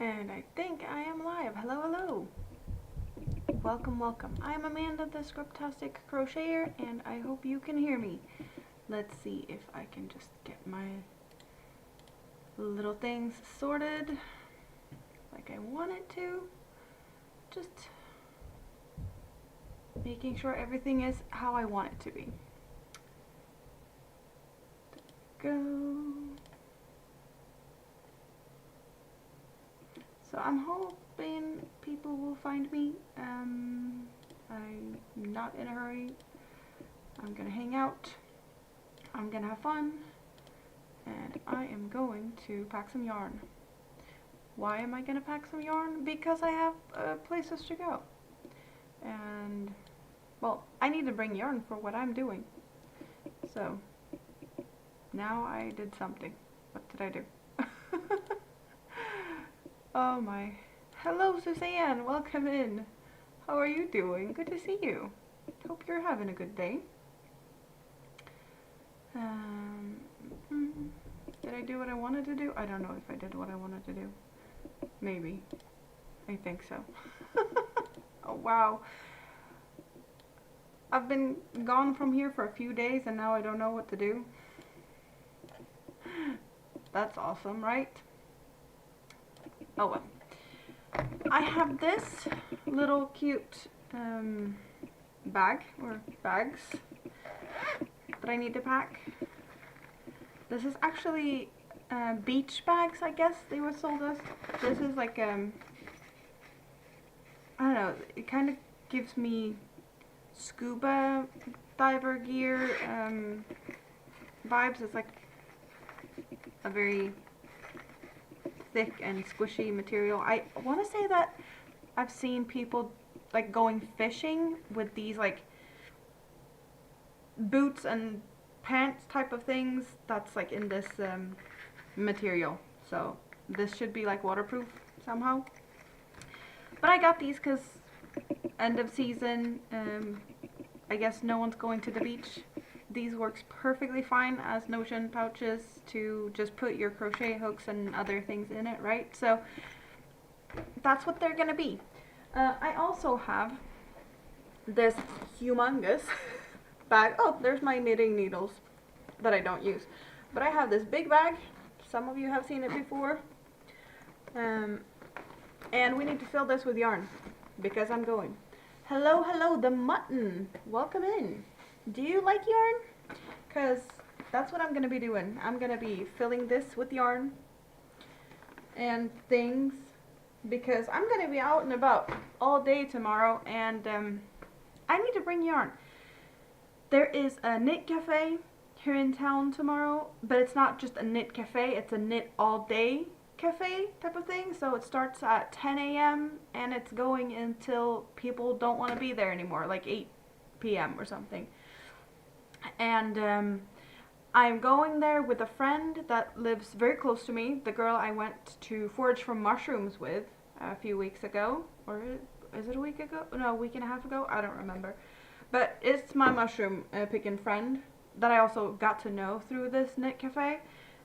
And I think I am live. Hello, hello. Welcome, welcome. I'm Amanda, the Scriptastic Crocheter, and I hope you can hear me. Let's see if I can just get my little things sorted like I want it to. Just making sure everything is how I want it to be. Go. So I'm hoping people will find me. I'm not in a hurry. I'm gonna hang out. I'm gonna have fun. And I am going to pack some yarn. Why am I gonna pack some yarn? Because I have places to go. And, well, I need to bring yarn for what I'm doing. So, now I did something. What did I do? Oh my. Hello, Suzanne. Welcome in. How are you doing? Good to see you. Hope you're having a good day. Did I do what I wanted to do? I don't know if I did what I wanted to do. Maybe. I think so. Oh, wow. I've been gone from here for a few days and now I don't know what to do. That's awesome, right? Oh well. I have this little cute bag or bags that I need to pack. This is actually beach bags, I guess they were sold as. This is like I don't know, it kind of gives me scuba diver gear vibes. It's like a very thick and squishy material. I want to say that I've seen people like going fishing with these like boots and pants type of things that's like in this material. So this should be like waterproof somehow. But I got these because end of season, I guess no one's going to the beach. These works perfectly fine as notion pouches to just put your crochet hooks and other things in it, right? So that's what they're gonna be. I also have this humongous bag. Oh, there's my knitting needles that I don't use. But I have this big bag. Some of you have seen it before. And we need to fill this with yarn because I'm going. Hello, hello, the mutton. Welcome in. Do you like yarn? Because that's what I'm going to be doing. I'm going to be filling this with yarn and things because I'm going to be out and about all day tomorrow and I need to bring yarn. There is a knit cafe here in town tomorrow, but it's not just a knit cafe, it's a knit all day cafe type of thing. So it starts at 10 a.m. and it's going until people don't want to be there anymore, like 8 p.m. or something. And I'm going there with a friend that lives very close to me, the girl I went to forage for mushrooms with a few weeks ago, or is it a week ago? No, a week and a half ago? I don't remember. But it's my mushroom picking friend that I also got to know through this knit cafe.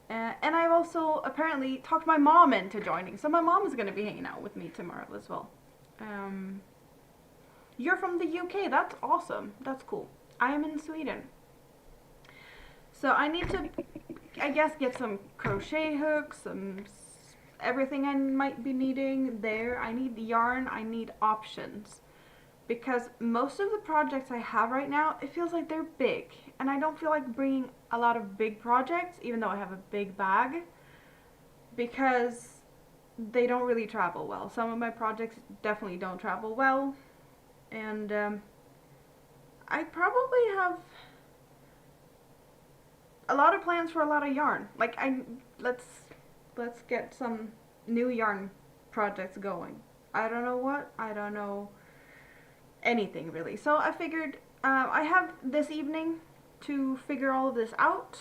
And I've also apparently talked my mom into joining, so my mom is going to be hanging out with me tomorrow as well. You're from the UK, that's awesome, that's cool. I am in Sweden. So I need to, I guess, get some crochet hooks, some everything I might be needing there. I need yarn, I need options. Because most of the projects I have right now, it feels like they're big. And I don't feel like bringing a lot of big projects, even though I have a big bag. Because they don't really travel well. Some of my projects definitely don't travel well. And I probably have a lot of plans for a lot of yarn. Like let's get some new yarn projects going. I don't know what. I don't know anything really. So I figured I have this evening to figure all of this out,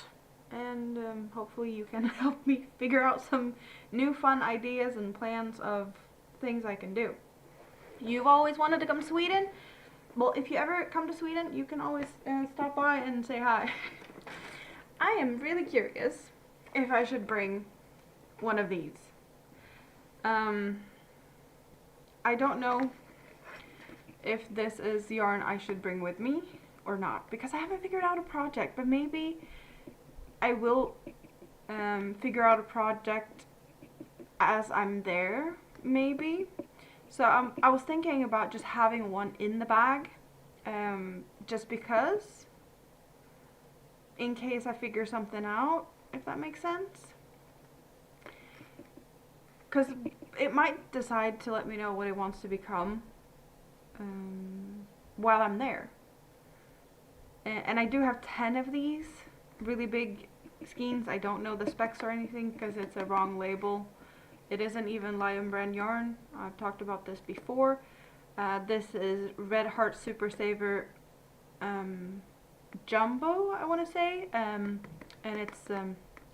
and hopefully you can help me figure out some new fun ideas and plans of things I can do. You've always wanted to come to Sweden? Well, if you ever come to Sweden, you can always stop by and say hi. I am really curious if I should bring one of these. I don't know if this is yarn I should bring with me or not, because I haven't figured out a project, but maybe I will figure out a project as I'm there, maybe. So I was thinking about just having one in the bag, just because, in case I figure something out, if that makes sense. Because it might decide to let me know what it wants to become while I'm there. And I do have 10 of these really big skeins. I don't know the specs or anything because it's a wrong label. It isn't even Lion Brand yarn. I've talked about this before. This is Red Heart Super Saver Jumbo, I want to say. And it's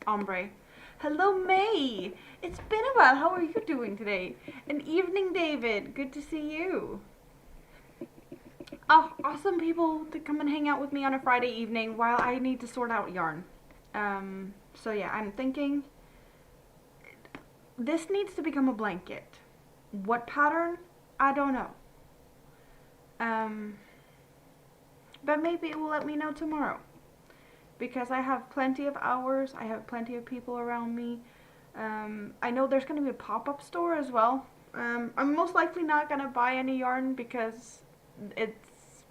ombre. Hello, May! It's been a while. How are you doing today? An evening, David. Good to see you. Oh, awesome people to come and hang out with me on a Friday evening while I need to sort out yarn. So yeah, I'm thinking this needs to become a blanket. What pattern? I don't know. But maybe it will let me know tomorrow. Because I have plenty of hours, I have plenty of people around me. I know there's going to be a pop-up store as well. I'm most likely not going to buy any yarn because it's,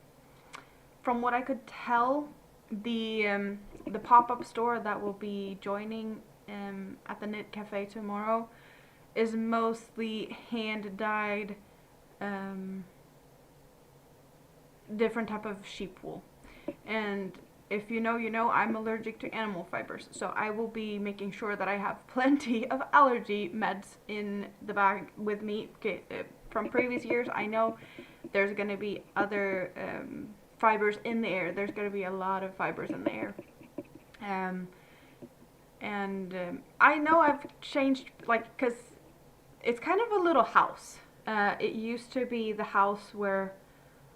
from what I could tell, the pop-up store that will be joining at the Knit Cafe tomorrow is mostly hand-dyed different type of sheep wool. And if you know, you know, I'm allergic to animal fibers, so I will be making sure that I have plenty of allergy meds in the bag with me. From previous years, I know there's going to be other fibers in the air. There's going to be a lot of fibers in the air. I know I've changed, like, because it's kind of a little house. It used to be the house where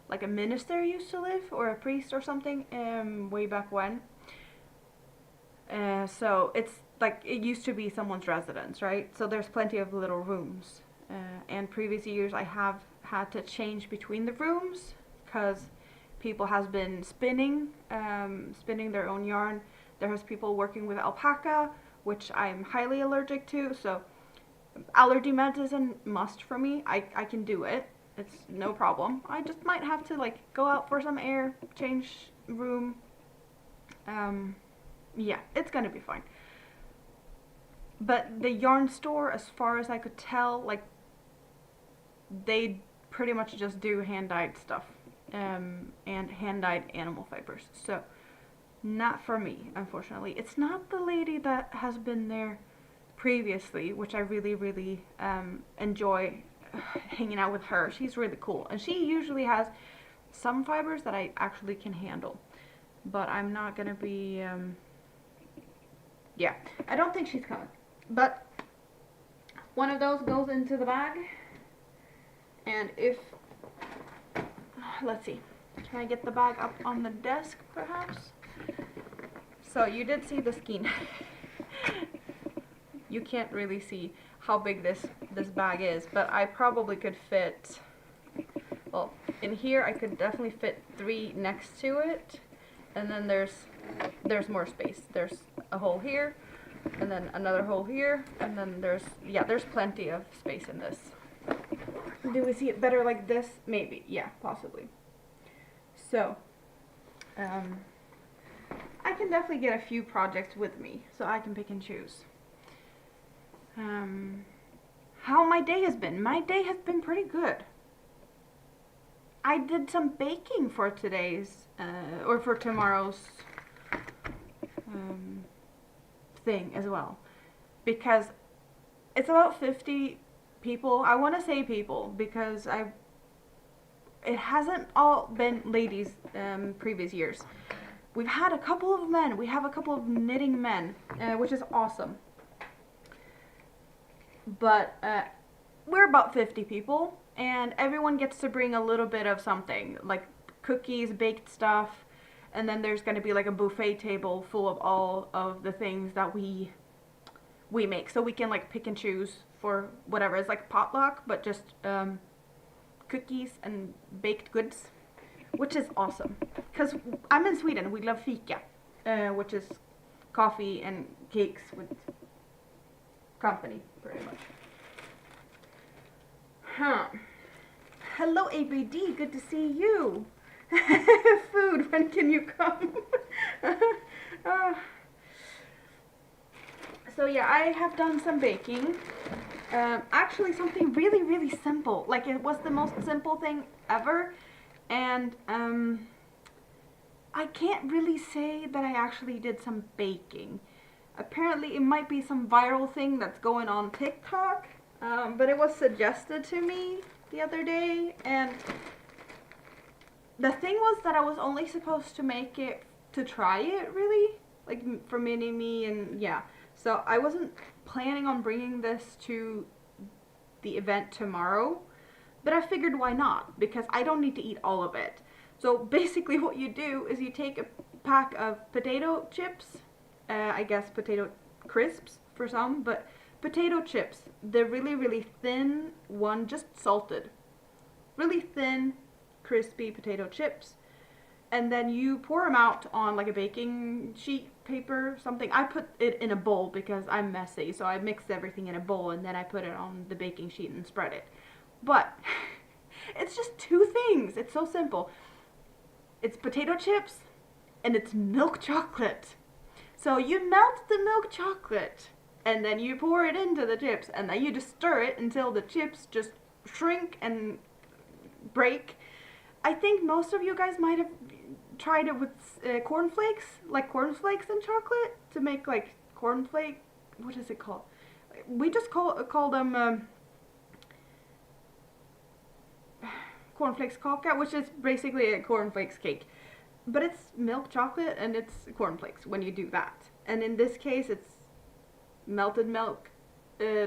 like a minister used to live, or a priest or something, way back when. So it's like, it used to be someone's residence, right? So there's plenty of little rooms. And previous years I have had to change between the rooms because people has been spinning their own yarn. There has people working with alpaca, which I'm highly allergic to, so allergy meds isn't must for me. I can do it. It's no problem. I just might have to like go out for some air, change room. Yeah, it's gonna be fine. But the yarn store, as far as I could tell, like, they pretty much just do hand-dyed stuff, and hand-dyed animal fibers. So, not for me, unfortunately. It's not the lady that has been there previously, which I really, really enjoy hanging out with her. She's really cool, and she usually has some fibers that I actually can handle, but I'm not gonna be yeah, I don't think she's coming, but one of those goes into the bag. And if, let's see, can I get the bag up on the desk perhaps? So you did see the skein. You can't really see how big this bag is, but I probably could fit, well, in here I could definitely fit 3 next to it, and then there's more space. There's a hole here, and then another hole here, and then there's plenty of space in this. Do we see it better like this? Maybe, yeah, possibly. So, I can definitely get a few projects with me, so I can pick and choose. How my day has been. My day has been pretty good. I did some baking for today's, or for tomorrow's thing as well. Because it's about 50 people. I want to say people because it hasn't all been ladies previous years. We've had a couple of men. We have a couple of knitting men, which is awesome. But we're about 50 people, and everyone gets to bring a little bit of something, like cookies, baked stuff, and then there's going to be like a buffet table full of all of the things that we make, so we can like pick and choose for whatever. It's like potluck, but just cookies and baked goods, which is awesome. Because I'm in Sweden, we love fika, which is coffee and cakes with company, pretty much. Hello ABD, good to see you. Food, when can you come? So yeah, I have done some baking. Actually something really, really simple. Like, it was the most simple thing ever. And I can't really say that I actually did some baking. Apparently it might be some viral thing that's going on TikTok. But it was suggested to me the other day. And the thing was that I was only supposed to make it to try it, really. Like, for mini-me and yeah. So I wasn't planning on bringing this to the event tomorrow, but I figured why not, because I don't need to eat all of it. So basically what you do is you take a pack of potato chips, I guess potato crisps for some, but potato chips, they're really, really thin one, just salted. Really thin, crispy potato chips. And then you pour them out on like a baking sheet paper, something. I put it in a bowl because I'm messy, so I mixed everything in a bowl and then I put it on the baking sheet and spread it. But it's just two things. It's so simple. It's potato chips and it's milk chocolate. So you melt the milk chocolate and then you pour it into the chips and then you just stir it until the chips just shrink and break. I think most of you guys might have tried it with cornflakes, like cornflakes and chocolate, to make like cornflake, what is it called? We just call them cornflakes kaka, which is basically a cornflakes cake. But it's milk chocolate and it's cornflakes when you do that. And in this case it's melted milk,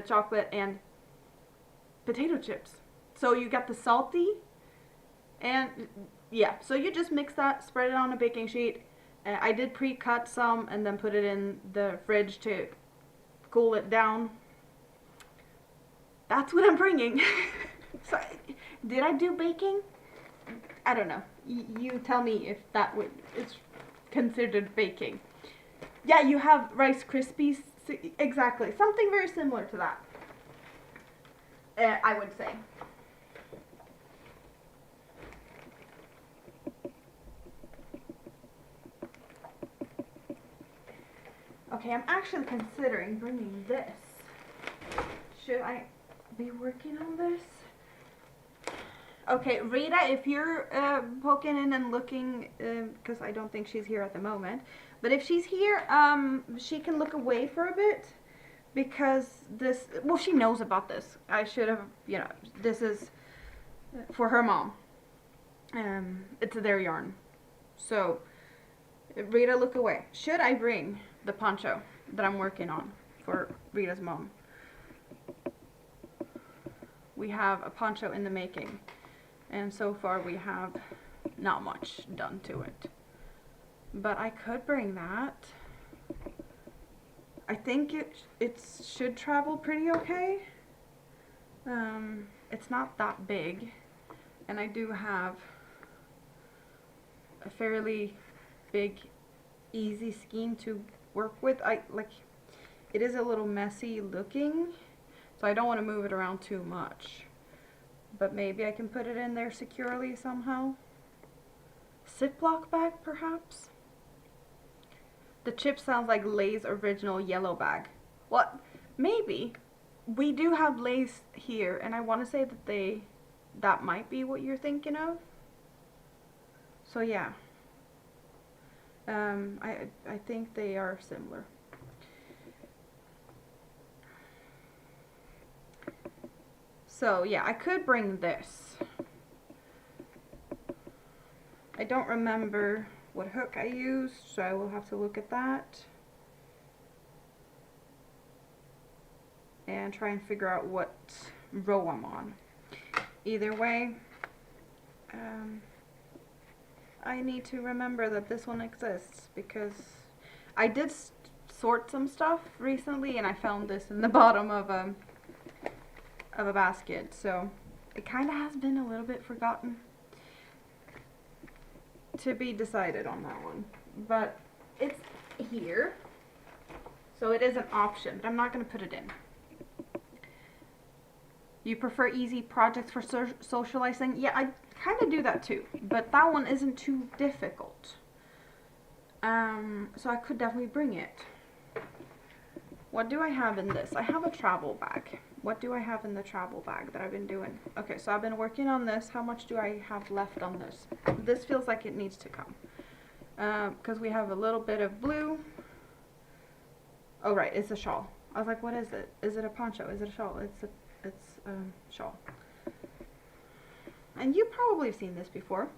chocolate and potato chips. So you got the salty. And yeah, so you just mix that, spread it on a baking sheet. I did pre-cut some and then put it in the fridge to cool it down. That's what I'm bringing. So, did I do baking? I don't know. You tell me if that is considered baking. Yeah, you have Rice Krispies. Exactly. Something very similar to that. I would say. Okay, I'm actually considering bringing this. Should I be working on this? Okay, Rita, if you're poking in and looking, because I don't think she's here at the moment, but if she's here, she can look away for a bit, because this, well, she knows about this. I should have, you know, this is for her mom. It's their yarn. So, Rita, look away. Should I bring the poncho that I'm working on for Rita's mom? We have a poncho in the making, and so far we have not much done to it. But I could bring that. I think it should travel pretty okay. It's not that big, and I do have a fairly big, easy skein to work with. It is a little messy looking, so I don't want to move it around too much. But maybe I can put it in there securely somehow. Ziploc bag, perhaps? The chip sounds like Lay's original yellow bag. What? Maybe. We do have Lay's here, and I want to say that that might be what you're thinking of. So yeah. I think they are similar. So yeah, I could bring this. I don't remember what hook I used, so I will have to look at that and try and figure out what row I'm on. Either way, I need to remember that this one exists, because I did sort some stuff recently and I found this in the bottom of of a basket, so it kind of has been a little bit forgotten. To be decided on that one, but it's here, so it is an option, but I'm not going to put it in. You prefer easy projects for socializing? Yeah, I kind of do that too, but that one isn't too difficult. So I could definitely bring it. What do I have in this? I have a travel bag. What do I have in the travel bag that I've been doing? Okay, so I've been working on this. How much do I have left on this? This feels like it needs to come. Because we have a little bit of blue. Oh, right, it's a shawl. I was like, what is it? Is it a poncho? Is it a shawl? It's a shawl. And you probably have seen this before.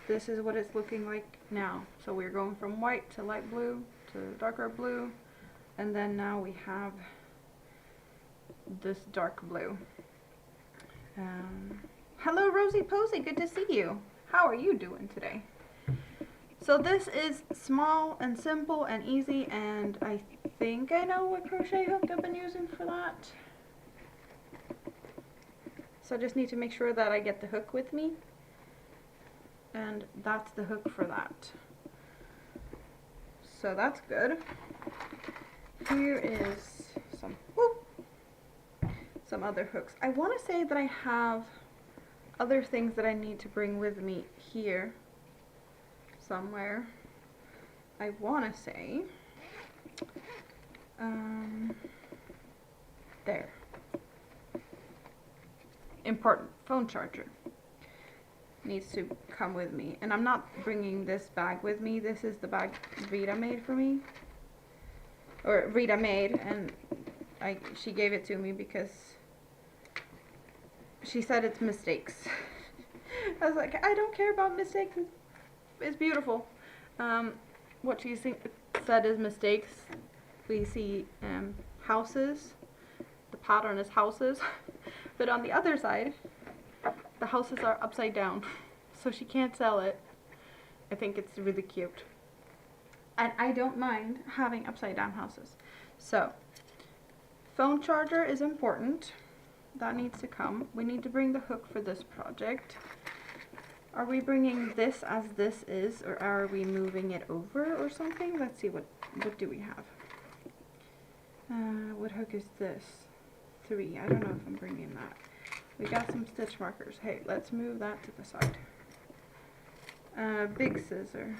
This is what it's looking like now. So we're going from white to light blue to darker blue, and then now we have this dark blue. Hello Rosie Posey, good to see you. How are you doing today? So this is small and simple and easy, and I think I know what crochet hook I've been using for that. So I just need to make sure that I get the hook with me. And that's the hook for that. So that's good. Here is some other hooks. I want to say that I have other things that I need to bring with me here somewhere. I want to say there. Important phone charger needs to come with me, and I'm not bringing this bag with me. This is the bag Rita made for me, or Rita made, and she gave it to me because she said it's mistakes. I was like, I don't care about mistakes. It's beautiful. What she said is mistakes. We see houses. The pattern is houses, but on the other side, the houses are upside down, so she can't sell it. I think it's really cute. And I don't mind having upside down houses. So, phone charger is important. That needs to come. We need to bring the hook for this project. Are we bringing this as this is, or are we moving it over or something? Let's see, what do we have? What hook is this? 3. I don't know if I'm bringing that. We got some stitch markers. Hey, let's move that to the side. Big scissor.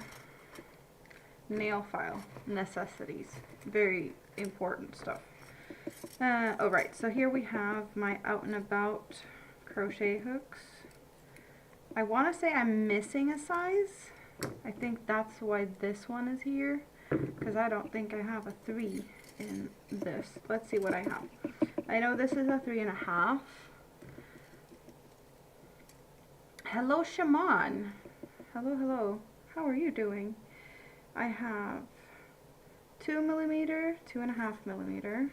Nail file. Necessities. Very important stuff. Oh, right. So here we have my out and about crochet hooks. I want to say I'm missing a size. I think that's why this one is here, because I don't think I have a 3 in this. Let's see what I have. I know this is a 3.5. Hello, Shaman. Hello, hello. How are you doing? I have 2mm, 2.5mm,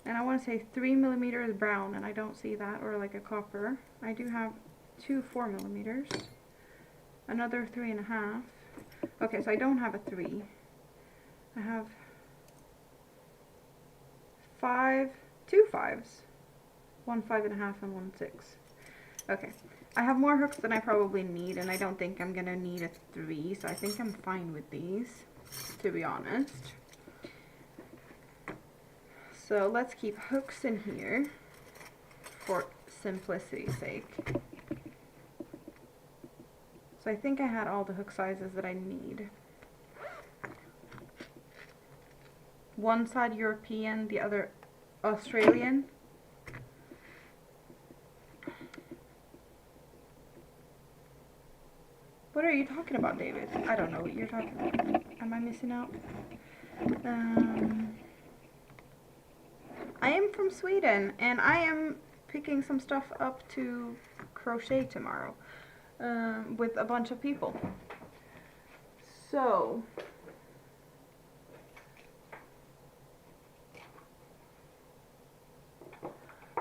and I want to say 3mm is brown, and I don't see that, or like a copper. I do have 2 4mm, another 3.5. Okay, so I don't have a 3. I have 2 5s, 1 5.5 and 1 6. Okay, I have more hooks than I probably need, and I don't think I'm gonna need a 3, so I think I'm fine with these, to be honest. So let's keep hooks in here for simplicity's sake. So I think I had all the hook sizes that I need. One side European, the other Australian. What are you talking about, David? I don't know what you're talking about. Am I missing out? I am from Sweden, and I am picking some stuff up to crochet tomorrow with a bunch of people. So,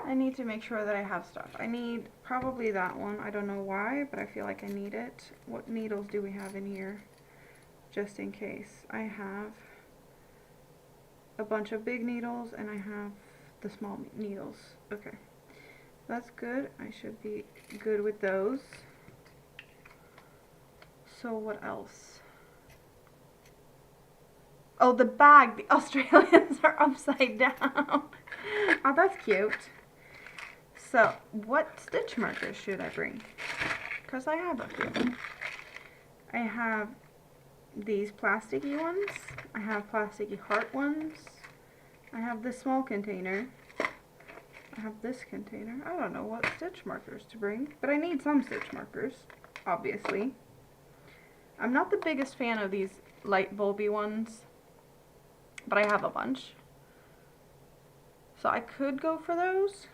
I need to make sure that I have stuff. I need probably that one. I don't know why, but I feel like I need it. What needles do we have in here? Just in case. I have a bunch of big needles and I have the small needles. Okay, that's good. I should be good with those. So what else? Oh, the bag. The Australians are upside down. Oh, that's cute. So, what stitch markers should I bring? Because I have a few. I have these plasticky ones. I have plasticky heart ones. I have this small container. I have this container. I don't know what stitch markers to bring, but I need some stitch markers, obviously. I'm not the biggest fan of these light bulby ones, but I have a bunch. So I could go for those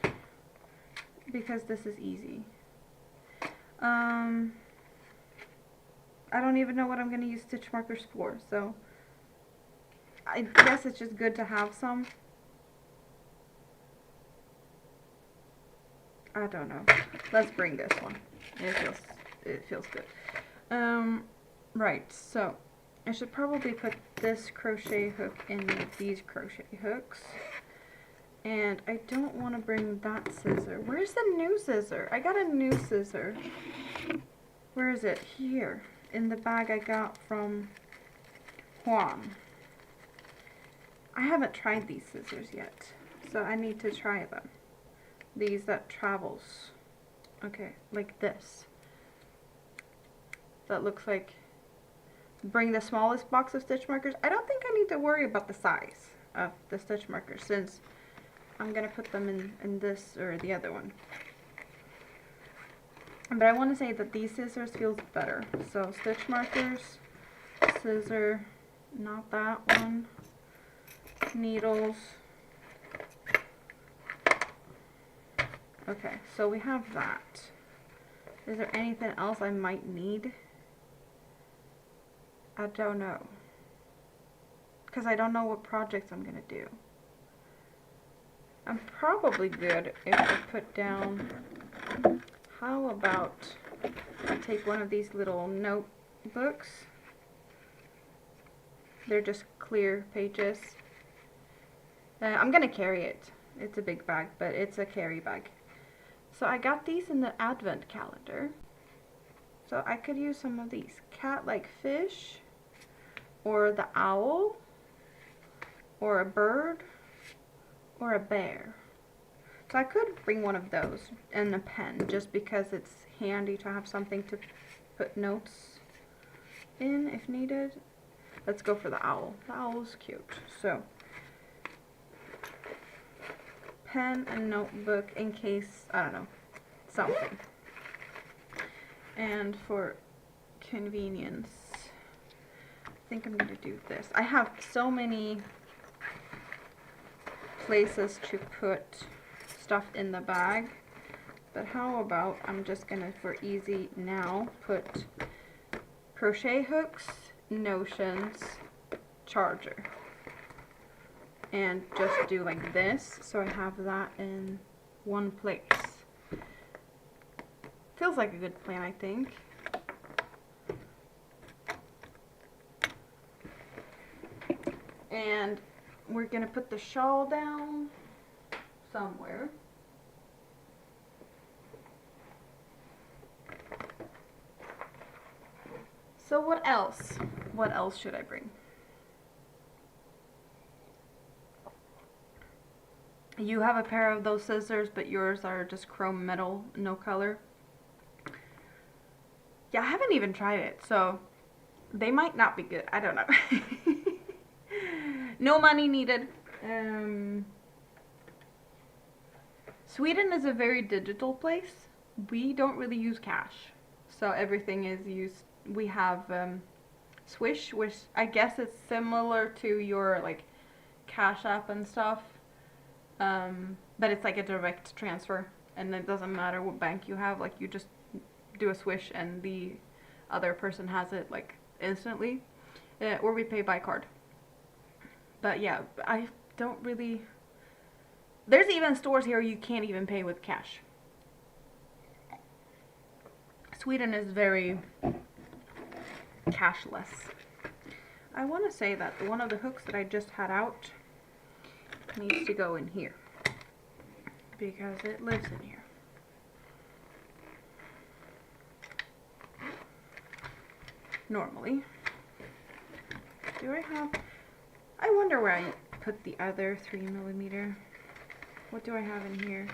because this is easy. I don't even know what I'm going to use stitch markers for, so I guess it's just good to have some. I don't know. Let's bring this one. It feels good. Right, so I should probably put this crochet hook in these crochet hooks. And I don't want to bring that scissor. Where's the new scissor? I got a new scissor. Where is it? Here. In the bag I got from Juan. I haven't tried these scissors yet, so I need to try them. These that travels. Okay, like this. That looks like, bring the smallest box of stitch markers. I don't think I need to worry about the size of the stitch markers since I'm going to put them in this or the other one. But I want to say that these scissors feels better. So stitch markers, scissor, not that one, needles. Okay, so we have that. Is there anything else I might need? I don't know. Because I don't know what projects I'm going to do. I'm probably good if I put down, how about I take one of these little notebooks. They're just clear pages. I'm going to carry it. It's a big bag, but it's a carry bag. So I got these in the advent calendar. So I could use some of these. Cat like fish, or the owl, or a bird, or a bear. So I could bring one of those and a pen just because it's handy to have something to put notes in if needed. Let's go for the owl. The owl's cute. So pen and notebook in case, I don't know, something. And for convenience, I think I'm going to do this. I have so many places to put stuff in the bag, but how about I'm just going to, for easy now, put crochet hooks, notions, charger. And just do like this, so I have that in one place. Feels like a good plan, I think. And we're gonna put the shawl down somewhere. So what else? What else should I bring? You have a pair of those scissors, but yours are just chrome metal, no color. Yeah, I haven't even tried it, so they might not be good. I don't know. No money needed. Sweden is a very digital place. We don't really use cash, so everything is used. We have Swish, which I guess it's similar to your like Cash App and stuff. But it's like a direct transfer, and it doesn't matter what bank you have, like you just do a swish and the other person has it like instantly, or we pay by card. But yeah, I don't really, there's even stores here you can't even pay with cash. Sweden is very cashless. I want to say that one of the hooks that I just had out needs to go in here because it lives in here. Normally. Do I have... I wonder where I put the other 3mm. What do I have in here?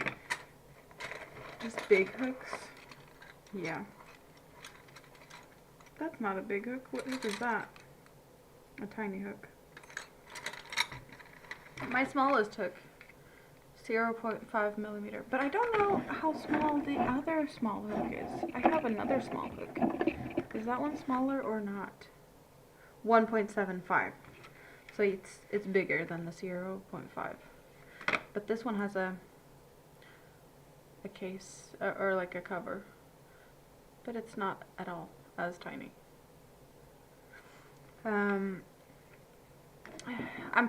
Just big hooks? Yeah. That's not a big hook. What hook is that? A tiny hook. My smallest hook, 0.5mm. But I don't know how small the other small hook is. I have another small hook. Is that one smaller or not? 1.75. So it's bigger than the 0.5. But this one has a case or like a cover. But it's not at all as tiny. I'm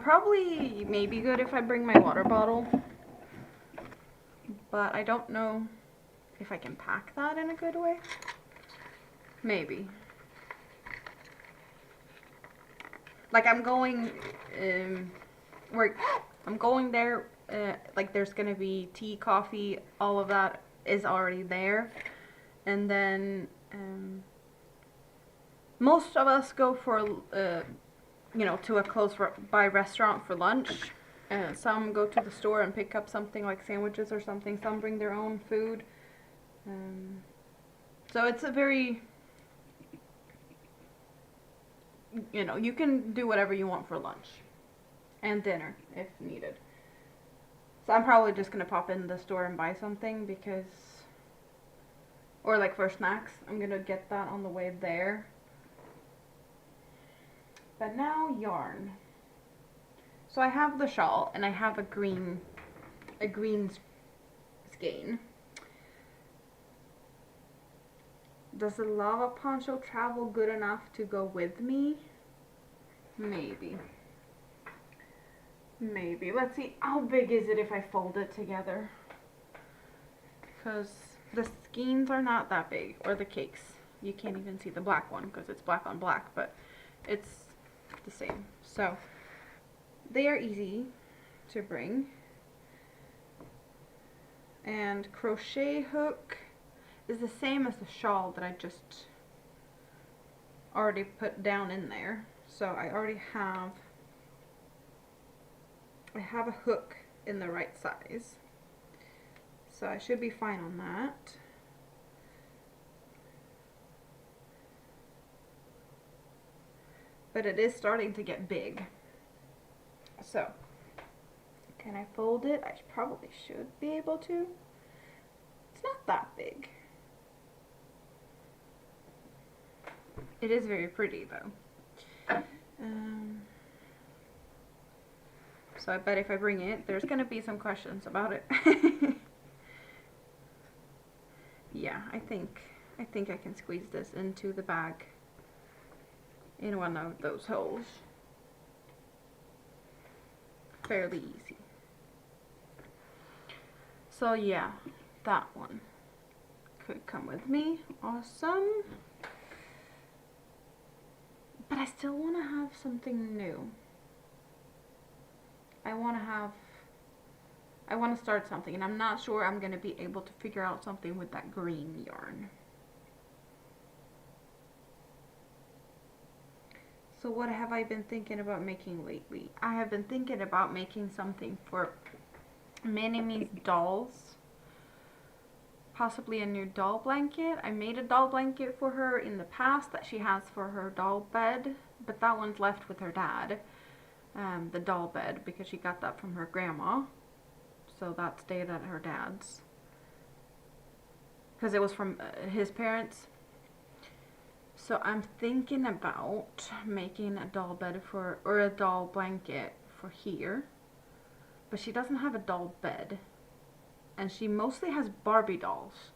probably maybe good if I bring my water bottle, but I don't know if I can pack that in a good way. Maybe. Like I'm going I'm going there, like there's gonna be tea, coffee, all of that is already there. And then most of us go for you know, to a close by restaurant for lunch. Some go to the store and pick up something like sandwiches or something. Some bring their own food. So it's a very, you know, you can do whatever you want for lunch and dinner if needed. So I'm probably just gonna pop in the store and buy something because, or like for snacks, I'm gonna get that on the way there. But now yarn. So I have the shawl and I have a green skein. Does the lava poncho travel good enough to go with me? Maybe. Maybe. Let's see, how big is it if I fold it together? Because the skeins are not that big, or the cakes. You can't even see the black one because it's black on black, but it's the same. So they are easy to bring. And crochet hook is the same as the shawl that I just already put down in there. So I already have a hook in the right size. So I should be fine on that. But it is starting to get big. So, can I fold it? I probably should be able to. It's not that big. It is very pretty though. So I bet if I bring it, there's gonna be some questions about it. Yeah, I think I can squeeze this into the bag in one of those holes. Fairly easy. So yeah, that one could come with me. Awesome. But I still want to have something new. I want to start something, and I'm not sure I'm going to be able to figure out something with that green yarn. So what have I been thinking about making lately? I have been thinking about making something for Minime's dolls. Possibly a new doll blanket. I made a doll blanket for her in the past that she has for her doll bed, but that one's left with her dad. The doll bed, because she got that from her grandma. So that stayed at her dad's. Because it was from his parents. So I'm thinking about making a doll bed for, or a doll blanket for here. But she doesn't have a doll bed. And she mostly has Barbie dolls.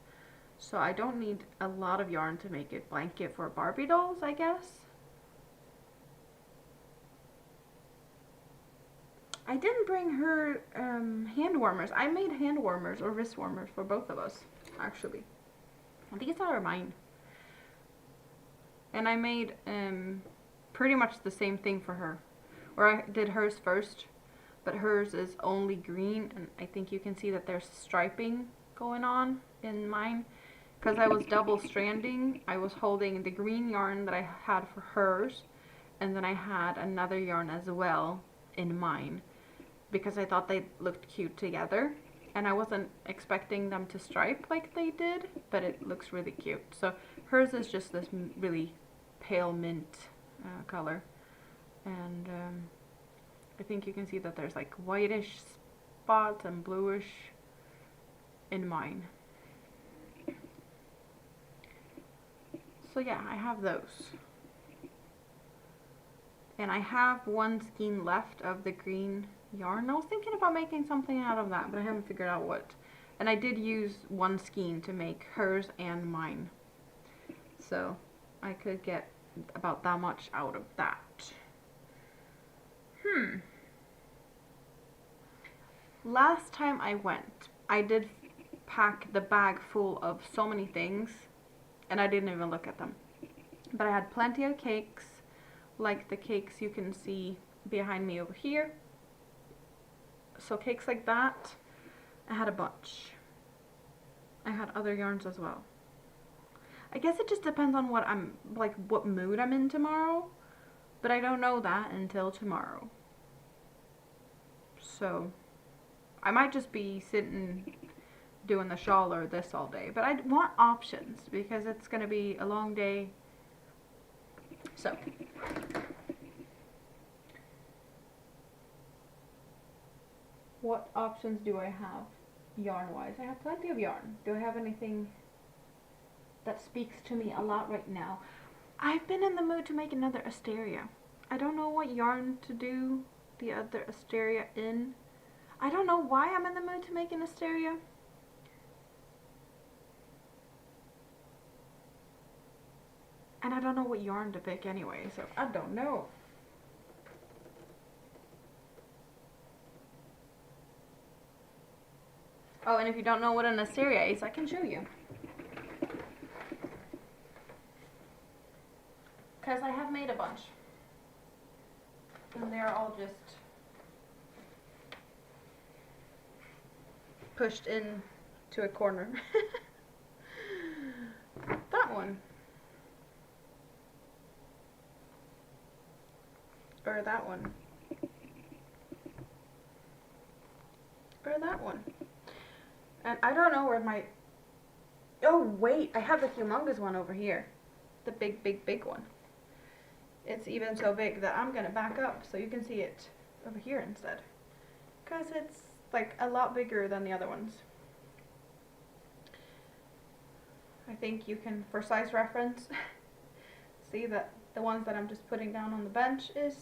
So I don't need a lot of yarn to make a blanket for Barbie dolls, I guess. I didn't bring her hand warmers. I made hand warmers or wrist warmers for both of us, actually. These are mine. And I made pretty much the same thing for her. Or I did hers first. but hers is only green, and I think you can see that there's striping going on in mine. Because I was double stranding, I was holding the green yarn that I had for hers, and then I had another yarn as well in mine, because I thought they looked cute together, and I wasn't expecting them to stripe like they did, but it looks really cute. So hers is just this really pale mint color, and I think you can see that there's like whitish spots and bluish in mine. So yeah, I have those. And I have one skein left of the green yarn. I was thinking about making something out of that, but I haven't figured out what. And I did use one skein to make hers and mine. So I could get about that much out of that. Last time I went, I did pack the bag full of so many things, and I didn't even look at them. But I had plenty of cakes, like the cakes you can see behind me over here. So cakes like that, I had a bunch. I had other yarns as well. I guess it just depends on what I'm, like what mood I'm in tomorrow, but I don't know that until tomorrow. So I might just be sitting doing the shawl or this all day, but I want options because it's gonna be a long day. So what options do I have yarn wise? I have plenty of yarn. Do I have anything that speaks to me a lot right now? I've been in the mood to make another asteria. I don't know what yarn to do the other asteria in. I don't know why I'm in the mood to make an asteria. And I don't know what yarn to pick anyway, so I don't know. Oh, and if you don't know what an asteria is, I can show you. Because I have made a bunch. And they're all just pushed in to a corner. That one. Or that one. Or that one. And I don't know where my... Oh, wait. I have the humongous one over here. The big, big, big one. It's even so big that I'm going to back up so you can see it over here instead. Because it's like a lot bigger than the other ones. I think you can, for size reference, see that the ones that I'm just putting down on the bench is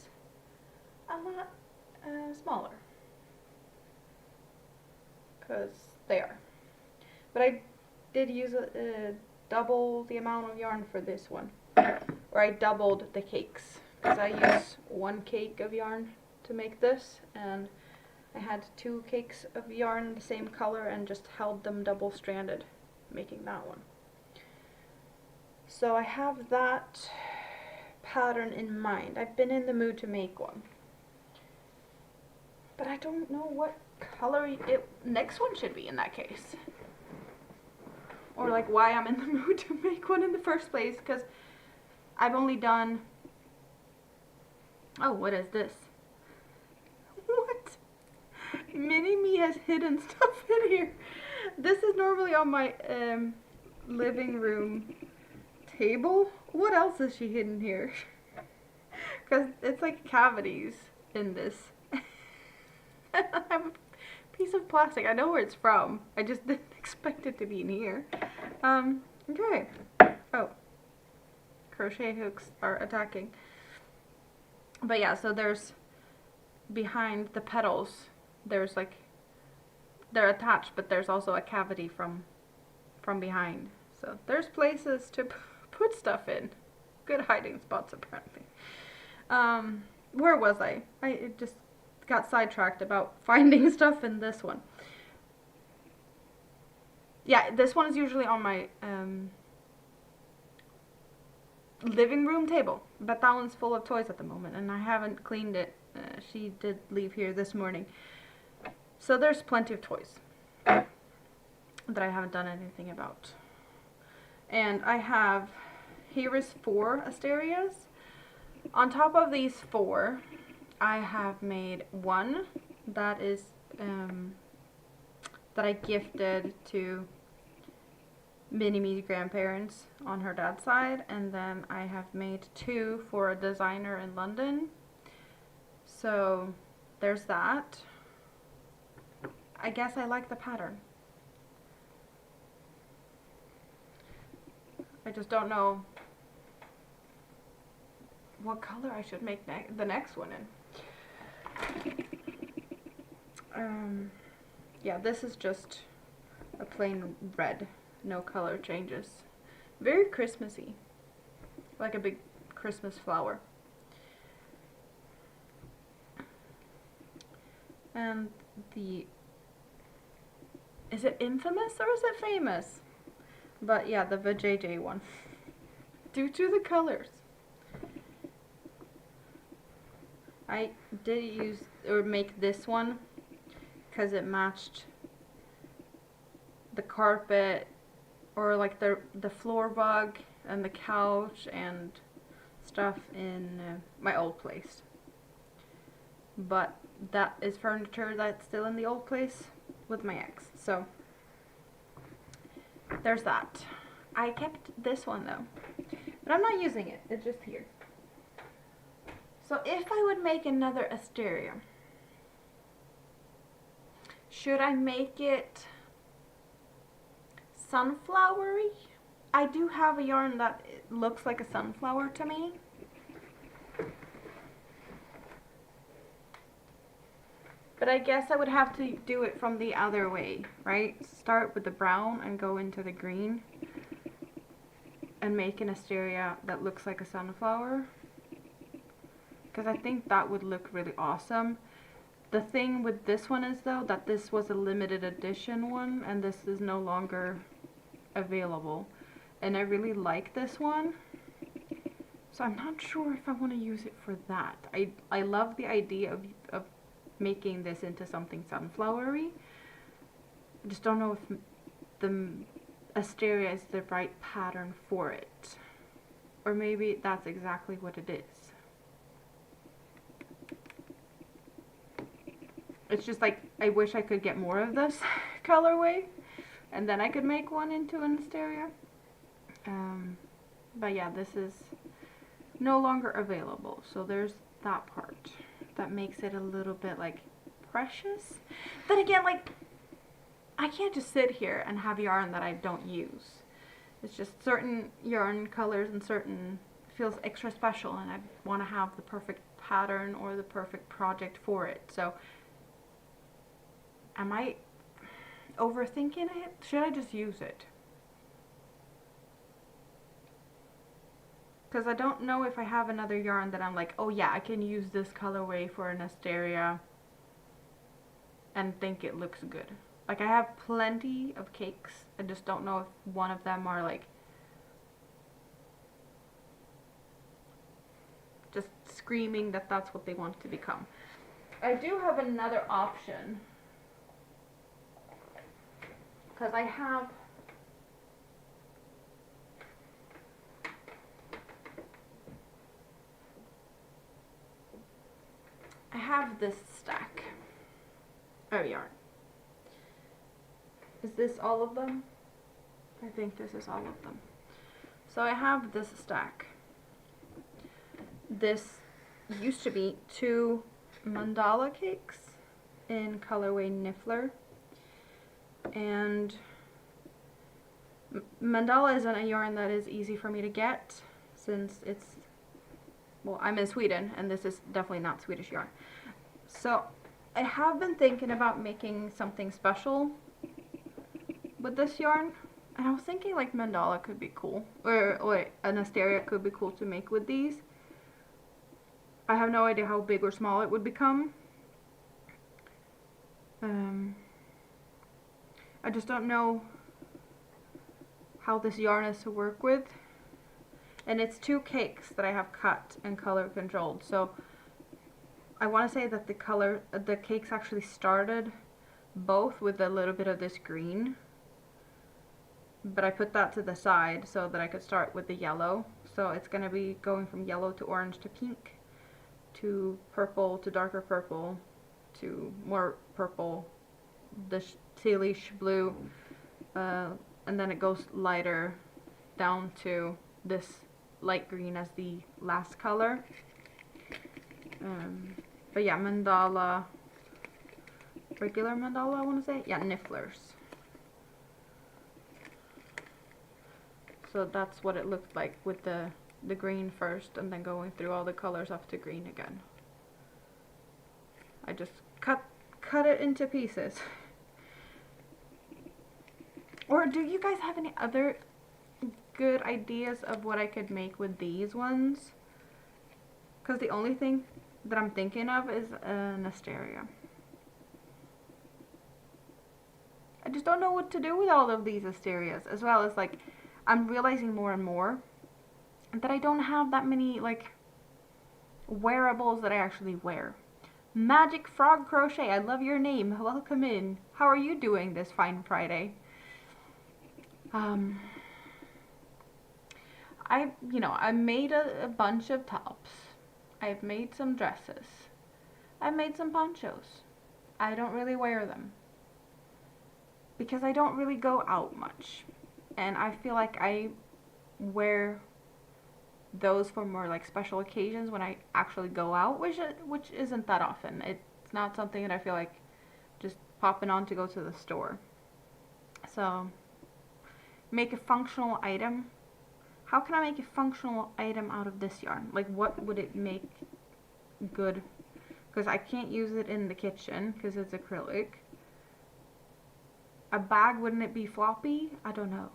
a lot smaller. Because they are. But I did use double the amount of yarn for this one. Or I doubled the cakes. Because I use one cake of yarn to make this. And I had 2 cakes of yarn the same color and just held them double stranded, making that one. So I have that pattern in mind. I've been in the mood to make one. But I don't know what color it next one should be in that case. Or like why I'm in the mood to make one in the first place, because I've only done... Oh, what is this? What? Mini-Me has hidden stuff in here. This is normally on my living room table. What else is she hidden here? Because it's like cavities in this. I have a piece of plastic. I know where it's from. I just didn't expect it to be in here. Okay. Oh. Crochet hooks are attacking. But yeah, so there's behind the petals, there's like, they're attached, but there's also a cavity from behind. So there's places to put stuff in. Good hiding spots, apparently. Where was I? I just got sidetracked about finding stuff in this one. Yeah, this one is usually on my living room table, but that one's full of toys at the moment, and I haven't cleaned it She did leave here this morning. So there's plenty of toys that I haven't done anything about. And I have, here is 4 Asterias. On top of these 4, I have made one that is, that I gifted to Mini-Me's grandparents on her dad's side. And then I have made 2 for a designer in London. So there's that. I guess I like the pattern. I just don't know what color I should make the next one in. Yeah, this is just a plain red, no color changes. Very Christmassy, like a big Christmas flower. And is it infamous or is it famous? But yeah, the VJJ one. Due to the colors. I did use or make this one because it matched the carpet or like the floor rug and the couch and stuff in my old place. But that is furniture that's still in the old place with my ex. So there's that. I kept this one though, but I'm not using it. It's just here. So if I would make another Asteria, should I make it sunflowery? I do have a yarn that looks like a sunflower to me. But I guess I would have to do it from the other way, right? Start with the brown and go into the green and make an Asteria that looks like a sunflower. Because I think that would look really awesome. The thing with this one is though that this was a limited edition one and this is no longer available. And I really like this one. So I'm not sure if I want to use it for that. I love the idea of making this into something sunflowery. I just don't know if the Asteria is the right pattern for it. Or maybe that's exactly what it is. It's just like, I wish I could get more of this colorway. And then I could make one into an Asteria. But yeah, this is no longer available. So there's that part. That makes it a little bit like precious. Then again, like I can't just sit here and have yarn that I don't use. It's just certain yarn colors and certain feels extra special and I want to have the perfect pattern or the perfect project for it. So am I overthinking it? Should I just use it? Because I don't know if I have another yarn that I'm like, oh yeah, I can use this colorway for an Asteria and think it looks good. Like I have plenty of cakes. I just don't know if one of them are like just screaming that that's what they want to become. I do have another option. Because I have this stack of yarn. Is this all of them? I think this is all of them. So I have this stack. This used to be 2 mandala cakes in colorway Niffler. And mandala isn't a yarn that is easy for me to get since it's, well, I'm in Sweden and this is definitely not Swedish yarn. So I have been thinking about making something special with this yarn. And I was thinking like mandala could be cool. Or an Asteria could be cool to make with these. I have no idea how big or small it would become. I just don't know how this yarn is to work with. And it's 2 cakes that I have cut and color controlled. So I want to say that the cakes actually started both with a little bit of this green, but I put that to the side so that I could start with the yellow. So it's going to be going from yellow to orange to pink to purple to darker purple to more purple, the tealish blue, and then it goes lighter down to this light green as the last color. But yeah, mandala, regular mandala I want to say, yeah, nifflers. So that's what it looked like with the green first and then going through all the colors up to green again. I just cut it into pieces. Or do you guys have any other good ideas of what I could make with these ones? Because the only thing that I'm thinking of is an asteria. I just don't know what to do with all of these asterias, as well as like I'm realizing more and more that I don't have that many like wearables that I actually wear. Magic Frog Crochet, I love your name. Welcome in. How are you doing this fine Friday? I made a bunch of tops. I've made some dresses. I've made some ponchos. I don't really wear them because I don't really go out much. And I feel like I wear those for more like special occasions when I actually go out, which isn't that often. It's not something that I feel like just popping on to go to the store. So, make a functional item. How can I make a functional item out of this yarn? Like, what would it make good? Because I can't use it in the kitchen because it's acrylic. A bag, wouldn't it be floppy? I don't know.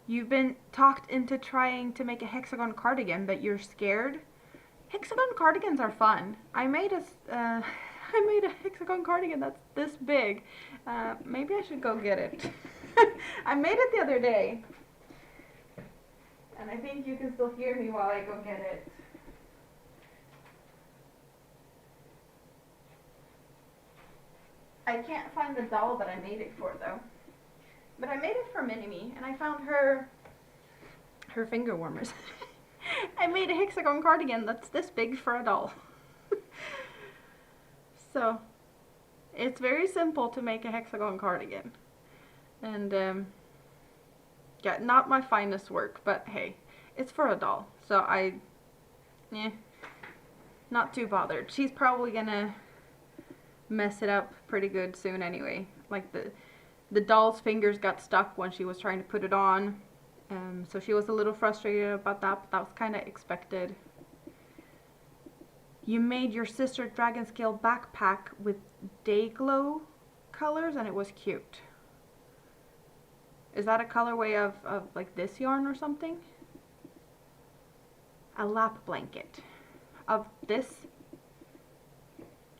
You've been talked into trying to make a hexagon cardigan, but you're scared? Hexagon cardigans are fun. I made a hexagon cardigan that's this big. Maybe I should go get it. I made it the other day. And I think you can still hear me while I go get it. I can't find the doll that I made it for though. But I made it for Mini-Me, and I found her finger warmers. I made a hexagon cardigan that's this big for a doll. So, it's very simple to make a hexagon cardigan. And, yeah, not my finest work, but hey, it's for a doll. So not too bothered. She's probably gonna mess it up pretty good soon anyway. Like the doll's fingers got stuck when she was trying to put it on. So she was a little frustrated about that, but that was kind of expected. You made your sister dragon scale backpack with day glow colors and it was cute. Is that a colorway of like this yarn or something? A lap blanket of this.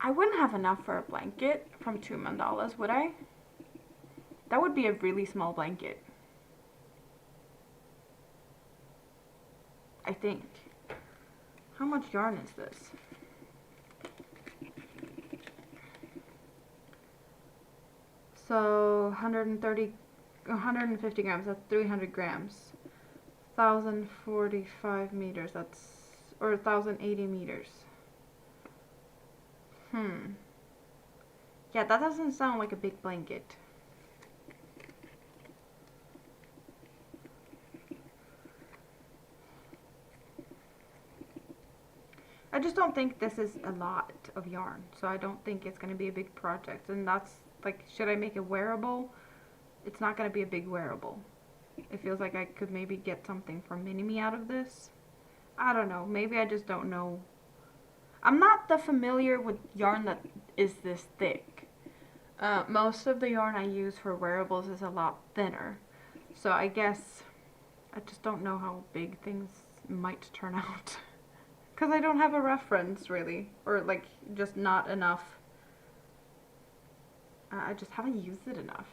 I wouldn't have enough for a blanket from 2 mandalas, would I? That would be a really small blanket. I think. How much yarn is this? So 150 grams, that's 300 grams. 1,045 meters, or 1,080 meters. Yeah, that doesn't sound like a big blanket. I just don't think this is a lot of yarn, so I don't think it's going to be a big project. And that's like, should I make it wearable? It's not going to be a big wearable. It feels like I could maybe get something from Mini-Me out of this. I don't know. Maybe I just don't know. I'm not that familiar with yarn that is this thick. Most of the yarn I use for wearables is a lot thinner. So I guess I just don't know how big things might turn out. Because I don't have a reference really. Or like just not enough. I just haven't used it enough.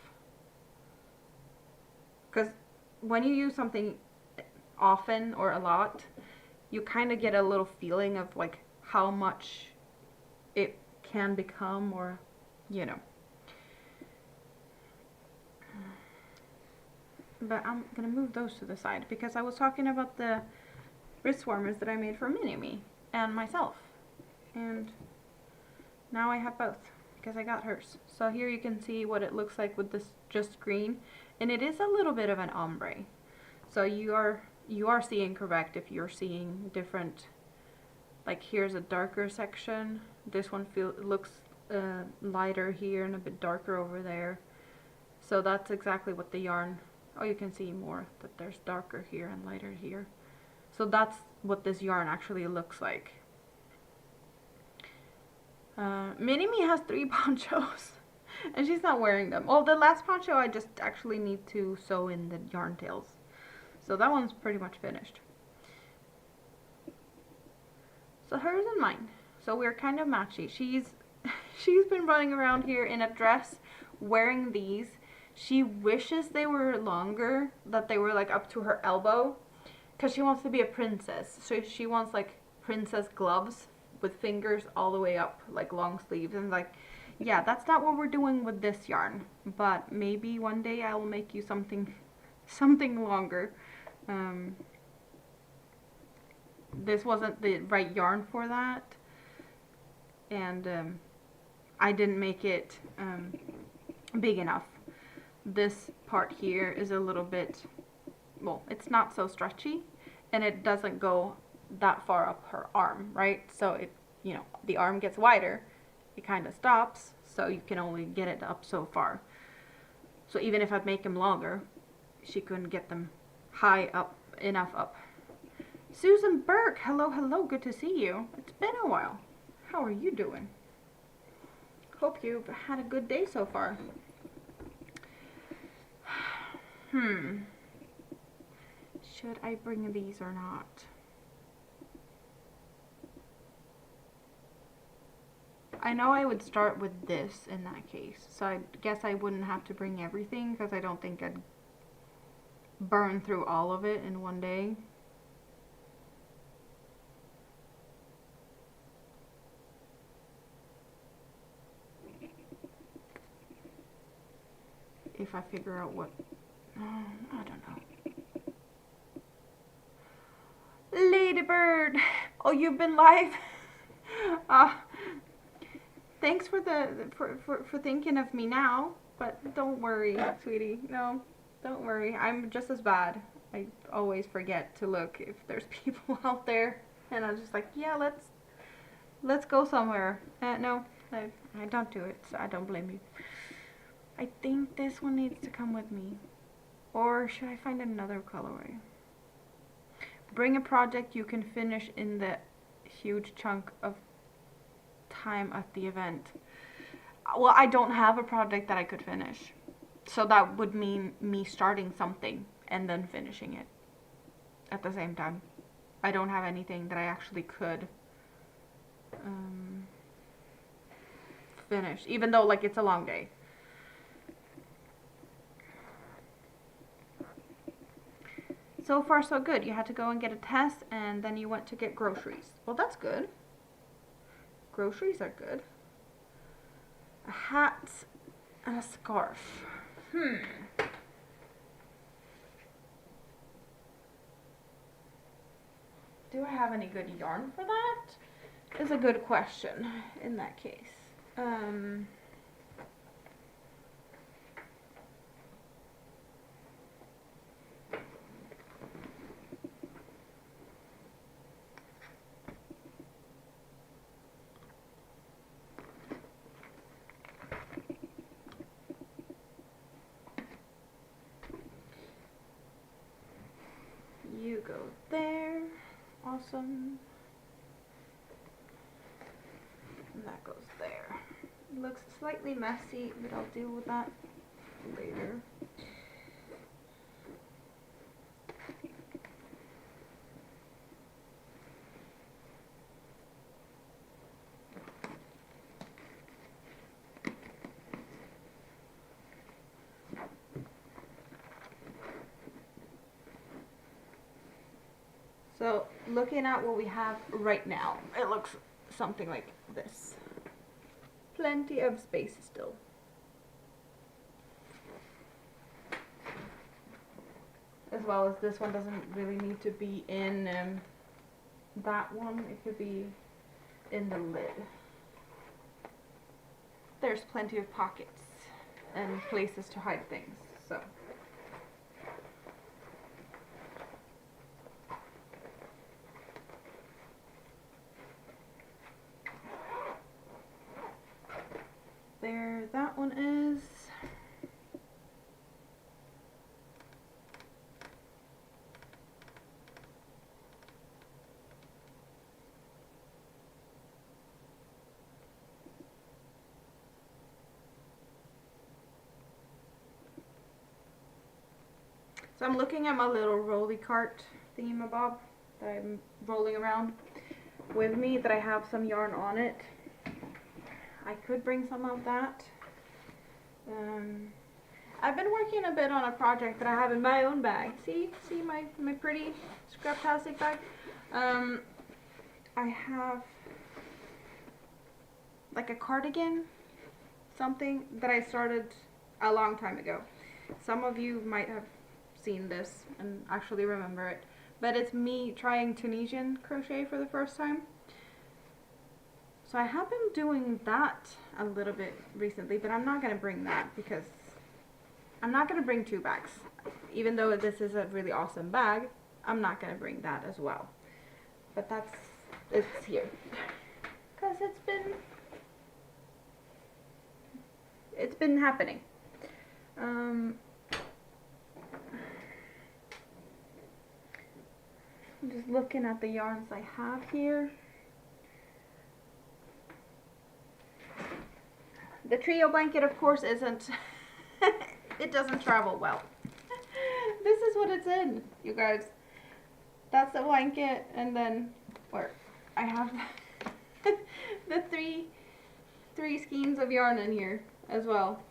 Because when you use something often or a lot, you kind of get a little feeling of like how much it can become, or you know. But I'm gonna move those to the side because I was talking about the wrist warmers that I made for Mini-Me and myself, and now I have both because I got hers. So here you can see what it looks like with this just green, and it is a little bit of an ombre. So you are seeing correct if you're seeing different. Like here's a darker section. This one looks lighter here and a bit darker over there. So that's exactly what the yarn. Oh, you can see more that there's darker here and lighter here. So that's what this yarn actually looks like. Mini-Me has 3 ponchos and she's not wearing them. Well, the last poncho I just actually need to sew in the yarn tails. So that one's pretty much finished. So hers and mine. So we're kind of matchy. She's been running around here in a dress wearing these. She wishes they were longer, that they were like up to her elbow, because she wants to be a princess. So she wants like princess gloves with fingers all the way up, like long sleeves. And like, yeah, that's not what we're doing with this yarn, but maybe one day I will make you something longer. This wasn't the right yarn for that, and I didn't make it big enough. This part here is a little bit, well, it's not so stretchy, and it doesn't go that far up her arm, right? So it, you know, the arm gets wider, it kind of stops, so you can only get it up so far. So even if I'd make them longer, she couldn't get them high up enough up. Susan Burke, hello, hello, good to see you. It's been a while. How are you doing? Hope you've had a good day so far. Should I bring these or not? I know I would start with this in that case. So I guess I wouldn't have to bring everything because I don't think I'd burn through all of it in one day. If I figure out what, I don't know. Ladybird, oh, you've been live. Thanks for for thinking of me now, but don't worry, sweetie. No, don't worry. I'm just as bad. I always forget to look if there's people out there, and I'm just like, yeah, let's go somewhere. No, I don't do it. So I don't blame you. I think this one needs to come with me. Or should I find another colorway? Bring a project you can finish in the huge chunk of time at the event. Well, I don't have a project that I could finish. So that would mean me starting something and then finishing it at the same time. I don't have anything that I actually could finish, even though like it's a long day. So far so good. You had to go and get a test and then you went to get groceries. Well, that's good. Groceries are good. A hat and a scarf. Do I have any good yarn for that? Is a good question in that case. You go there. Awesome. And that goes there. It looks slightly messy, but I'll deal with that later. So looking at what we have right now, it looks something like this. Plenty of space still. As well as this one doesn't really need to be in that one. It could be in the lid. There's plenty of pockets and places to hide things, so. There, that one is. So I'm looking at my little rolly cart thingamabob that I'm rolling around with me, that I have some yarn on it. I could bring some of that. I've been working a bit on a project that I have in my own bag. See my pretty scraptastic bag? I have like a cardigan, something that I started a long time ago. Some of you might have seen this and actually remember it, but it's me trying Tunisian crochet for the first time. So I have been doing that a little bit recently, but I'm not going to bring that because I'm not going to bring 2 bags. Even though this is a really awesome bag, I'm not going to bring that as well. But it's here because it's been happening. I'm just looking at the yarns I have here. The trio blanket, of course, isn't, it doesn't travel well. This is what it's in, you guys. That's the blanket, and then, where I have the three skeins of yarn in here as well.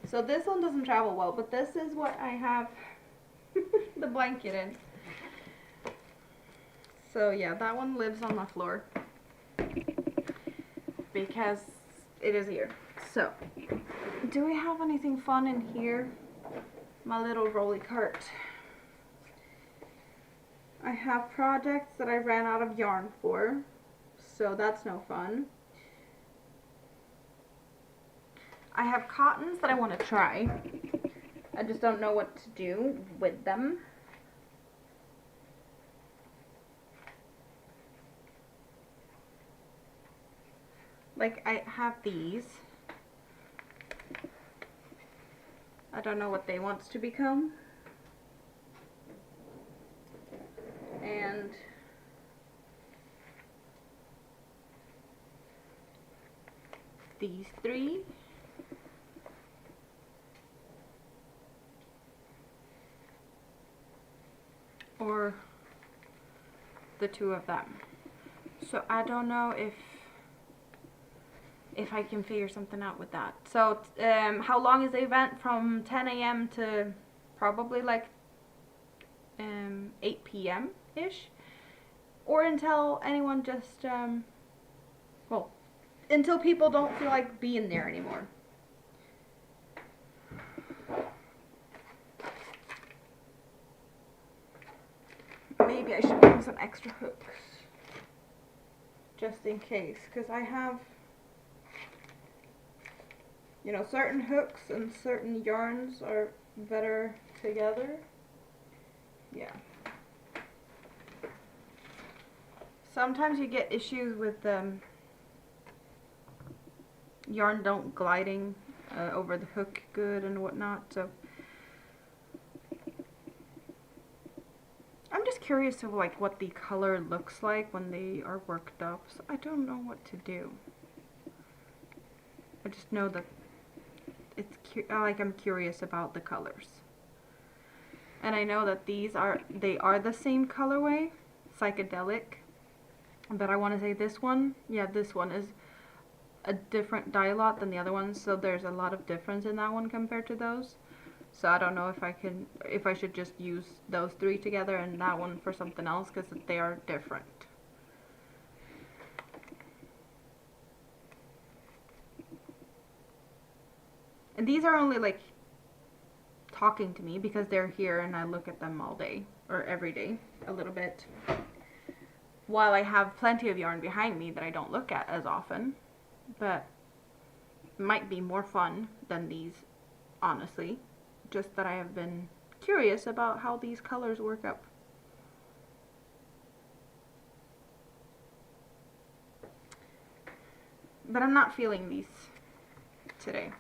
So this one doesn't travel well, but this is what I have the blanket in. So yeah, that one lives on my floor because it is here. So, do we have anything fun in here? My little rolly cart. I have projects that I ran out of yarn for, so that's no fun. I have cottons that I want to try. I just don't know what to do with them. Like, I have these. I don't know what they want to become. And these 3. Or the 2 of them. So I don't know if I can figure something out with that. So how long is the event? From 10 a.m. to probably like 8 p.m. ish, or until anyone just well, until people don't feel like being there anymore. Maybe I should bring some extra hooks just in case, because I have, you know, certain hooks and certain yarns are better together. Yeah. Sometimes you get issues with yarn don't gliding over the hook good and whatnot, so I'm just curious of like what the color looks like when they are worked up, so I don't know what to do. I just know that it's like I'm curious about the colors. And I know that they are the same colorway, psychedelic, but I want to say this one, yeah, this one is a different dye lot than the other ones, so there's a lot of difference in that one compared to those. So I don't know if I should just use those 3 together and that one for something else, because they are different. And these are only like talking to me because they're here and I look at them all day or every day a little bit. While I have plenty of yarn behind me that I don't look at as often, but might be more fun than these, honestly. Just that I have been curious about how these colors work up. But I'm not feeling these today.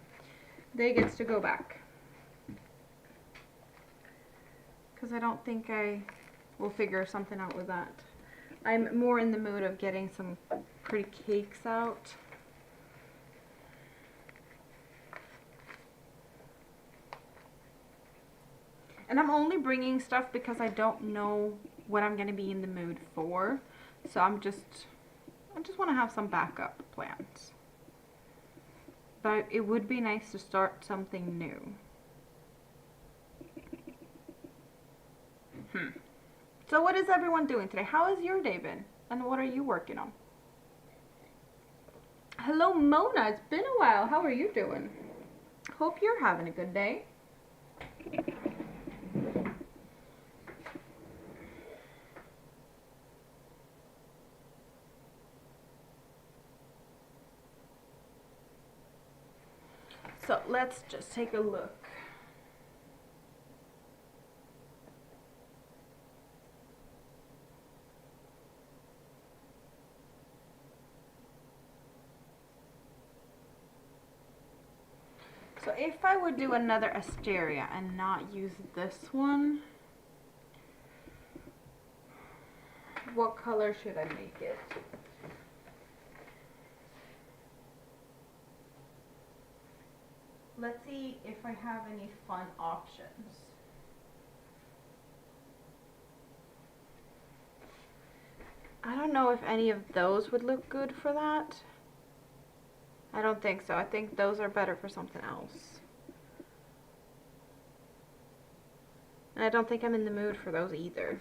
They gets to go back. Because I don't think I will figure something out with that. I'm more in the mood of getting some pretty cakes out. And I'm only bringing stuff because I don't know what I'm going to be in the mood for. So I just want to have some backup plans. But it would be nice to start something new. So what is everyone doing today? How has your day been? And what are you working on? Hello Mona, it's been a while. How are you doing? Hope you're having a good day. So let's just take a look. So if I would do another Asteria and not use this one, what color should I make it? Let's see if I have any fun options. I don't know if any of those would look good for that. I don't think so. I think those are better for something else. And I don't think I'm in the mood for those either.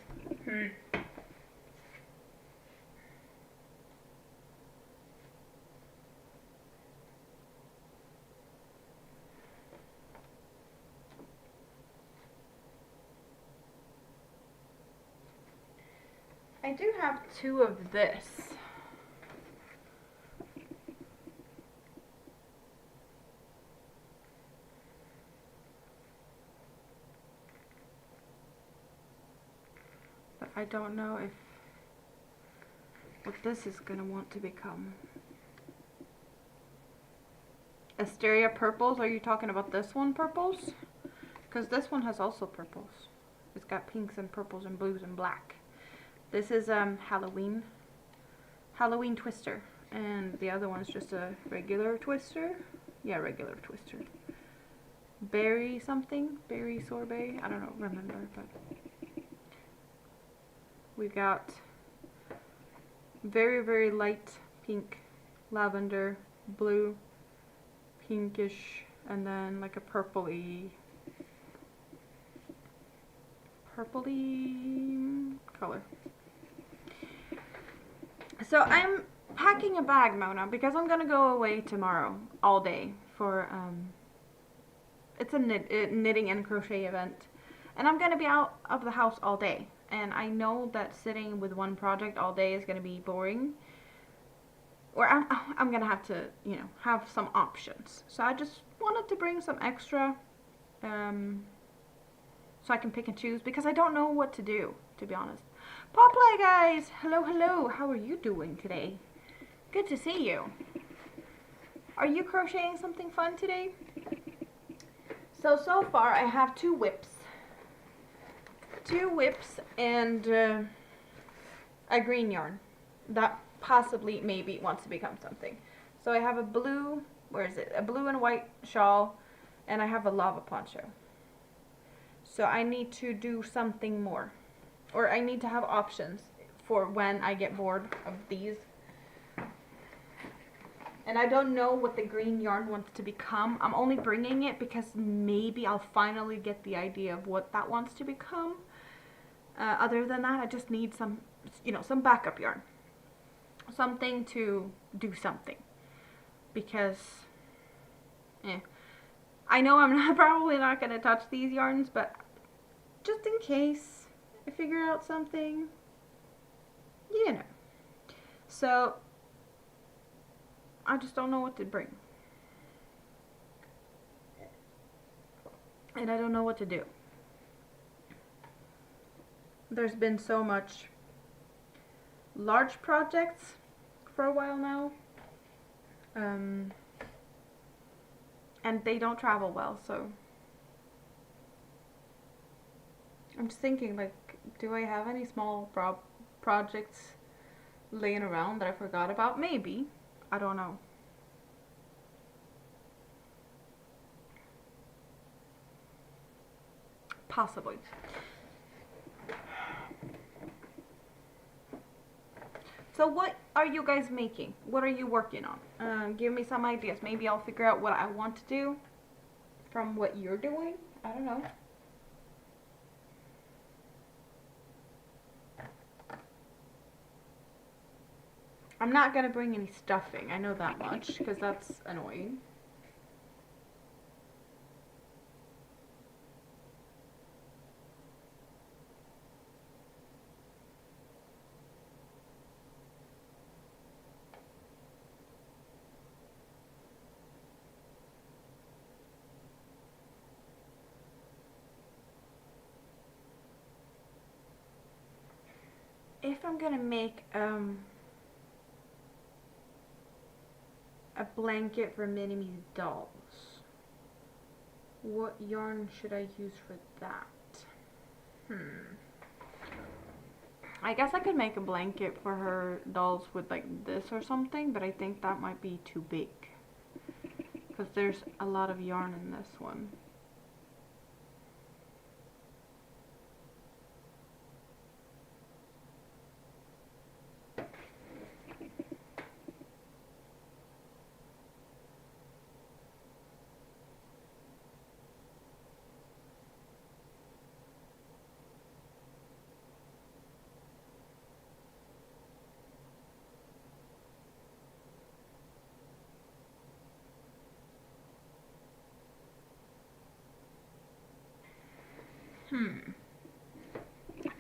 I do have 2 of this. But I don't know what this is going to want to become. Asteria purples, are you talking about this one purples? Because this one has also purples. It's got pinks and purples and blues and black. This is Halloween twister, and the other one's just a regular twister. Yeah, regular twister. Berry something, berry sorbet. I don't remember, but we've got very, very light pink, lavender, blue, pinkish, and then like a purpley color. So I'm packing a bag, Mona, because I'm gonna go away tomorrow all day for it's a knitting and crochet event, and I'm gonna be out of the house all day. And I know that sitting with one project all day is gonna be boring, or I'm gonna have to, you know, have some options. So I just wanted to bring some extra, so I can pick and choose, because I don't know what to do, to be honest. Popeye guys, hello, hello. How are you doing today? Good to see you. Are you crocheting something fun today? So far I have 2 whips. 2 whips and a green yarn that possibly maybe wants to become something. So I have a blue, where is it? A blue and white shawl, and I have a lava poncho. So I need to do something more. Or I need to have options for when I get bored of these. And And I don't know what the green yarn wants to become. I'm only bringing it because maybe I'll finally get the idea of what that wants to become. Other than that, I just need some, some backup yarn. Something to do something. Because, I know I'm probably not going to touch these yarns, but just in case I figure out something, So, I just don't know what to bring. And I don't know what to do. There's been so much large projects for a while now. And they don't travel well, so I'm just thinking, like, do I have any small projects laying around that I forgot about? Maybe. I don't know. Possibly. So what are you guys making? What are you working on? Give me some ideas. Maybe I'll figure out what I want to do from what you're doing. I don't know. I'm not going to bring any stuffing. I know that much because that's annoying. If I'm gonna make a blanket for Mini-Me's dolls, what yarn should I use for that? I guess I could make a blanket for her dolls with like this or something, but I think that might be too big because there's a lot of yarn in this one.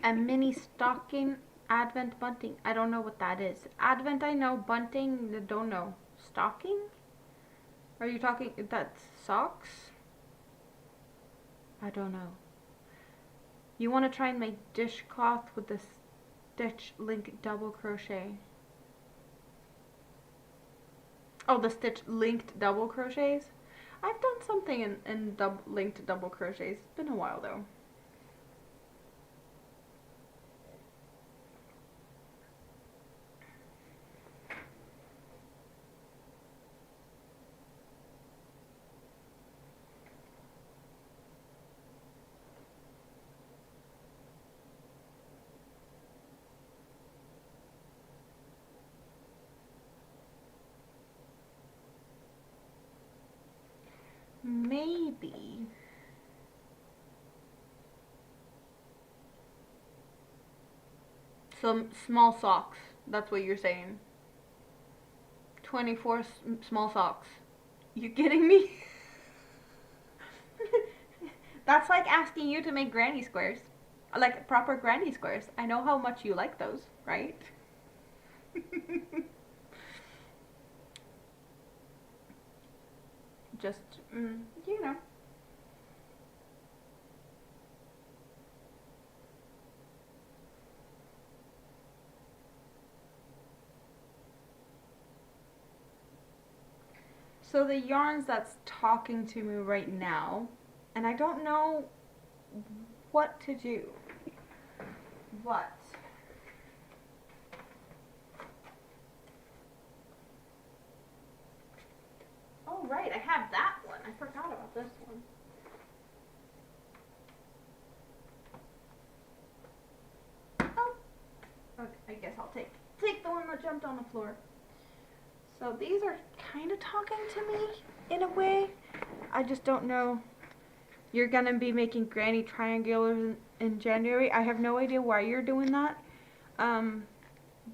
A mini stocking advent bunting. I don't know what that is. Advent I know, bunting I don't know. Stocking? Are you talking, that's socks? I don't know. You want to try and make dishcloth with the stitch link double crochet. Oh, the stitch linked double crochets? I've done something in linked double crochets. It's been a while though. Maybe. Some small socks. That's what you're saying. 24 small socks. You kidding me? That's like asking you to make granny squares. Like proper granny squares. I know how much you like those, right? Just, you know. So the yarns that's talking to me right now, and I don't know what to do. What? Oh, right, I have that one. I forgot about this one. Oh, okay, I guess I'll take the one that jumped on the floor. So these are kind of talking to me in a way. I just don't know. You're gonna be making granny triangulars in January. I have no idea why you're doing that.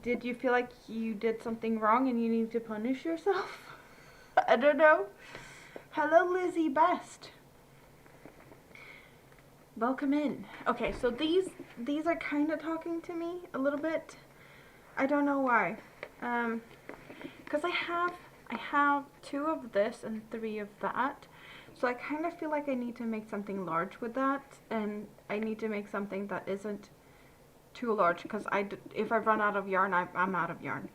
Did you feel like you did something wrong and you need to punish yourself? I don't know. Hello, Lizzie Best. Welcome in. Okay, so these are kind of talking to me a little bit. I don't know why. Because I have 2 of this and 3 of that. So I kind of feel like I need to make something large with that, and I need to make something that isn't too large, because if I run out of yarn, I'm out of yarn.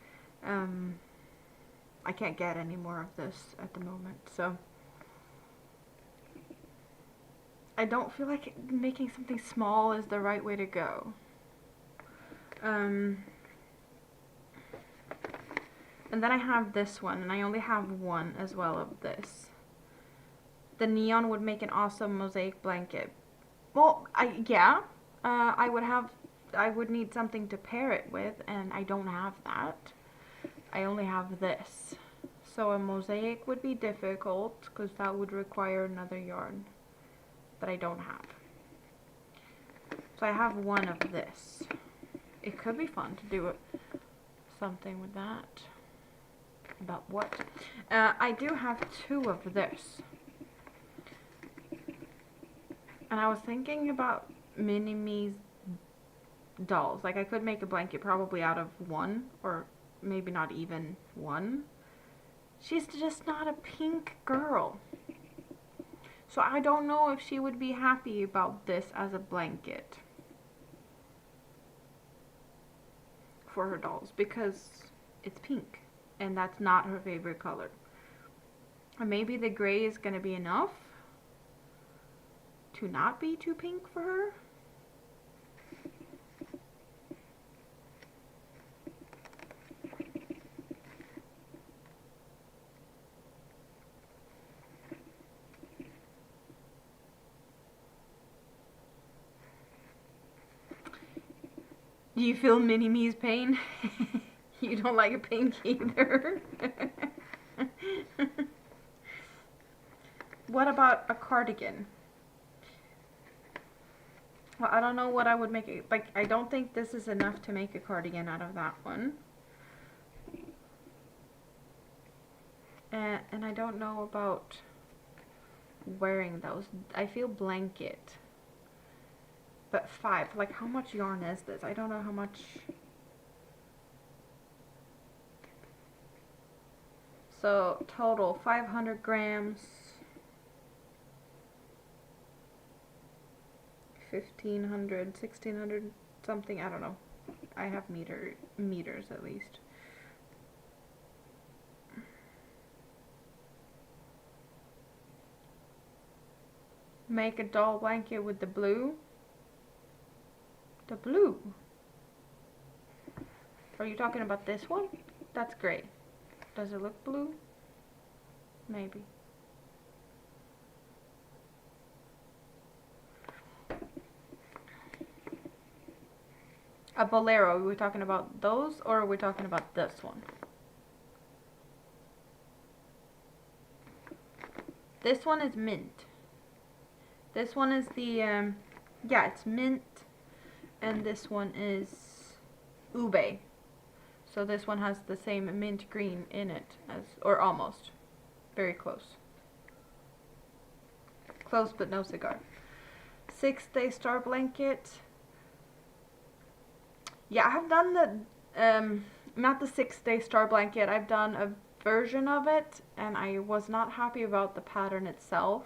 I can't get any more of this at the moment, so I don't feel like making something small is the right way to go. And then I have this one, and I only have 1 as well of this. The neon would make an awesome mosaic blanket. Well, I would need something to pair it with, and I don't have that. I only have this. So a mosaic would be difficult, because that would require another yarn that I don't have. So I have 1 of this. It could be fun to do something with that. About what? I do have 2 of this. And I was thinking about Mini-Me's dolls. Like, I could make a blanket probably out of 1, or maybe not even 1. She's just not a pink girl. So I don't know if she would be happy about this as a blanket for her dolls, because it's pink, and that's not her favorite color. Or maybe the gray is going to be enough to not be too pink for her. Do you feel Mini-Me's pain? You don't like a pink either. What about a cardigan? Well, I don't know what I would make it. Like, I don't think this is enough to make a cardigan out of that one. And I don't know about wearing those. I feel blanket. But 5, like, how much yarn is this? I don't know how much. So total 500 grams, 1500, 1600 something, I don't know. I have meters at least. Make a doll blanket with the blue. The blue. Are you talking about this one? That's great. Does it look blue? Maybe. A bolero. Are we talking about those, or are we talking about this one? This one is mint. This one is the, yeah, it's mint. And this one is ube. So this one has the same mint green in it as, or almost. Very close. Close but no cigar. 6-day star blanket. Yeah, I have done the, not the 6-day star blanket. I've done a version of it, and I was not happy about the pattern itself.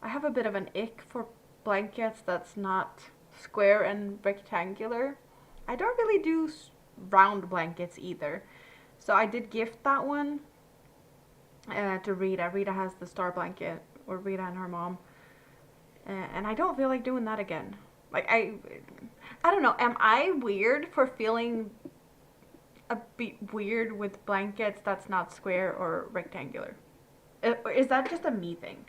I have a bit of an ick for blankets that's not square and rectangular. I don't really do round blankets either. So I did gift that one to Rita. Rita has the star blanket, or Rita and her mom. And I don't feel like doing that again. Like, I don't know. Am I weird for feeling a bit weird with blankets that's not square or rectangular? Is that just a me thing?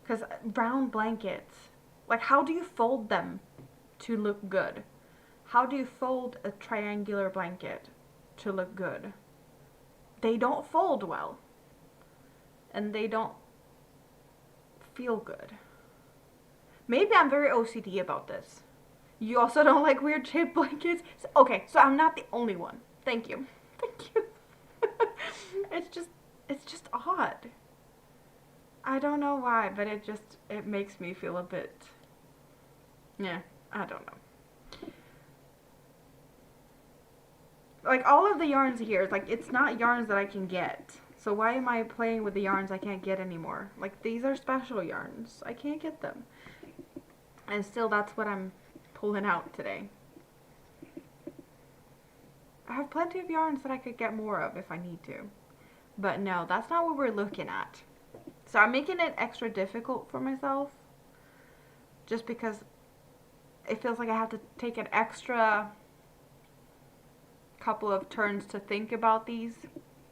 Because round blankets, like, how do you fold them to look good? how do you fold a triangular blanket to look good? They don't fold well. And they don't feel good. Maybe I'm very OCD about this. You also don't like weird shaped blankets? Okay, so I'm not the only one. Thank you. Thank you. It's just odd. I don't know why, but it makes me feel a bit, yeah, I don't know. Like all of the yarns here, like it's not yarns that I can get. So why am I playing with the yarns I can't get anymore? Like these are special yarns. I can't get them. And still that's what I'm pulling out today. I have plenty of yarns that I could get more of if I need to. But no, that's not what we're looking at. So I'm making it extra difficult for myself. Just because it feels like I have to take an extra couple of turns to think about these.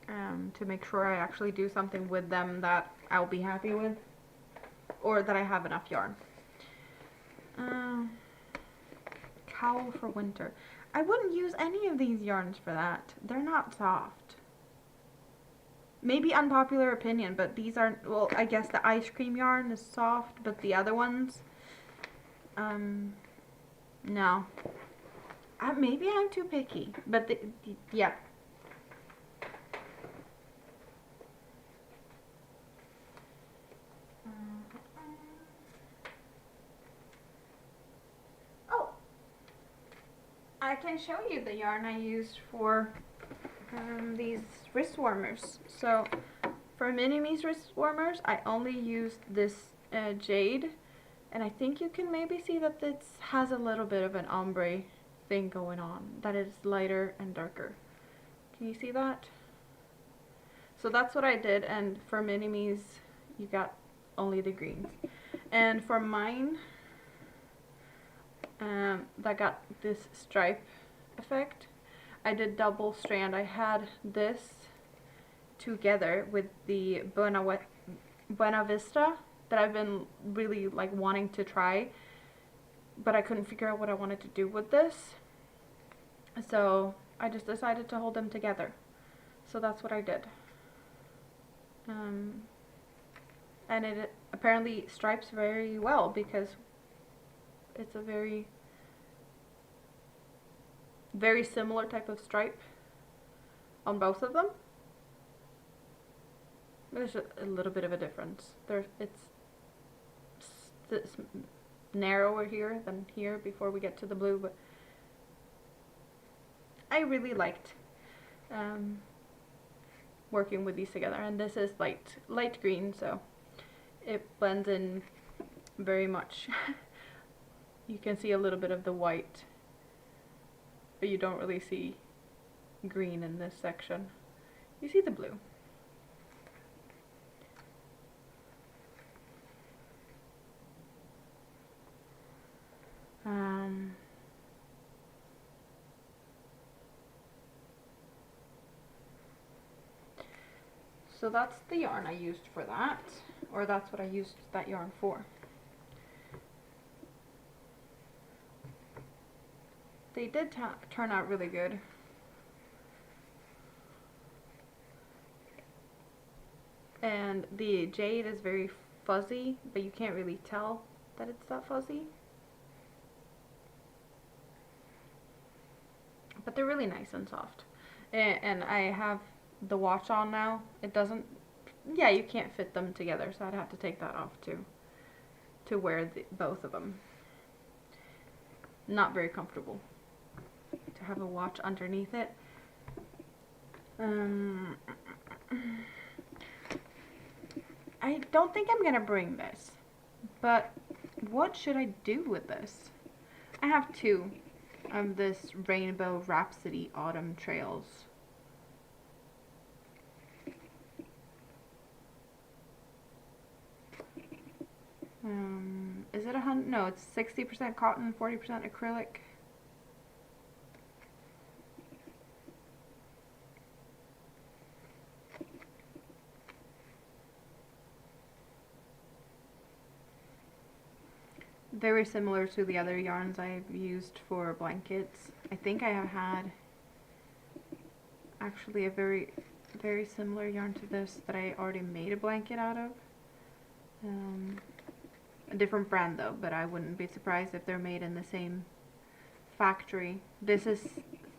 To make sure I actually do something with them that I'll be happy with. Or that I have enough yarn. Cowl for winter. I wouldn't use any of these yarns for that. They're not soft. Maybe unpopular opinion, but these aren't, well, I guess the ice cream yarn is soft, but the other ones, no. Maybe I'm too picky, but yeah. Oh, I can show you the yarn I used for these wrist warmers. So for Mini-Me's wrist warmers, I only used this jade, and I think you can maybe see that this has a little bit of an ombre thing going on, that it's lighter and darker. Can you see that? So that's what I did, and for Mini-Me's you got only the greens. And for mine, that got this stripe effect, I did double strand. I had this together with the Buena Vista that I've been really like wanting to try, but I couldn't figure out what I wanted to do with this. So I just decided to hold them together. So that's what I did. And it apparently stripes very well because it's a very similar type of stripe on both of them. There's a little bit of a difference. It's narrower here than here before we get to the blue, but I really liked working with these together. And this is light green, so it blends in very much. You can see a little bit of the white, but you don't really see green in this section. You see the blue. So that's the yarn I used for that, or that's what I used that yarn for. They did turn out really good. And the jade is very fuzzy, but you can't really tell that it's that fuzzy. But they're really nice and soft. And I have the watch on now. It doesn't, yeah, you can't fit them together, so I'd have to take that off too, to wear both of them. Not very comfortable to have a watch underneath it. I don't think I'm gonna bring this, but what should I do with this? I have two of this Rainbow Rhapsody Autumn Trails. Is it 100? No, it's 60% cotton, 40% acrylic. Very similar to the other yarns I've used for blankets. I think I have had actually a very similar yarn to this that I already made a blanket out of. A different brand though, but I wouldn't be surprised if they're made in the same factory. This is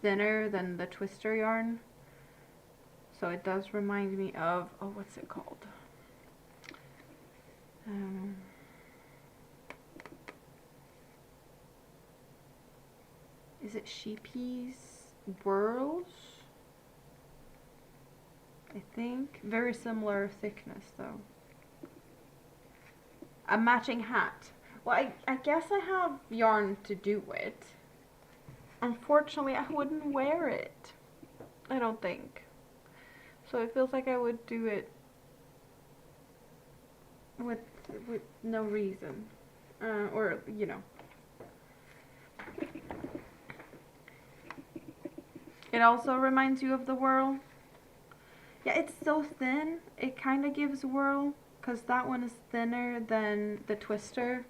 thinner than the twister yarn, so it does remind me of, oh, what's it called? Is it Sheepy's Whirls? I think. Very similar thickness though. A matching hat. Well, I guess I have yarn to do it. Unfortunately, I wouldn't wear it. I don't think. So it feels like I would do it with no reason. Or, you know. It also reminds you of the whirl. Yeah, it's so thin. It kind of gives whirl, because that one is thinner than the twister.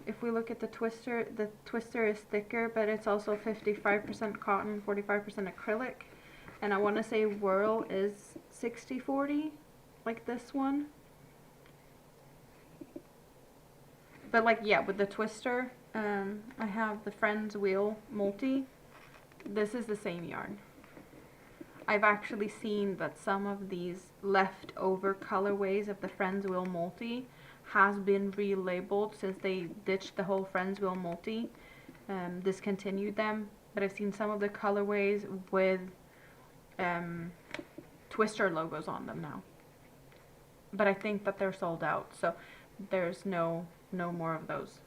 If we look at the twister is thicker, but it's also 55% cotton, 45% acrylic. And I want to say whirl is 60-40, like this one. But like, yeah, with the twister, I have the Friends Wheel Multi. This is the same yarn. I've actually seen that some of these leftover colorways of the Friends Wheel Multi has been relabeled since they ditched the whole Friends Wheel Multi, discontinued them. But I've seen some of the colorways with twister logos on them now. But I think that they're sold out, so there's no more of those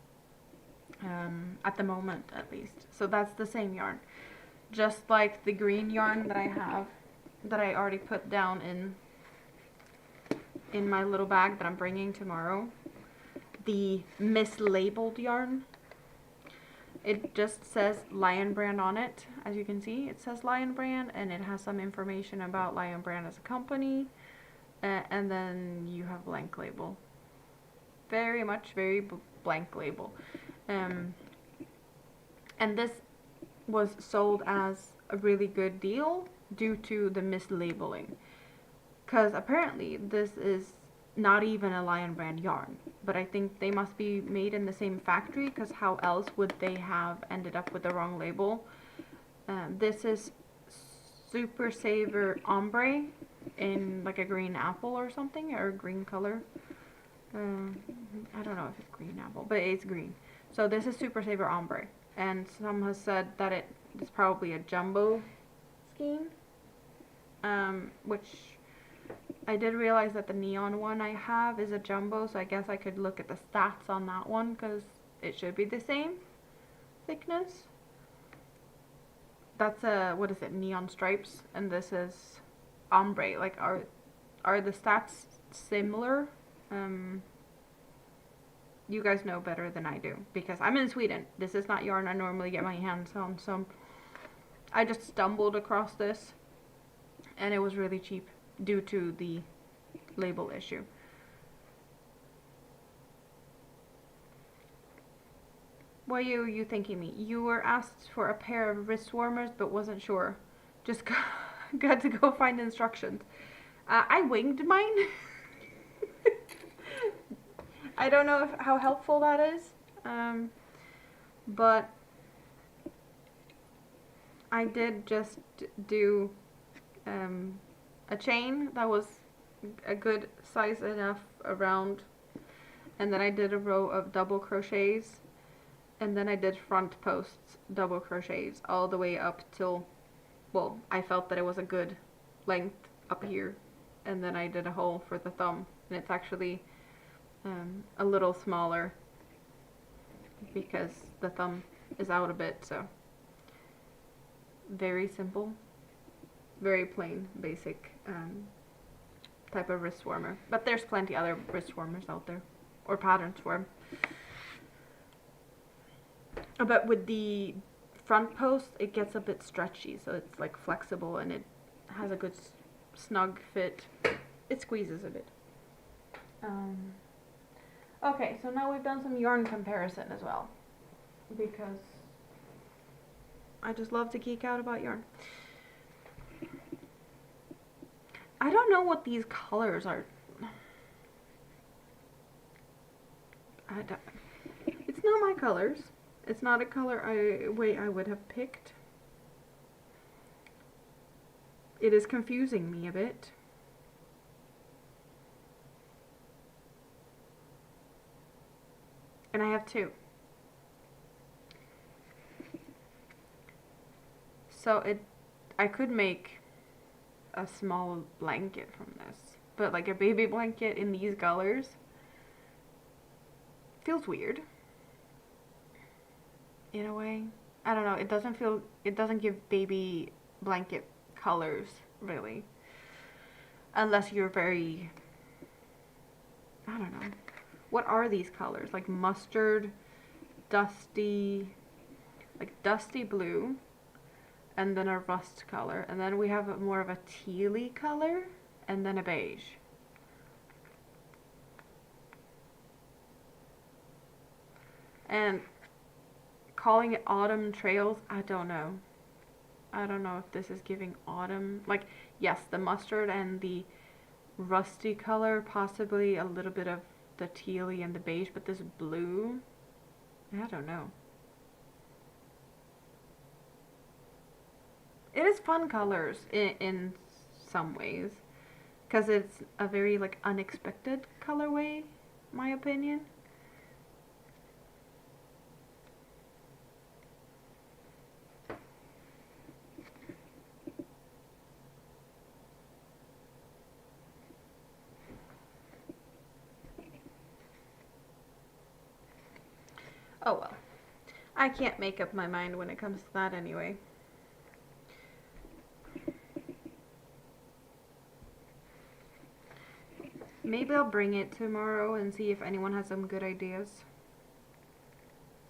at the moment, at least. So that's the same yarn. Just like the green yarn that I have, that I already put down in my little bag that I'm bringing tomorrow. The mislabeled yarn. It just says Lion Brand on it. As you can see, it says Lion Brand, and it has some information about Lion Brand as a company. And then you have blank label. Very blank label. And this was sold as a really good deal due to the mislabeling, because apparently this is not even a Lion Brand yarn, but I think they must be made in the same factory, because how else would they have ended up with the wrong label. This is Super Saver Ombre in like a green apple or something, or green color. I don't know if it's green apple, but it's green. So this is Super Saver Ombre. And some has said that it is probably a jumbo skein, which I did realize that the neon one I have is a jumbo, so I guess I could look at the stats on that one, because it should be the same thickness. That's a, what is it, neon stripes, and this is ombre. Like, are the stats similar? You guys know better than I do, because I'm in Sweden. This is not yarn I normally get my hands on, so I just stumbled across this, and it was really cheap due to the label issue. Why are you thanking me? You were asked for a pair of wrist warmers, but wasn't sure. Just got to go find instructions. I winged mine. I don't know how helpful that is, but I did just do a chain that was a good size enough around, and then I did a row of double crochets, and then I did front posts double crochets all the way up till, well, I felt that it was a good length up here, and then I did a hole for the thumb, and it's actually a little smaller because the thumb is out a bit. So very simple, very plain, basic type of wrist warmer, but there's plenty other wrist warmers out there, or patterns for them. But with the front post, it gets a bit stretchy, so it's like flexible, and it has a good snug fit. It squeezes a bit. Okay, so now we've done some yarn comparison as well, because I just love to geek out about yarn. I don't know what these colors are. It's not my colors. It's not a color I would have picked. It is confusing me a bit. And I have two. So I could make a small blanket from this, but like a baby blanket in these colors feels weird in a way. I don't know, it doesn't give baby blanket colors really, unless you're very, I don't know, what are these colors? Like mustard, dusty, like dusty blue, and then a rust color, and then we have more of a tealy color, and then a beige. And calling it autumn trails, I don't know. I don't know if this is giving autumn. Like, yes, the mustard and the rusty color, possibly a little bit of the tealy and the beige, but this blue, I don't know. It is fun colors in some ways, because it's a very like unexpected colorway, my opinion. Oh well, I can't make up my mind when it comes to that anyway. Maybe I'll bring it tomorrow and see if anyone has some good ideas.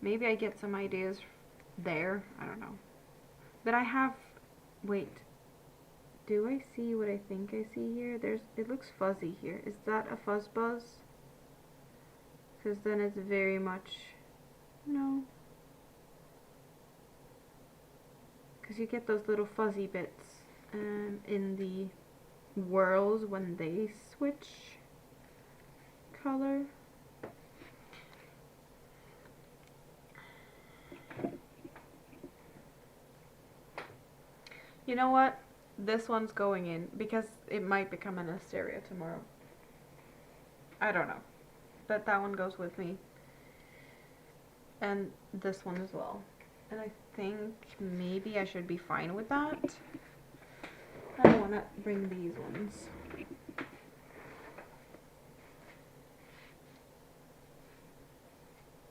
Maybe I get some ideas there. I don't know. But I have... Wait. Do I see what I think I see here? It looks fuzzy here. Is that a fuzz buzz? Because then it's very much... No. Because you get those little fuzzy bits in the whirls when they switch color. You know what? This one's going in because it might become an Asteria tomorrow. I don't know. But that one goes with me. And this one as well. And I think maybe I should be fine with that. I don't want to bring these ones.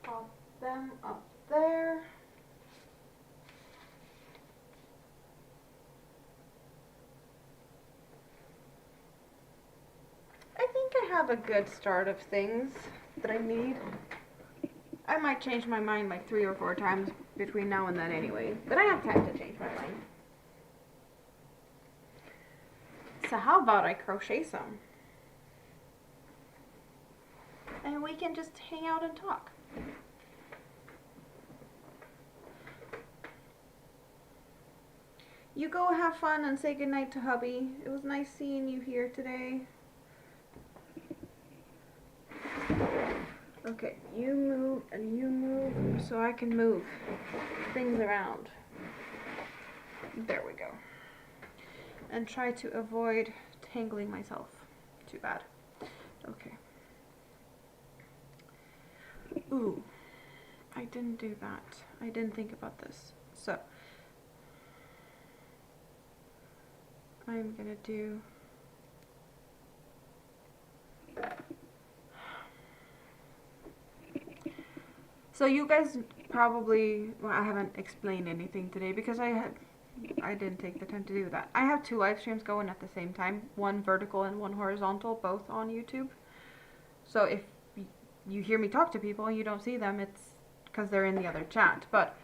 Pop them up there. I think I have a good start of things that I need. I might change my mind like 3 or 4 times between now and then anyway, but I have time to change my mind. So how about I crochet some? And we can just hang out and talk. You go have fun and say goodnight to hubby. It was nice seeing you here today. Okay, you move and you move so I can move things around. There we go. And try to avoid tangling myself. Too bad. Okay. Ooh, I didn't do that. I didn't think about this. So, I'm gonna do... So you guys probably, well, I haven't explained anything today because I didn't take the time to do that. I have 2 live streams going at the same time, one vertical and one horizontal, both on YouTube. So if you hear me talk to people and you don't see them, it's because they're in the other chat. But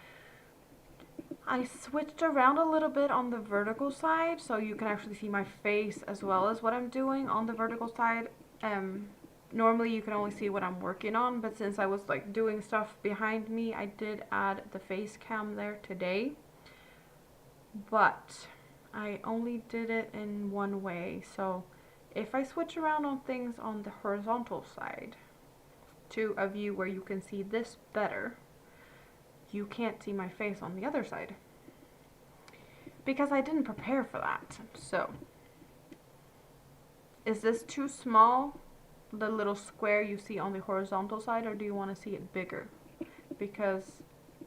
I switched around a little bit on the vertical side, so you can actually see my face as well as what I'm doing on the vertical side. normally you can only see what I'm working on, but since I was like doing stuff behind me, I did add the face cam there today. But I only did it in one way, so if I switch around on things on the horizontal side to a view where you can see this better, you can't see my face on the other side because I didn't prepare for that. So, is this too small, the little square you see on the horizontal side, or do you want to see it bigger? Because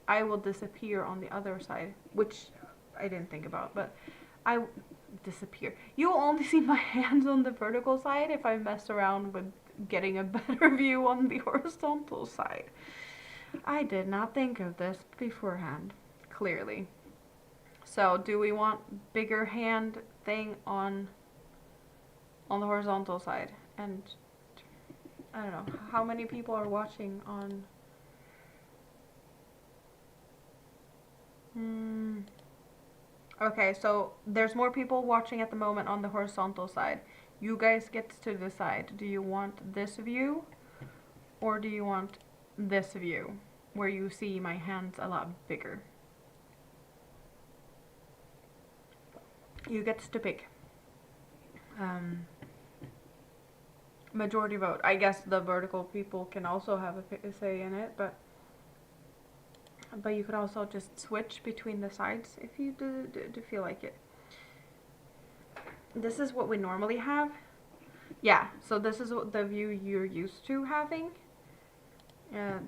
I will disappear on the other side, which I didn't think about, but I disappear. You will only see my hands on the vertical side if I mess around with getting a better view on the horizontal side. I did not think of this beforehand, clearly. So, do we want bigger hand thing on the horizontal side? And I don't know, how many people are watching on... Okay, so there's more people watching at the moment on the horizontal side. You guys get to decide. Do you want this view, or do you want this view, where you see my hands a lot bigger? You get to pick. Majority vote. I guess the vertical people can also have a say in it, but you could also just switch between the sides if you do feel like it. This is what we normally have. Yeah, so this is what the view you're used to having.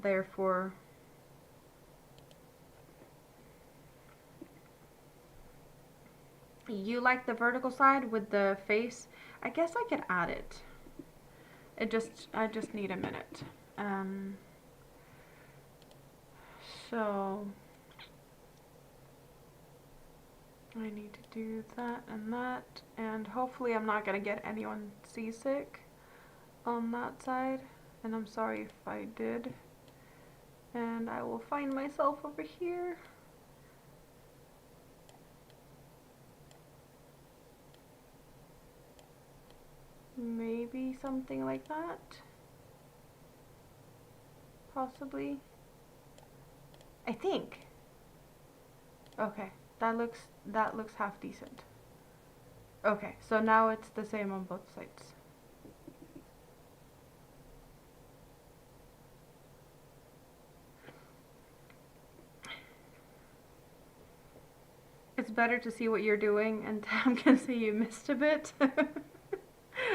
Therefore, you like the vertical side with the face. I guess I could add it. I just need a minute. So I need to do that, and hopefully I'm not gonna get anyone seasick on that side, and I'm sorry if I did. And I will find myself over here. Maybe something like that. Possibly. I think. Okay, that looks half decent. Okay, so now it's the same on both sides. It's better to see what you're doing, and Tam can see you missed a bit.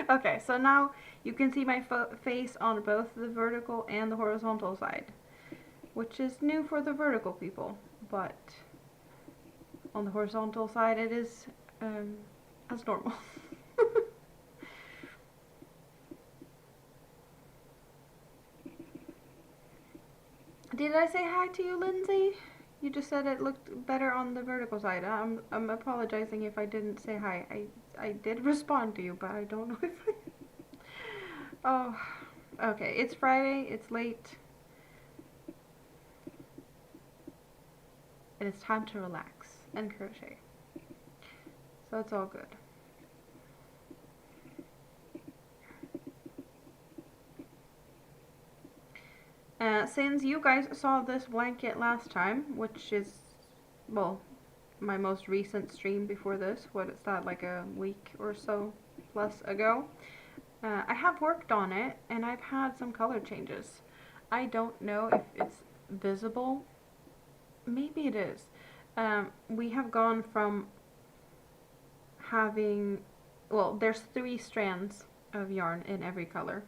Okay, so now you can see my face on both the vertical and the horizontal side, which is new for the vertical people, but on the horizontal side it is as normal. Did I say hi to you, Lindsay? You just said it looked better on the vertical side. I'm apologizing if I didn't say hi. I did respond to you, but I don't know if I... Oh, okay. It's Friday. It's late. And it's time to relax and crochet. So it's all good. Since you guys saw this blanket last time, which is, well, my most recent stream before this, what is that, like a week or so plus ago, I have worked on it, and I've had some color changes. I don't know if it's visible. Maybe it is. We have gone from having, well, there's 3 strands of yarn in every color.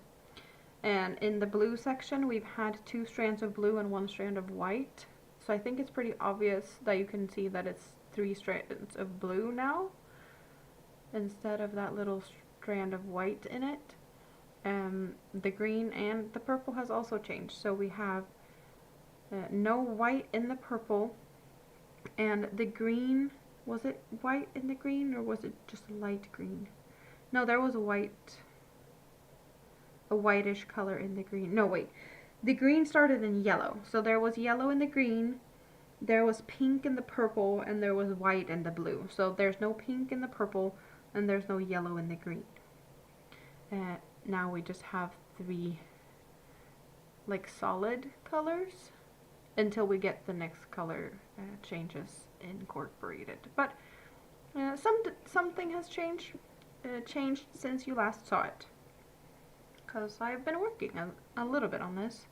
And in the blue section, we've had 2 strands of blue and 1 strand of white. So I think it's pretty obvious that you can see that it's 3 strands of blue now, instead of that little strand of white in it. The green and the purple has also changed. So we have no white in the purple, and the green, was it white in the green, or was it just light green? No, there was a whitish color in the green. No, wait. The green started in yellow. So there was yellow in the green, there was pink in the purple, and there was white in the blue. So there's no pink in the purple, and there's no yellow in the green. Now we just have 3 like solid colors until we get the next color changes incorporated. But something has changed since you last saw it, because I've been working a little bit on this.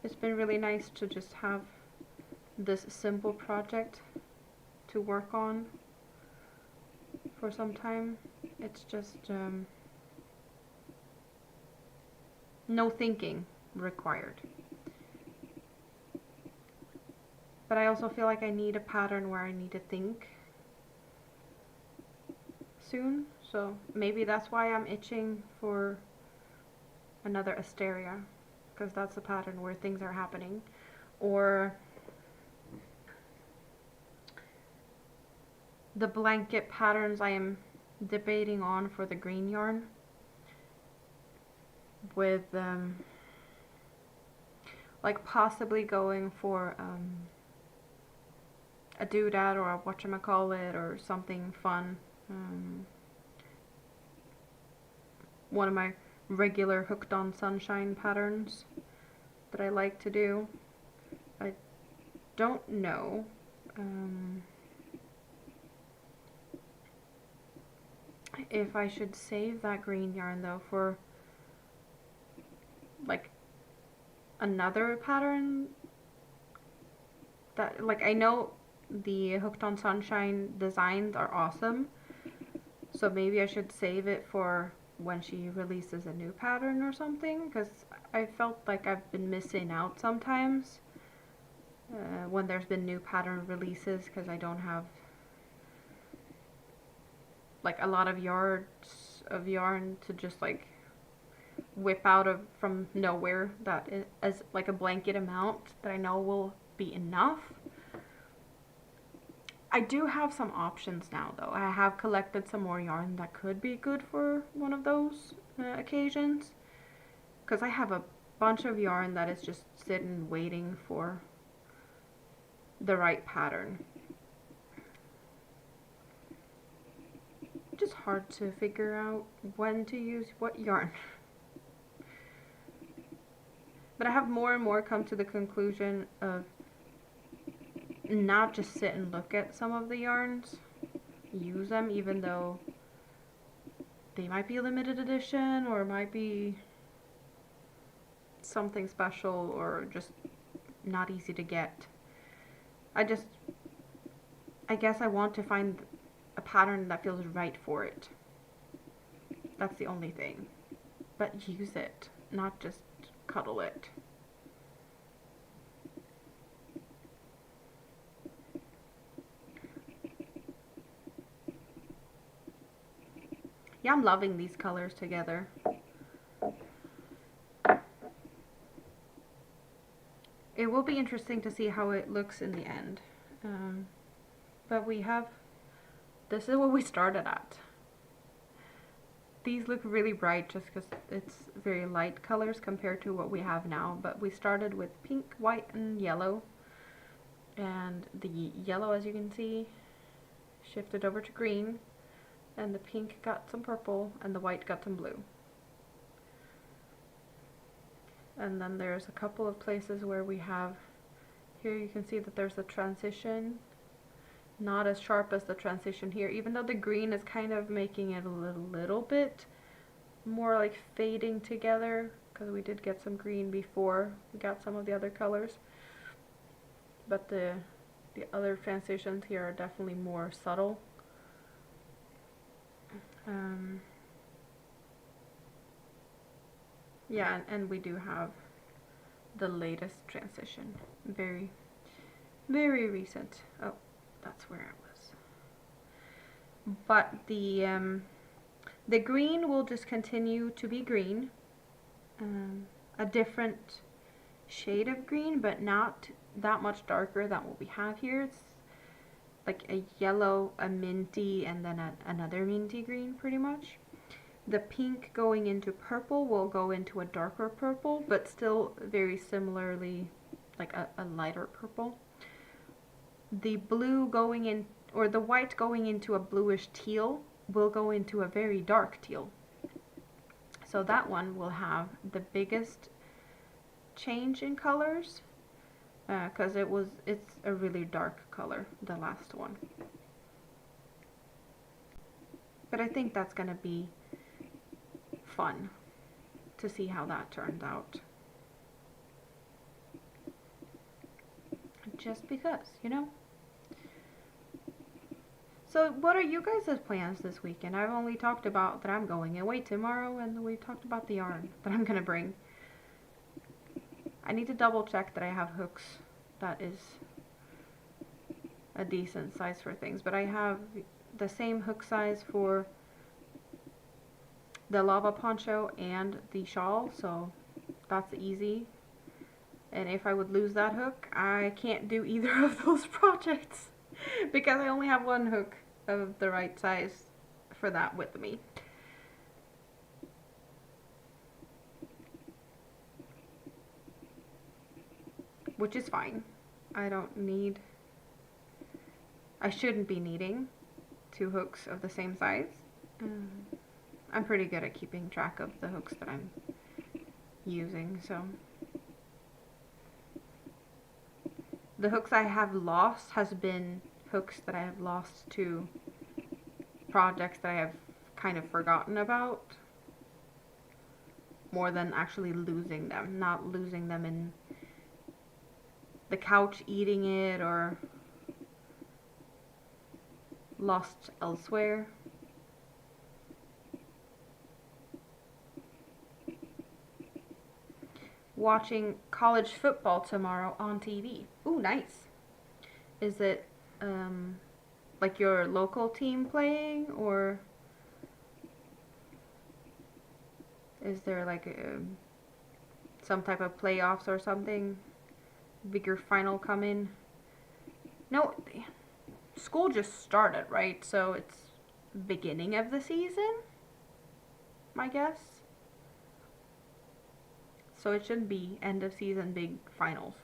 It's been really nice to just have this simple project to work on for some time. It's just no thinking required. But I also feel like I need a pattern where I need to think soon, so maybe that's why I'm itching for another Asteria, because that's a pattern where things are happening. Or the blanket patterns I am debating on for the green yarn with like possibly going for a doodad or a whatchamacallit or something fun. One of my regular hooked on sunshine patterns that I like to do. I don't know. If I should save that green yarn though for like another pattern that, like, I know the hooked on sunshine designs are awesome, so maybe I should save it for when she releases a new pattern or something, because I felt like I've been missing out sometimes when there's been new pattern releases, because I don't have like a lot of yards of yarn to just like whip out of from nowhere that is as like a blanket amount that I know will be enough. I do have some options now though. I have collected some more yarn that could be good for one of those occasions, because I have a bunch of yarn that is just sitting waiting for the right pattern. Just hard to figure out when to use what yarn. But I have more and more come to the conclusion of not just sit and look at some of the yarns, use them even though they might be limited edition or might be something special or just not easy to get. I guess I want to find a pattern that feels right for it. That's the only thing. But use it, not just cuddle it. Yeah, I'm loving these colors together. It will be interesting to see how it looks in the end. But this is what we started at. These look really bright just because it's very light colors compared to what we have now. But we started with pink, white, and yellow. And the yellow, as you can see, shifted over to green. And the pink got some purple, and the white got some blue. And then there's a couple of places where we have, here you can see that there's a transition, not as sharp as the transition here, even though the green is kind of making it a little bit more like fading together, because we did get some green before we got some of the other colors. But the other transitions here are definitely more subtle. Yeah, and we do have the latest transition. Very, very recent. Oh, that's where I was. But the green will just continue to be green. A different shade of green, but not that much darker than what we have here. It's like a yellow, a minty, and then another minty green pretty much. The pink going into purple will go into a darker purple, but still very similarly like a lighter purple. The blue going in, or the white going into a bluish teal will go into a very dark teal. So that one will have the biggest change in colors, because it's a really dark color, the last one. But I think that's gonna be fun to see how that turns out. Just because, you know? So what are you guys' plans this weekend? I've only talked about that I'm going away tomorrow, and we talked about the yarn that I'm gonna bring. I need to double check that I have hooks that is a decent size for things, but I have the same hook size for the lava poncho and the shawl, so that's easy. And if I would lose that hook, I can't do either of those projects because I only have one hook of the right size for that with me. Which is fine. I shouldn't be needing two hooks of the same size. I'm pretty good at keeping track of the hooks that I'm using, so. The hooks I have lost has been hooks that I have lost to projects that I have kind of forgotten about, more than actually losing them. Not losing them in the couch eating it or lost elsewhere. Watching college football tomorrow on TV. Ooh, nice. Is it like your local team playing, or is there like some type of playoffs or something? Bigger final coming? No, school just started, right? So it's beginning of the season, my guess. So it shouldn't be end of season big finals.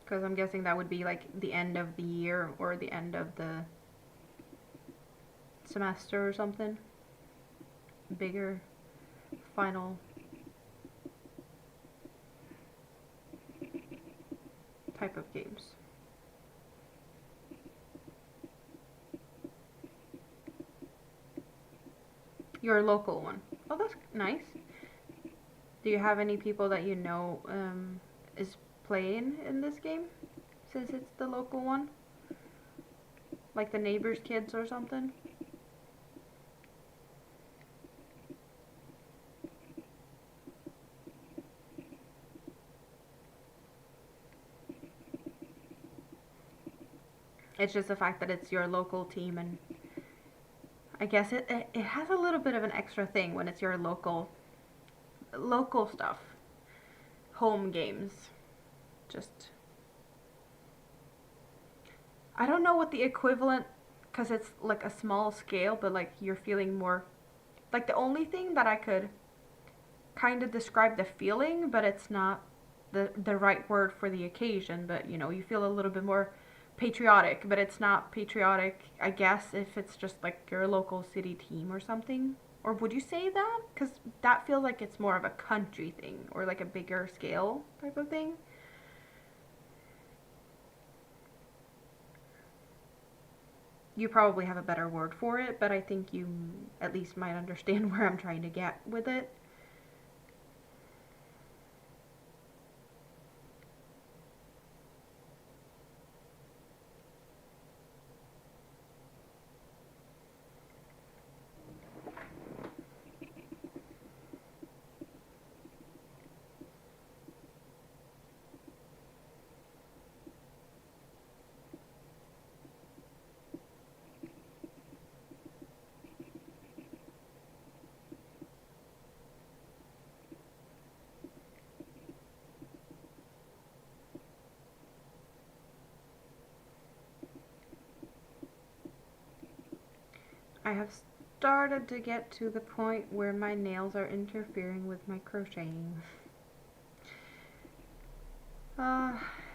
Because I'm guessing that would be like the end of the year or the end of the semester or something. Bigger final type of games. Your local one. Oh, that's nice. Do you have any people that you know is playing in this game, since it's the local one? Like the neighbor's kids or something? It's just the fact that it's your local team, and I guess it has a little bit of an extra thing when it's your local stuff. Home games. Just, I don't know what the equivalent, because it's like a small scale, but like you're feeling more, like the only thing that I could kind of describe the feeling, but it's not the right word for the occasion, but you know, you feel a little bit more patriotic, but it's not patriotic, I guess, if it's just like your local city team or something. Or would you say that? Because that feels like it's more of a country thing, or like a bigger scale type of thing. You probably have a better word for it, but I think you at least might understand where I'm trying to get with it. I have started to get to the point where my nails are interfering with my crocheting.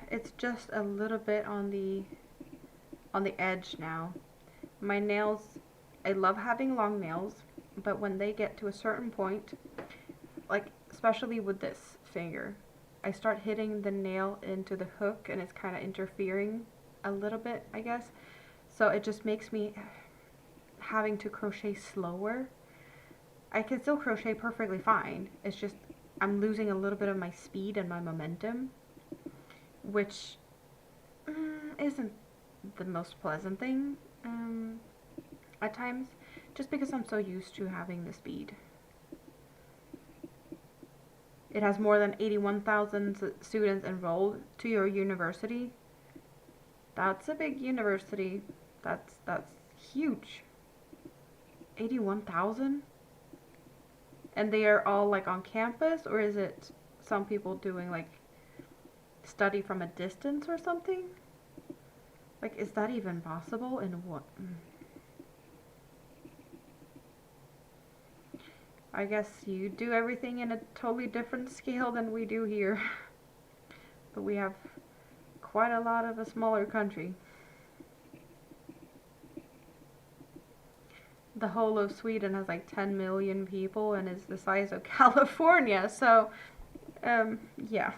It's just a little bit on the on the edge now. My nails, I love having long nails, but when they get to a certain point, like especially with this finger, I start hitting the nail into the hook and it's kind of interfering a little bit, I guess. So it just makes me having to crochet slower. I can still crochet perfectly fine. It's just I'm losing a little bit of my speed and my momentum, which isn't the most pleasant thing at times, just because I'm so used to having the speed. It has more than 81,000 students enrolled to your university. That's a big university. That's huge. 81,000? And they are all like on campus, or is it some people doing like study from a distance or something? Like, is that even possible? And what? I guess you do everything in a totally different scale than we do here. But we have quite a lot of a smaller country. The whole of Sweden has like 10 million people and is the size of California. So, yeah.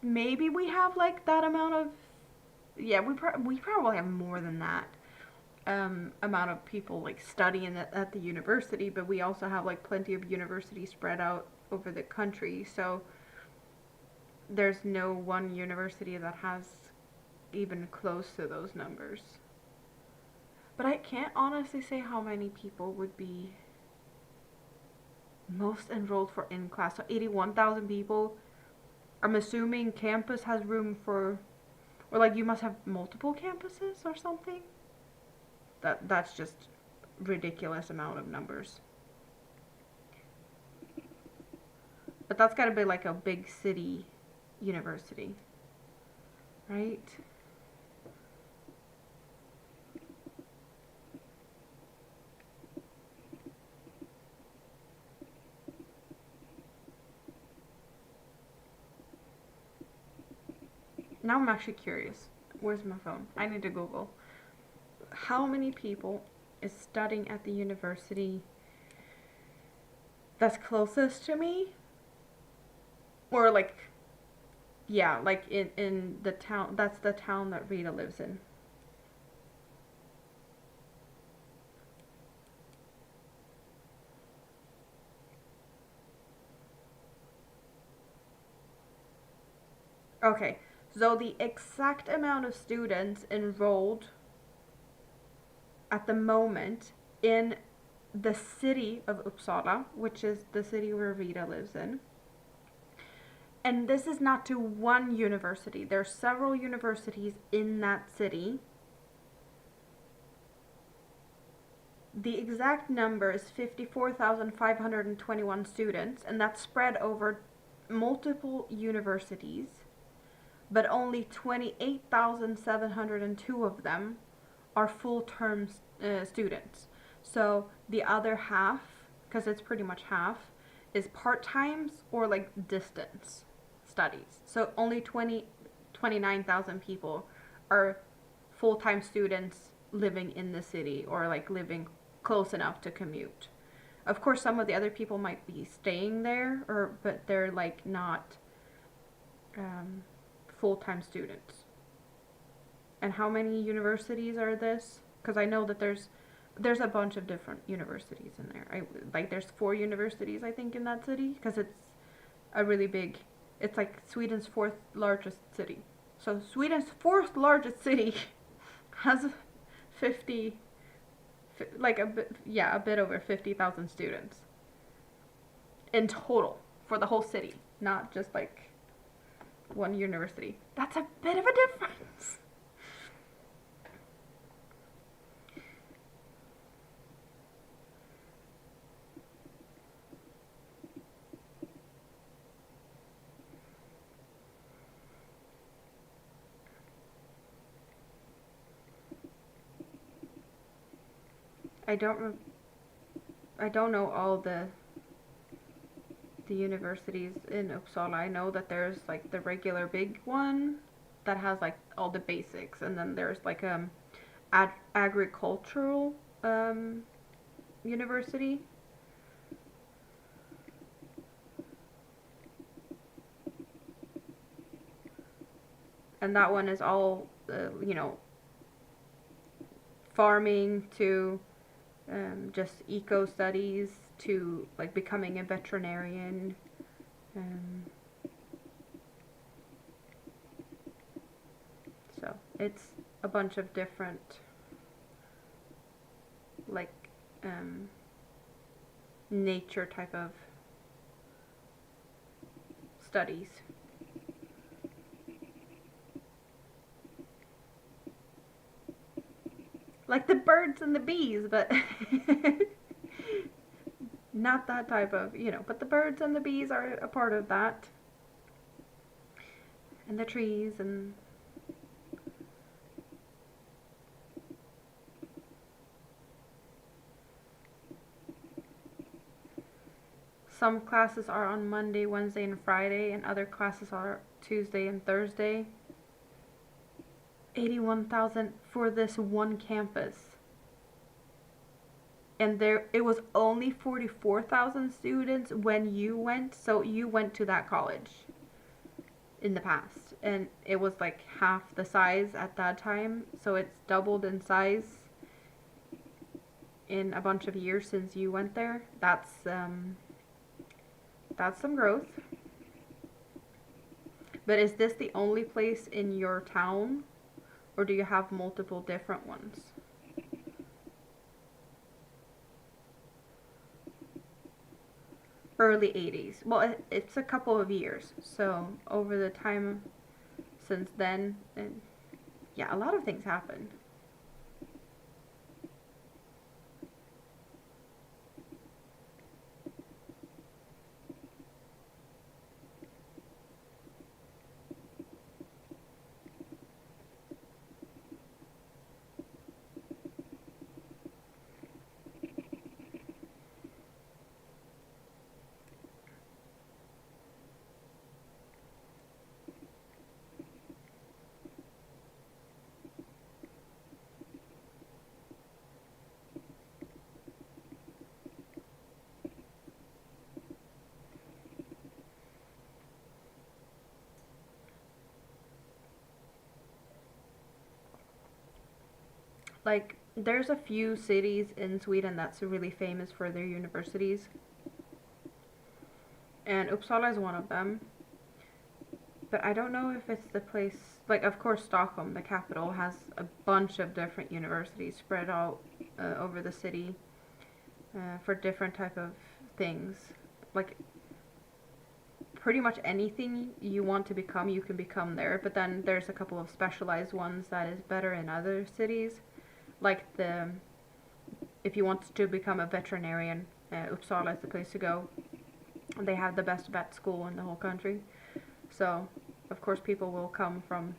Maybe we have like that amount of, yeah, we probably have more than that amount of people like studying at the university, but we also have like plenty of universities spread out over the country. So there's no one university that has even close to those numbers. But I can't honestly say how many people would be most enrolled for in class. So 81,000 people. I'm assuming campus has room for, or like you must have multiple campuses or something. That's just ridiculous amount of numbers. But that's got to be like a big city university, right? Now I'm actually curious. Where's my phone? I need to Google. How many people is studying at the university that's closest to me? Or like, yeah, like in the town, that's the town that Rita lives in. Okay, so the exact amount of students enrolled at the moment in the city of Uppsala, which is the city where Rita lives in. And this is not to one university. There are several universities in that city. The exact number is 54,521 students, and that's spread over multiple universities, but only 28,702 of them are full-term students. So the other half, because it's pretty much half, is part-times or like distance studies. So only 29,000 people are full-time students living in the city or like living close enough to commute. Of course, some of the other people might be staying there, but they're like not full-time students. And how many universities are this? Because I know that there's a bunch of different universities in there. There's 4 universities I think in that city, because it's a really big. It's like Sweden's 4th largest city. So Sweden's 4th largest city has 50, like a bit over 50,000 students in total for the whole city, not just like one university. That's a bit of a difference. I don't know all the the universities in Uppsala. I know that there's like the regular big one that has like all the basics, and then there's like agricultural university. And that one is all farming to just eco studies to like becoming a veterinarian. Um, so it's a bunch of different like nature type of studies. Like the birds and the bees, but not that type of, but the birds and the bees are a part of that. And the trees and some classes are on Monday, Wednesday, and Friday, and other classes are Tuesday and Thursday. 81,000 for this one campus. And it was only 44,000 students when you went, so you went to that college in the past, and it was like half the size at that time, so it's doubled in size in a bunch of years since you went there. That's some growth. But is this the only place in your town, or do you have multiple different ones? Early 80s. Well, it's a couple of years. So over the time since then, and yeah, a lot of things happened. Like, there's a few cities in Sweden that's really famous for their universities, and Uppsala is one of them. But I don't know if it's the place, like, of course, Stockholm, the capital, has a bunch of different universities spread out over the city for different type of things. Like, pretty much anything you want to become, you can become there. But then there's a couple of specialized ones that is better in other cities. Like if you want to become a veterinarian, Uppsala is the place to go. They have the best vet school in the whole country. So, of course, people will come from,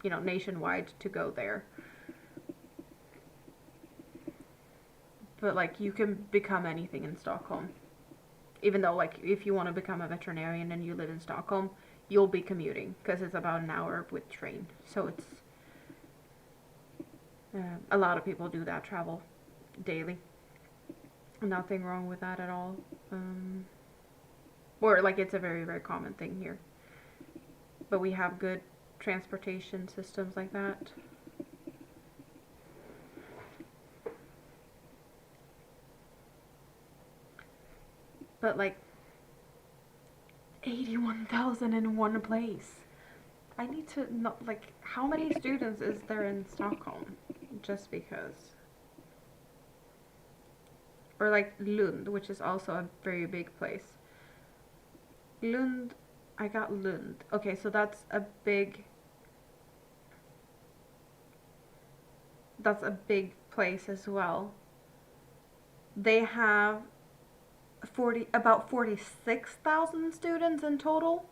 nationwide to go there. But, like, you can become anything in Stockholm. Even though, like, if you want to become a veterinarian and you live in Stockholm, you'll be commuting, because it's about an hour with train. So it's, a lot of people do that travel daily. Nothing wrong with that at all. Or, like, it's a very, very common thing here. But we have good transportation systems like that. But, like, 81,000 in one place. I need to know, like, how many students is there in Stockholm? Just because. Or, like, Lund, which is also a very big place. Lund, I got Lund. Okay, so that's a big place as well. They have about 46,000 students in total.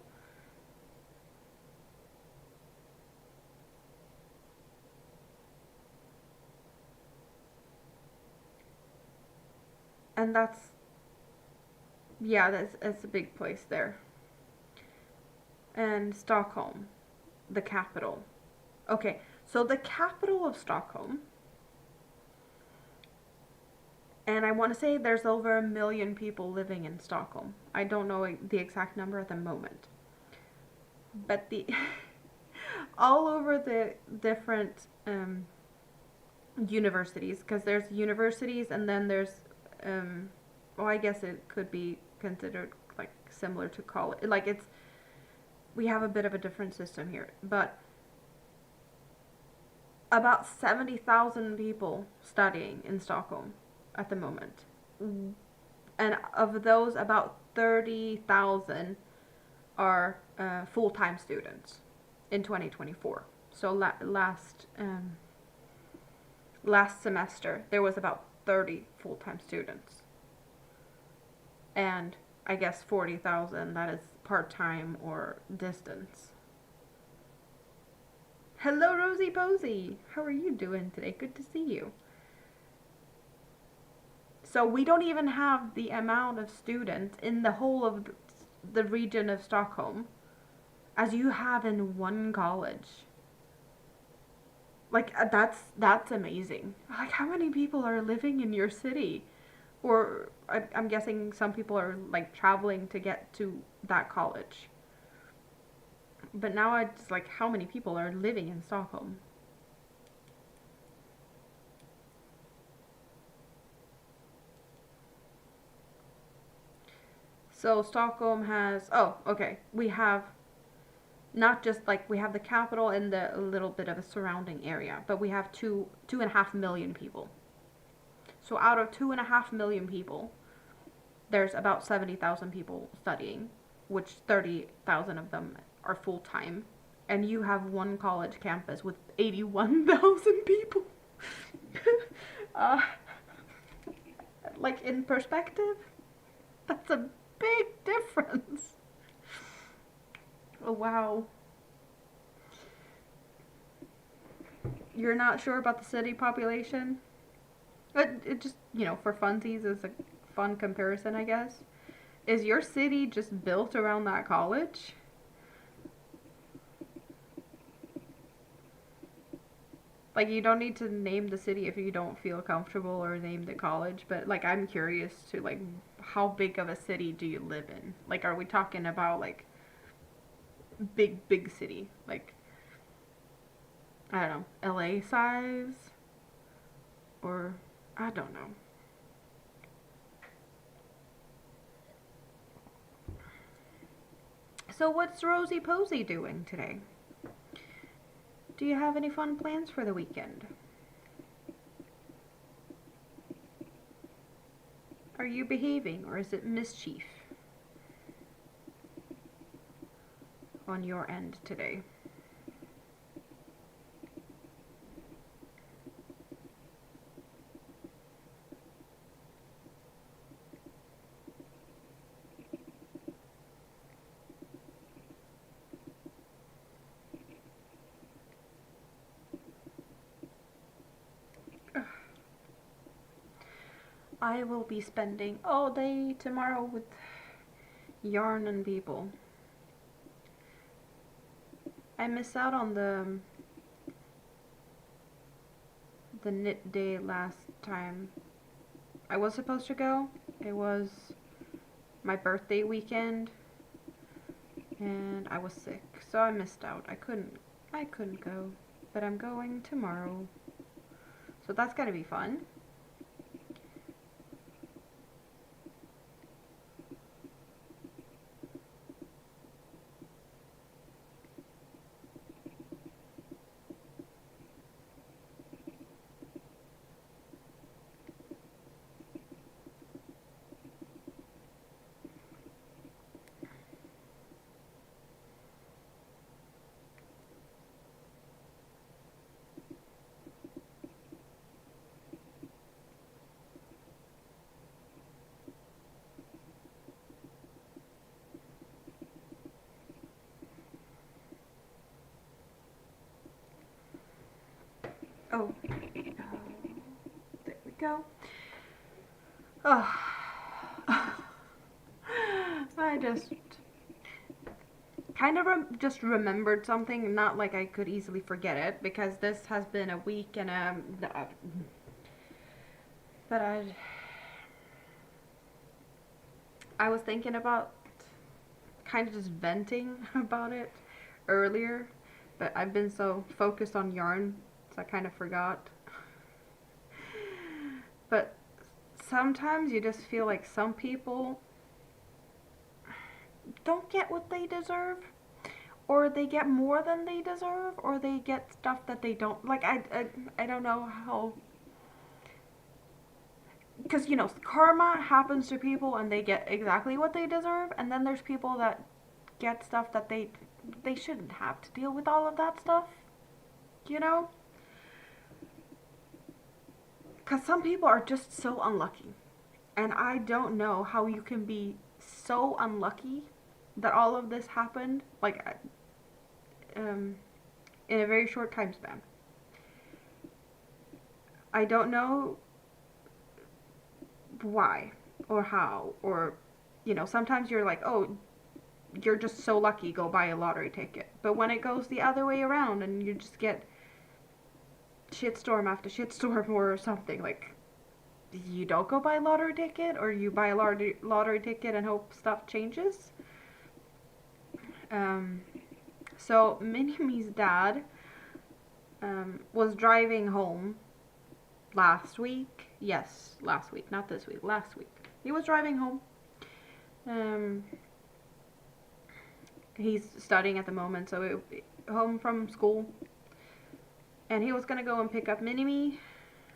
And Yeah, that's a big place there. And Stockholm, the capital. Okay, so the capital of Stockholm, and I want to say there's over 1 million people living in Stockholm. I don't know the exact number at the moment. But the all over the different universities, because there's universities and then there's well, I guess it could be considered like similar to college. Like it's we have a bit of a different system here, but about 70,000 people studying in Stockholm at the moment. And of those, about 30,000 are full-time students in 2024. So last semester there was about 30 full-time students, and I guess 40,000 that is part-time or distance. Hello, Rosie Posey. How are you doing today? Good to see you. So we don't even have the amount of students in the whole of the region of Stockholm as you have in one college. Like that's amazing. Like how many people are living in your city? Or I'm guessing some people are like traveling to get to that college. But now it's like how many people are living in Stockholm? So Stockholm has, oh, okay. We have not just like we have the capital and the little bit of a surrounding area, but we have 2.5 million people. So out of 2.5 million people, there's about 70,000 people studying, which 30,000 of them are full time, and you have one college campus with 81,000 people. uh, like in perspective, that's a big difference. Oh, wow. You're not sure about the city population? It just, for funsies is a fun comparison, I guess. Is your city just built around that college? Like, you don't need to name the city if you don't feel comfortable or name the college, but, like, I'm curious to, like, how big of a city do you live in? Like, are we talking about, like, big city? Like, I don't know, LA size? Or, I don't know. So what's Rosie Posey doing today? Do you have any fun plans for the weekend? Are you behaving, or is it mischief on your end today? I will be spending all day tomorrow with yarn and people. I missed out on the knit day last time. I was supposed to go. It was my birthday weekend and I was sick, so I missed out. I couldn't go, but I'm going tomorrow. So that's gotta be fun. Oh, there we go. Oh. I just kind of just remembered something, not like I could easily forget it, because this has been a week and but I was thinking about kind of just venting about it earlier, but I've been so focused on yarn, so I kind of forgot. But sometimes you just feel like some people don't get what they deserve, or they get more than they deserve, or they get stuff that they don't like. I don't know how, because you know, karma happens to people and they get exactly what they deserve, and then there's people that get stuff that they shouldn't have to deal with all of that stuff, you know? Because some people are just so unlucky, and I don't know how you can be so unlucky that all of this happened, like, in a very short time span. I don't know why or how, or, you know, sometimes you're like, oh, you're just so lucky, go buy a lottery ticket. But when it goes the other way around and you just get shitstorm after shitstorm or something, like, you don't go buy a lottery ticket, or you buy a lottery ticket and hope stuff changes. So Mini-Me's dad was driving home last week. Yes, last week, not this week, last week. He was driving home. He's studying at the moment, so home from school. And he was going to go and pick up Mini-Me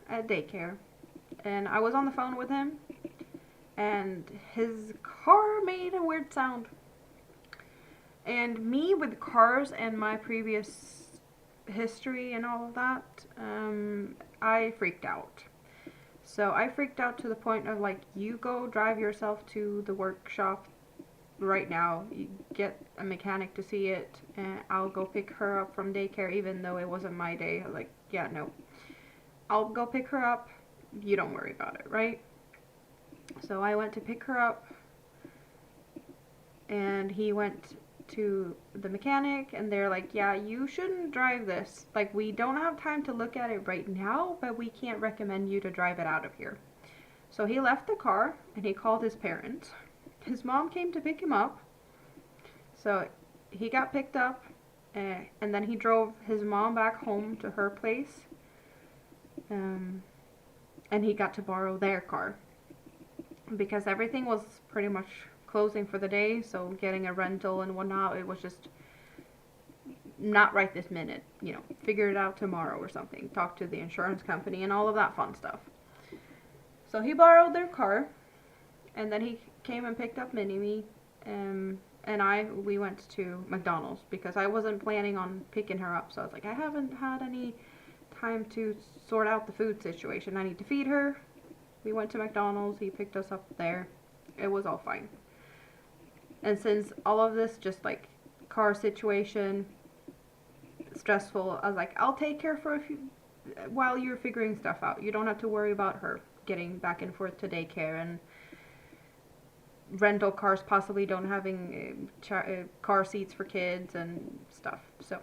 at daycare. And I was on the phone with him, and his car made a weird sound. And me, with cars and my previous history and all of that, I freaked out. So I freaked out to the point of, like, you go drive yourself to the workshop right now. You get a mechanic to see it, and I'll go pick her up from daycare, even though it wasn't my day. I was like, yeah, no. I'll go pick her up. You don't worry about it, right? So I went to pick her up, and he went to the mechanic, and they're like, yeah, you shouldn't drive this. Like, we don't have time to look at it right now, but we can't recommend you to drive it out of here. So he left the car, and he called his parents. His mom came to pick him up. So he got picked up, and then he drove his mom back home to her place. And he got to borrow their car, because everything was pretty much closing for the day, so getting a rental and whatnot, it was just not right this minute, you know, figure it out tomorrow or something, talk to the insurance company and all of that fun stuff. So he borrowed their car, and then he came and picked up Mini-Me, and we went to McDonald's, because I wasn't planning on picking her up, so I was like, I haven't had any time to sort out the food situation. I need to feed her. We went to McDonald's. He picked us up there. It was all fine. And since all of this, just like car situation, stressful, I was like, I'll take care for a few while you're figuring stuff out. You don't have to worry about her getting back and forth to daycare, and rental cars possibly don't having car seats for kids and stuff. So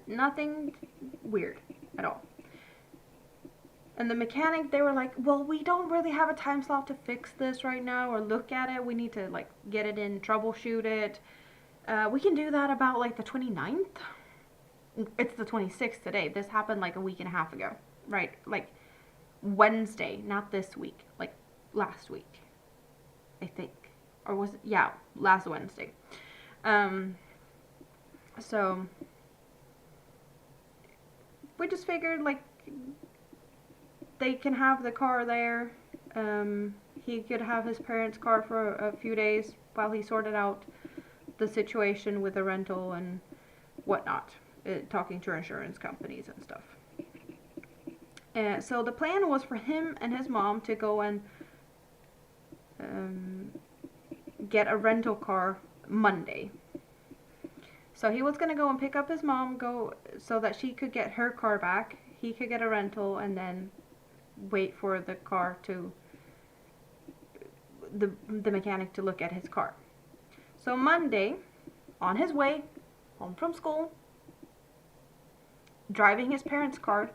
nothing weird at all. And the mechanic, they were like, well, we don't really have a time slot to fix this right now or look at it. We need to, like, get it in, troubleshoot it. We can do that about, like, the 29th. It's the 26th today. This happened, like, a week and a half ago. Right? Like, Wednesday, not this week. Like, last week, I think. Or was it? Yeah, last Wednesday. So we just figured, like, they can have the car there. He could have his parents' car for a few days while he sorted out the situation with the rental and whatnot, talking to insurance companies and stuff. So the plan was for him and his mom to go and get a rental car Monday. So he was going to go and pick up his mom, go so that she could get her car back. He could get a rental, and then wait for the car to the mechanic to look at his car. So Monday, on his way home from school, driving his parents' car,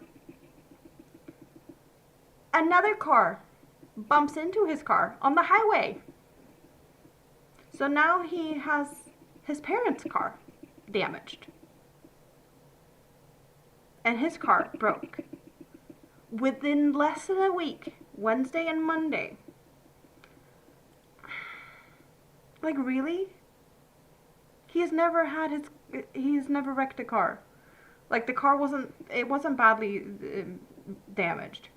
another car bumps into his car on the highway. So now he has his parents' car damaged. And his car broke. Within less than a week, Wednesday and Monday. Like, really? He's never wrecked a car. Like, the car wasn't badly damaged.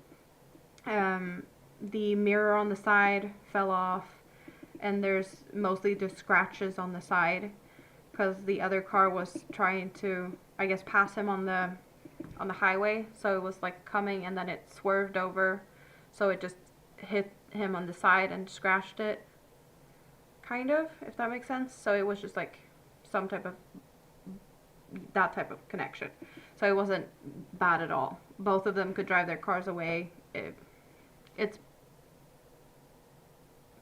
The mirror on the side fell off, and there's mostly just scratches on the side because the other car was trying to, I guess, pass him on the highway. So it was like coming, and then it swerved over, so it just hit him on the side and scratched it, kind of, if that makes sense. So it was just like some type of that type of connection. So it wasn't bad at all. Both of them could drive their cars away. It's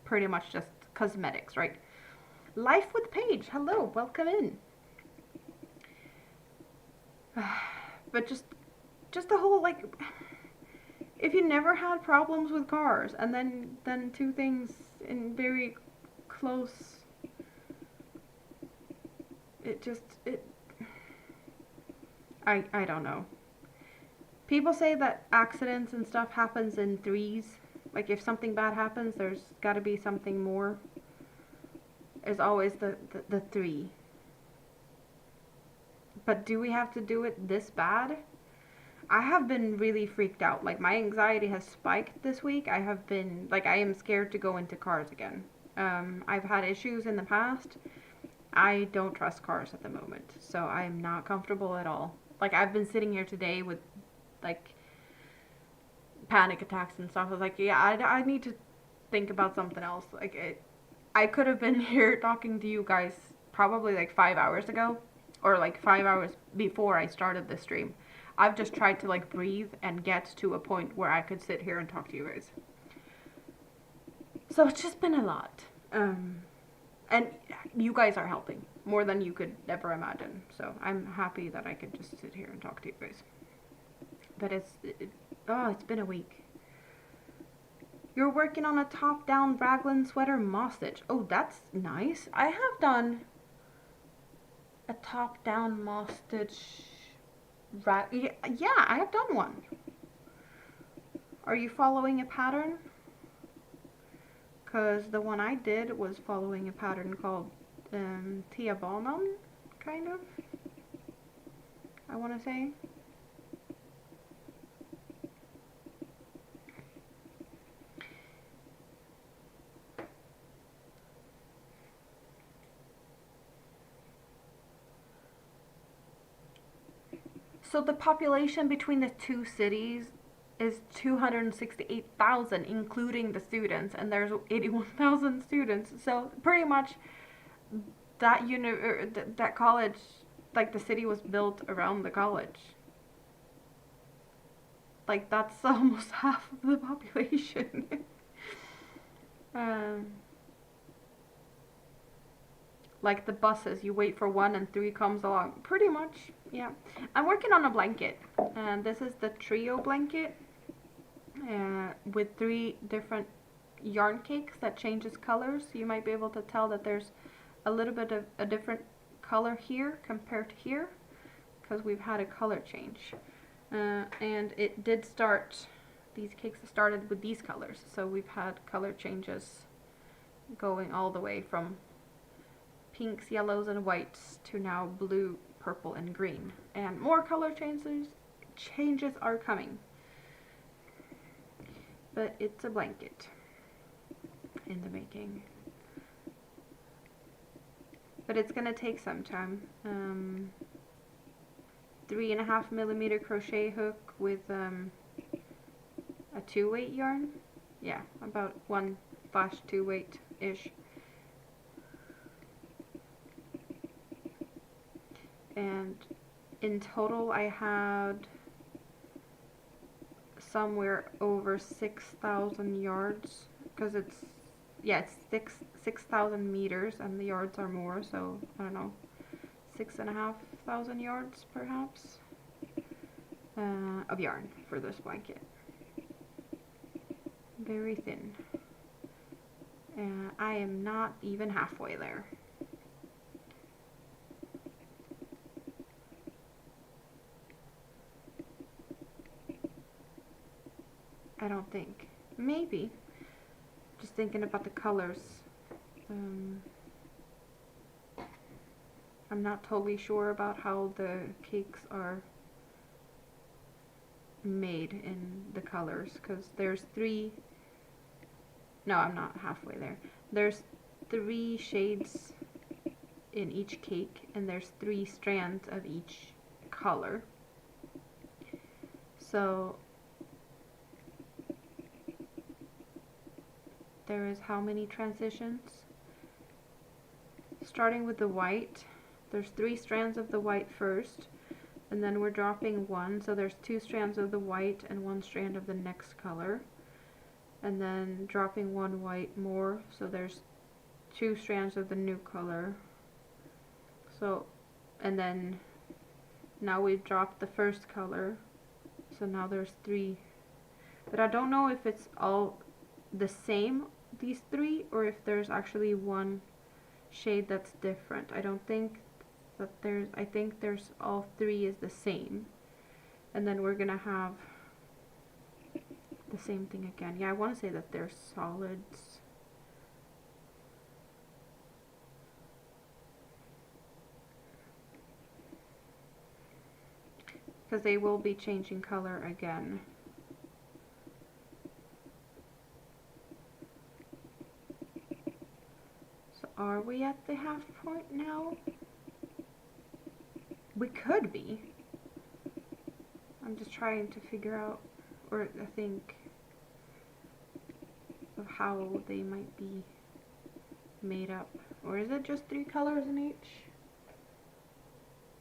pretty much just cosmetics, right? Life with Paige. Hello, welcome in. But just the whole, like, if you never had problems with cars, and then two things in very close, I don't know. People say that accidents and stuff happens in threes. Like, if something bad happens, there's got to be something more. There's always the three. But do we have to do it this bad? I have been really freaked out. Like, my anxiety has spiked this week. I have been, like, I am scared to go into cars again. I've had issues in the past. I don't trust cars at the moment. So I'm not comfortable at all. Like, I've been sitting here today with, like, panic attacks and stuff. I was like, yeah, I need to think about something else. Like, I could have been here talking to you guys probably like 5 hours ago, or like 5 hours before I started this stream. I've just tried to, like, breathe and get to a point where I could sit here and talk to you guys. So it's just been a lot. And you guys are helping more than you could ever imagine. So I'm happy that I could just sit here and talk to you guys. But it's been a week. You're working on a top-down raglan sweater moss stitch. Oh, that's nice. I have done a top-down moss stitch. Yeah, I have done one. Are you following a pattern? Because the one I did was following a pattern called Tia Banan, kind of. I want to say. So the population between the two cities is 268,000, including the students, and there's 81,000 students. So pretty much that that college, like, the city was built around the college. Like, that's almost half of the population. Like the buses, you wait for one and three comes along. Pretty much, yeah. I'm working on a blanket, and this is the trio blanket with 3 different yarn cakes that changes colors. So you might be able to tell that there's a little bit of a different color here compared to here, because we've had a color change. And it did start, these cakes started with these colors, so we've had color changes going all the way from pinks, yellows, and whites to now blue, purple, and green. And more color changes are coming. But it's a blanket in the making. But it's gonna take some time. 3.5 millimeter crochet hook with a 2-weight yarn. Yeah, about 1/2 weight ish. And in total I had somewhere over 6,000 yards, because it's, yeah, it's 6,000 meters, and the yards are more, so I don't know, 6,500 yards perhaps of yarn for this blanket. Very thin. I am not even halfway there. I don't think. Maybe. Just thinking about the colors. I'm not totally sure about how the cakes are made in the colors, because there's three. No, I'm not halfway there. There's 3 shades in each cake, and there's 3 strands of each color. So there is how many transitions? Starting with the white, there's 3 strands of the white first, and then we're dropping 1, so there's 2 strands of the white and 1 strand of the next color, and then dropping 1 white more, so there's 2 strands of the new color. So, and then now we've dropped the first color, so now there's 3, but I don't know if it's all the same, these 3, or if there's actually one shade that's different. I don't think that there's, I think there's all 3 is the same, and then we're gonna have the same thing again. Yeah, I want to say that they're solids. Because they will be changing color again. So are we at the half point now? We could be. I'm just trying to figure out, or I think, of how they might be made up. Or is it just 3 colors in each?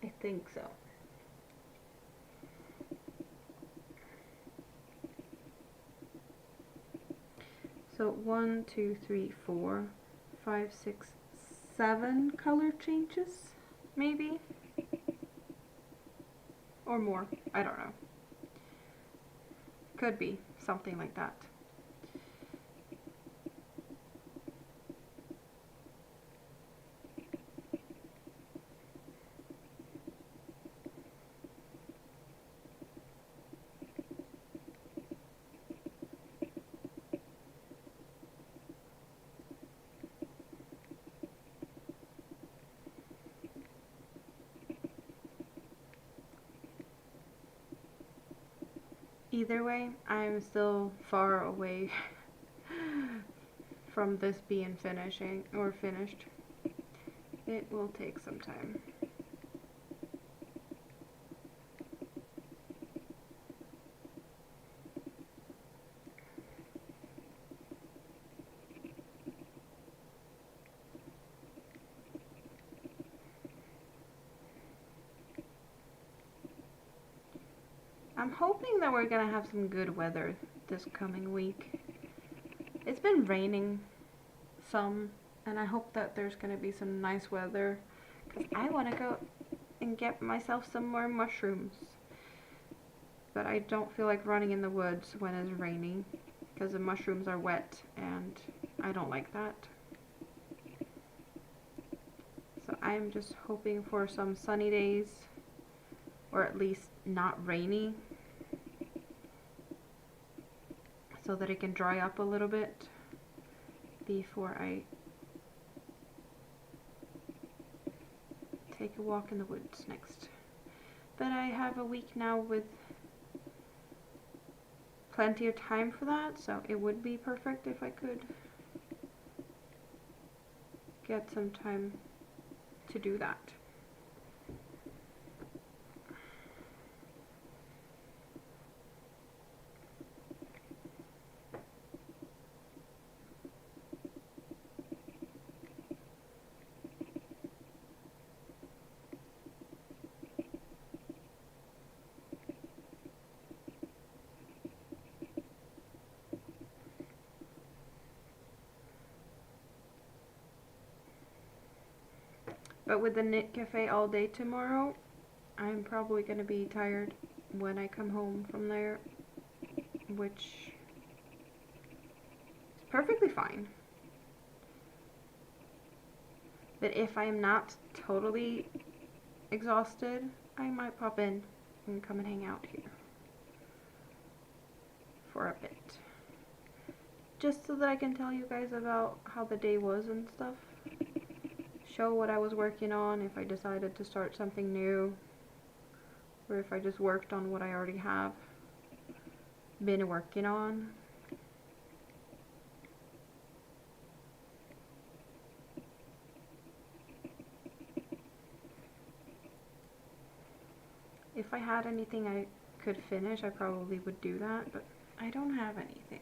I think so. So 1, 2, 3, 4, 5, 6, 7 color changes, maybe? Or more, I don't know. Could be something like that. Either way, I'm still far away from this being finished. It will take some time. I'm hoping that we're gonna have some good weather this coming week. It's been raining some, and I hope that there's gonna be some nice weather, because I want to go and get myself some more mushrooms. But I don't feel like running in the woods when it's raining, because the mushrooms are wet, and I don't like that. So I'm just hoping for some sunny days, or at least not rainy, so that it can dry up a little bit before I take a walk in the woods next. But I have a week now with plenty of time for that, so it would be perfect if I could get some time to do that. But with the knit cafe all day tomorrow, I'm probably going to be tired when I come home from there, which is perfectly fine. But if I am not totally exhausted, I might pop in and come and hang out here for a bit. Just so that I can tell you guys about how the day was and stuff. Show what I was working on, if I decided to start something new, or if I just worked on what I already have been working on. If I had anything I could finish, I probably would do that, but I don't have anything.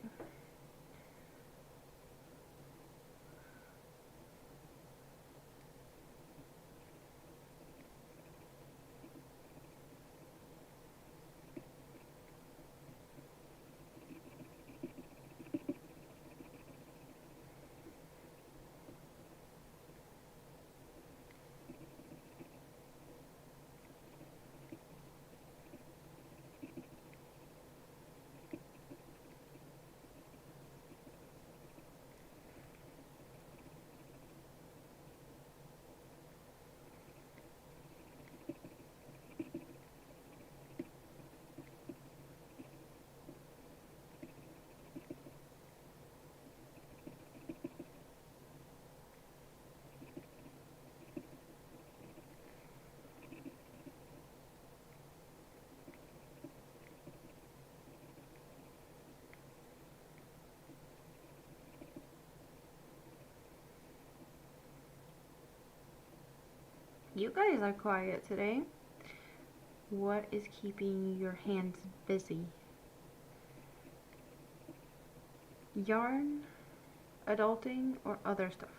You guys are quiet today. What is keeping your hands busy? Yarn, adulting, or other stuff?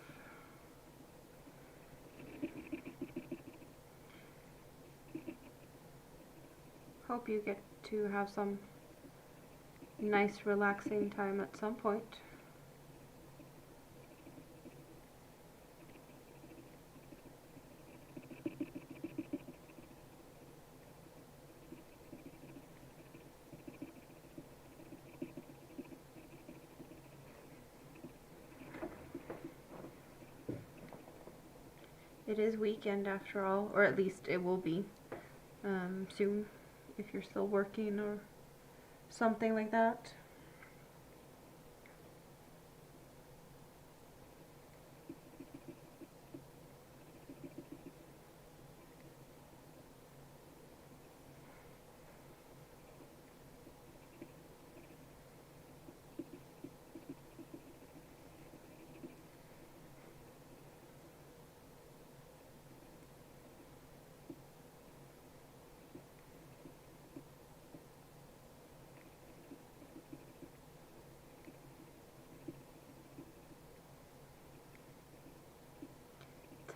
Hope you get to have some nice relaxing time at some point. It is weekend after all, or at least it will be soon if you're still working or something like that.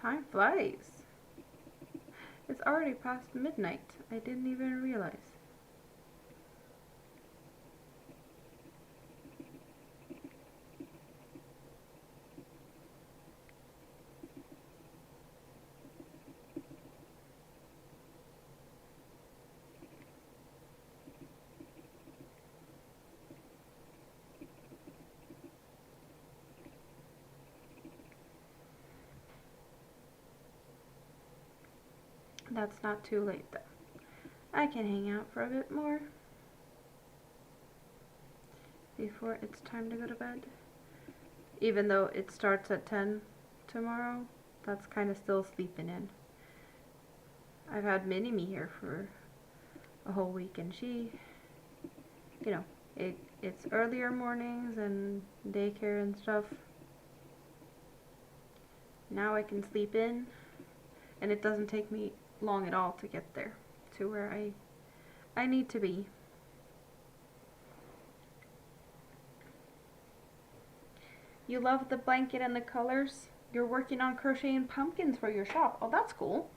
Time flies. It's already past midnight. I didn't even realize. That's not too late though. I can hang out for a bit more before it's time to go to bed. Even though it starts at 10 tomorrow, that's kind of still sleeping in. I've had Mini-Me here for a whole week and she, you know, it's earlier mornings and daycare and stuff. Now I can sleep in and it doesn't take me long at all to get there to where I need to be. You love the blanket and the colors? You're working on crocheting pumpkins for your shop. Oh, that's cool.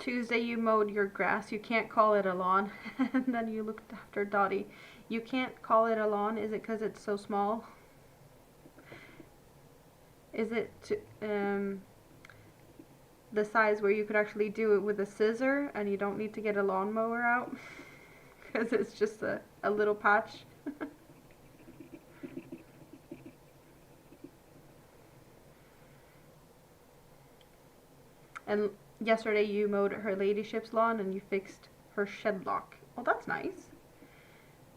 Tuesday you mowed your grass. You can't call it a lawn. And then you looked after Dottie. You can't call it a lawn. Is it because it's so small? Is it the size where you could actually do it with a scissor and you don't need to get a lawnmower out? Because it's just a little patch. And yesterday you mowed her ladyship's lawn and you fixed her shed lock. Well, that's nice.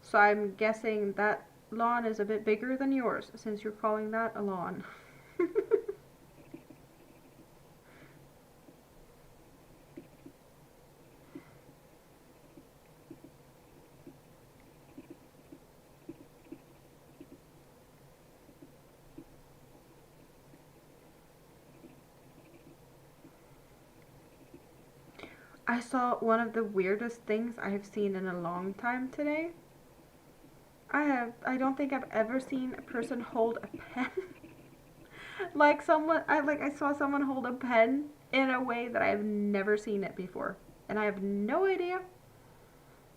So I'm guessing that lawn is a bit bigger than yours, since you're calling that a lawn. I saw one of the weirdest things I have seen in a long time today. I don't think I've ever seen a person hold a pen. Like I saw someone hold a pen in a way that I've never seen it before. And I have no idea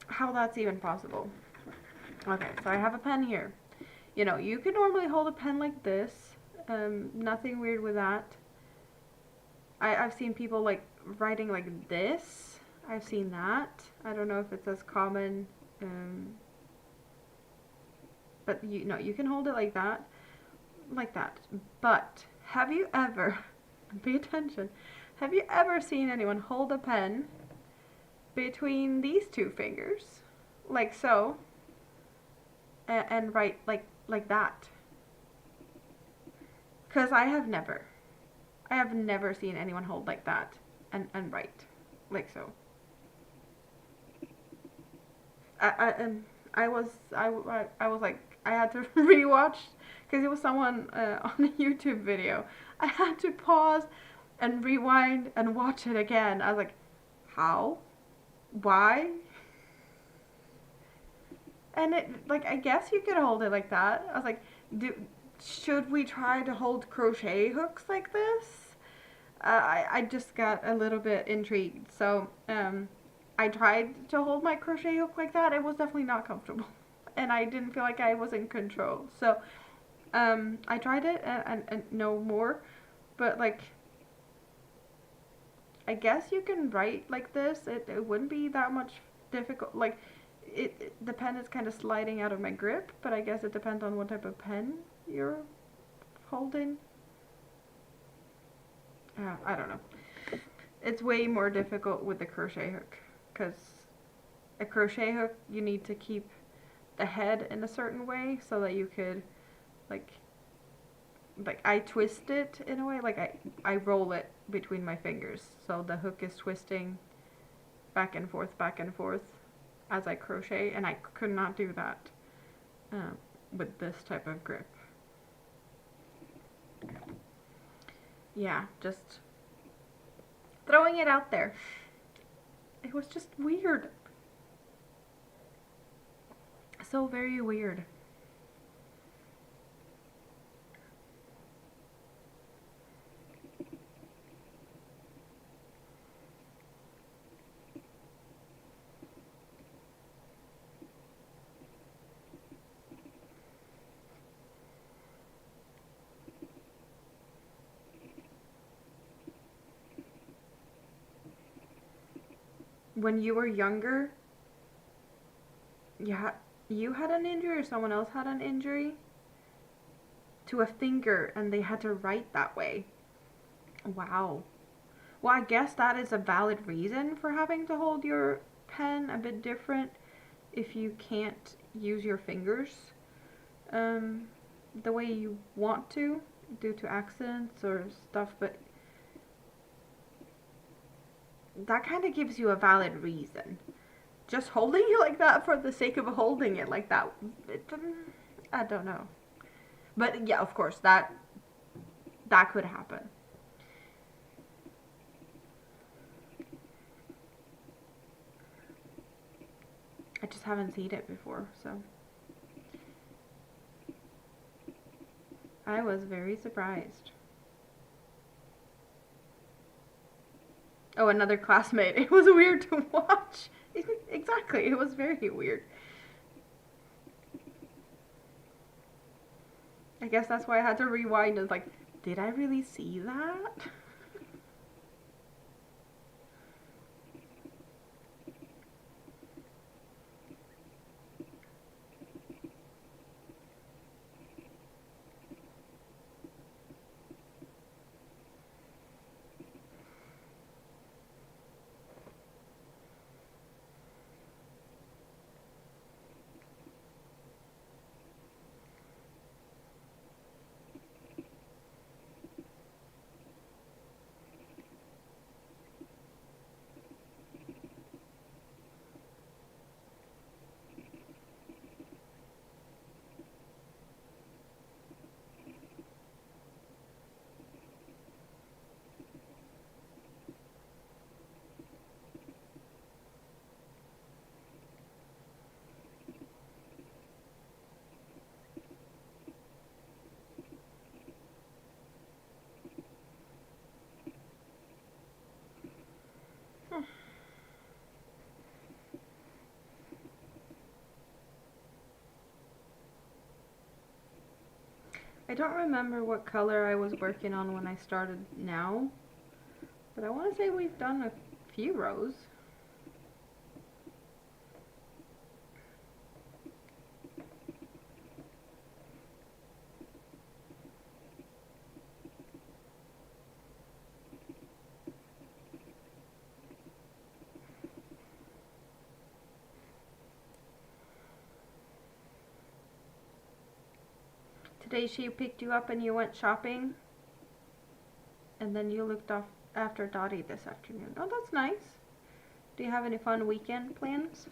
how that's even possible. Okay, so I have a pen here. You know, you could normally hold a pen like this. Nothing weird with that. I've seen people like writing like this. I've seen that. I don't know if it's as common, but you know, you can hold it like that. But have you ever, pay attention, have you ever seen anyone hold a pen between these two fingers, like so, and write like that? Because I have never seen anyone hold like that and write like so. I was like, I had to rewatch because it was someone on a YouTube video. I had to pause and rewind and watch it again. I was like, how? Why? And it, like, I guess you could hold it like that. I was like, should we try to hold crochet hooks like this? I just got a little bit intrigued. So, I tried to hold my crochet hook like that. It was definitely not comfortable. And I didn't feel like I was in control. So, I tried it and no more. But, like, I guess you can write like this. It wouldn't be that much difficult. Like, the pen is kind of sliding out of my grip. But I guess it depends on what type of pen you're holding. I don't know. It's way more difficult with the crochet hook, because a crochet hook, you need to keep the head in a certain way so that you could, like I twist it in a way, like I roll it between my fingers, so the hook is twisting back and forth as I crochet, and I could not do that with this type of grip. Yeah, just throwing it out there. It was just weird. So very weird. When you were younger, you had an injury or someone else had an injury to a finger and they had to write that way. Wow. Well, I guess that is a valid reason for having to hold your pen a bit different if you can't use your fingers the way you want to due to accidents or stuff, but that kind of gives you a valid reason. Just holding it like that for the sake of holding it like that, I don't know. But yeah, of course, that could happen. I just haven't seen it before, so I was very surprised. Oh, another classmate. It was weird to watch. Exactly, it was very weird. I guess that's why I had to rewind and like, did I really see that? I don't remember what color I was working on when I started now, but I want to say we've done a few rows. Today she picked you up and you went shopping, and then you looked off after Dottie this afternoon. Oh, that's nice. Do you have any fun weekend plans?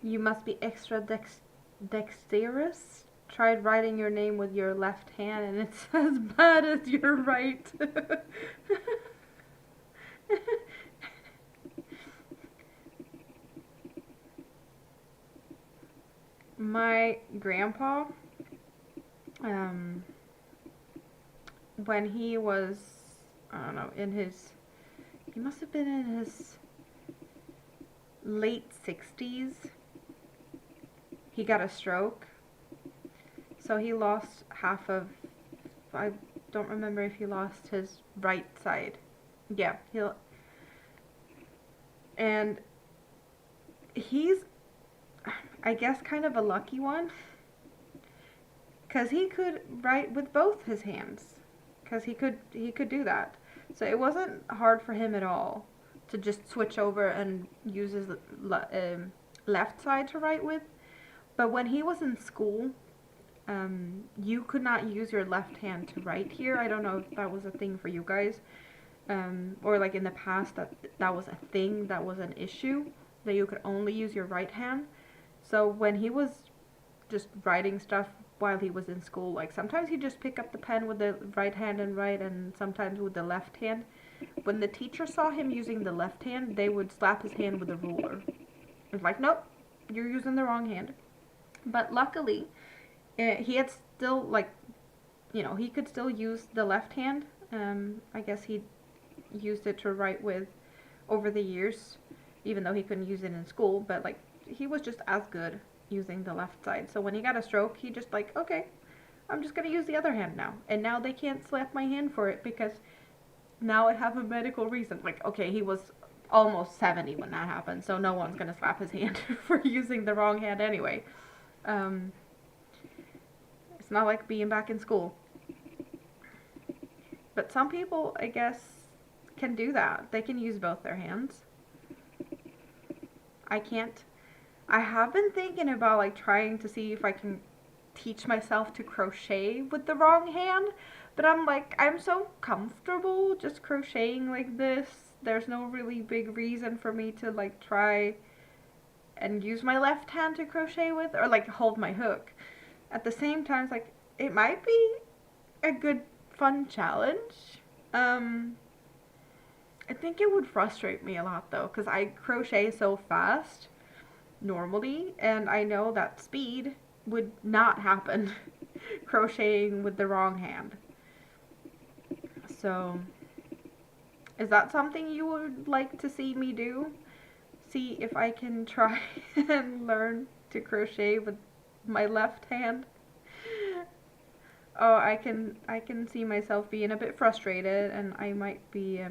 You must be extra dexterous. Tried writing your name with your left hand and it's as bad as your right. My grandpa, when he was, I don't know, he must have been in his late 60s, he got a stroke. So he lost half of, I don't remember if he lost his right side. Yeah, and he's, I guess, kind of a lucky one, because he could write with both his hands, because he could do that. So it wasn't hard for him at all to just switch over and use his left side to write with. But when he was in school, you could not use your left hand to write here. I don't know if that was a thing for you guys, or like in the past that was a thing, that was an issue, that you could only use your right hand. So when he was just writing stuff while he was in school, like sometimes he'd just pick up the pen with the right hand and write, and sometimes with the left hand. When the teacher saw him using the left hand, they would slap his hand with a ruler. It's like, nope, you're using the wrong hand. But luckily, he had still, like, he could still use the left hand. I guess he used it to write with over the years, even though he couldn't use it in school. But, like, he was just as good using the left side. So when he got a stroke, he just like, okay, I'm just going to use the other hand now. And now they can't slap my hand for it because now I have a medical reason. Like, okay, he was almost 70 when that happens, so no one's gonna slap his hand for using the wrong hand anyway. Um, it's not like being back in school. But some people, I guess, can do that. They can use both their hands. I can't. I have been thinking about like trying to see if I can teach myself to crochet with the wrong hand, but I'm like, I'm so comfortable just crocheting like this. There's no really big reason for me to like try and use my left hand to crochet with or like hold my hook. At the same time, it's like it might be a good fun challenge. I think it would frustrate me a lot though, because I crochet so fast normally, and I know that speed would not happen crocheting with the wrong hand. So, is that something you would like to see me do? See if I can try and learn to crochet with my left hand? Oh, I can see myself being a bit frustrated, and I might be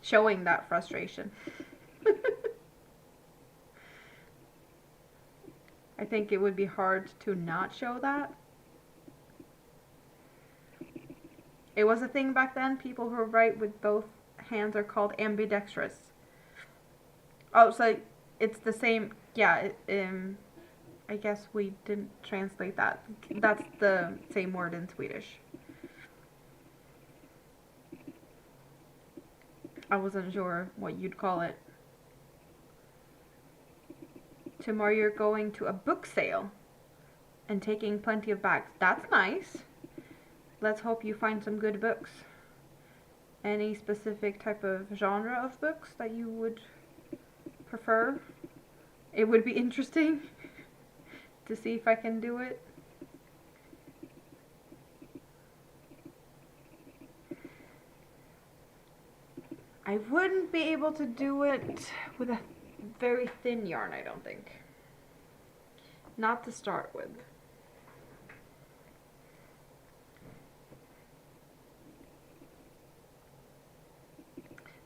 showing that frustration. I think it would be hard to not show that. It was a thing back then. People who write with both hands are called ambidextrous. Oh, so it's the same. Yeah, I guess we didn't translate that. That's the same word in Swedish. I wasn't sure what you'd call it. Tomorrow you're going to a book sale and taking plenty of bags. That's nice. Let's hope you find some good books. Any specific type of genre of books that you would prefer? It would be interesting to see if I can do it. I wouldn't be able to do it with a very thin yarn, I don't think. Not to start with.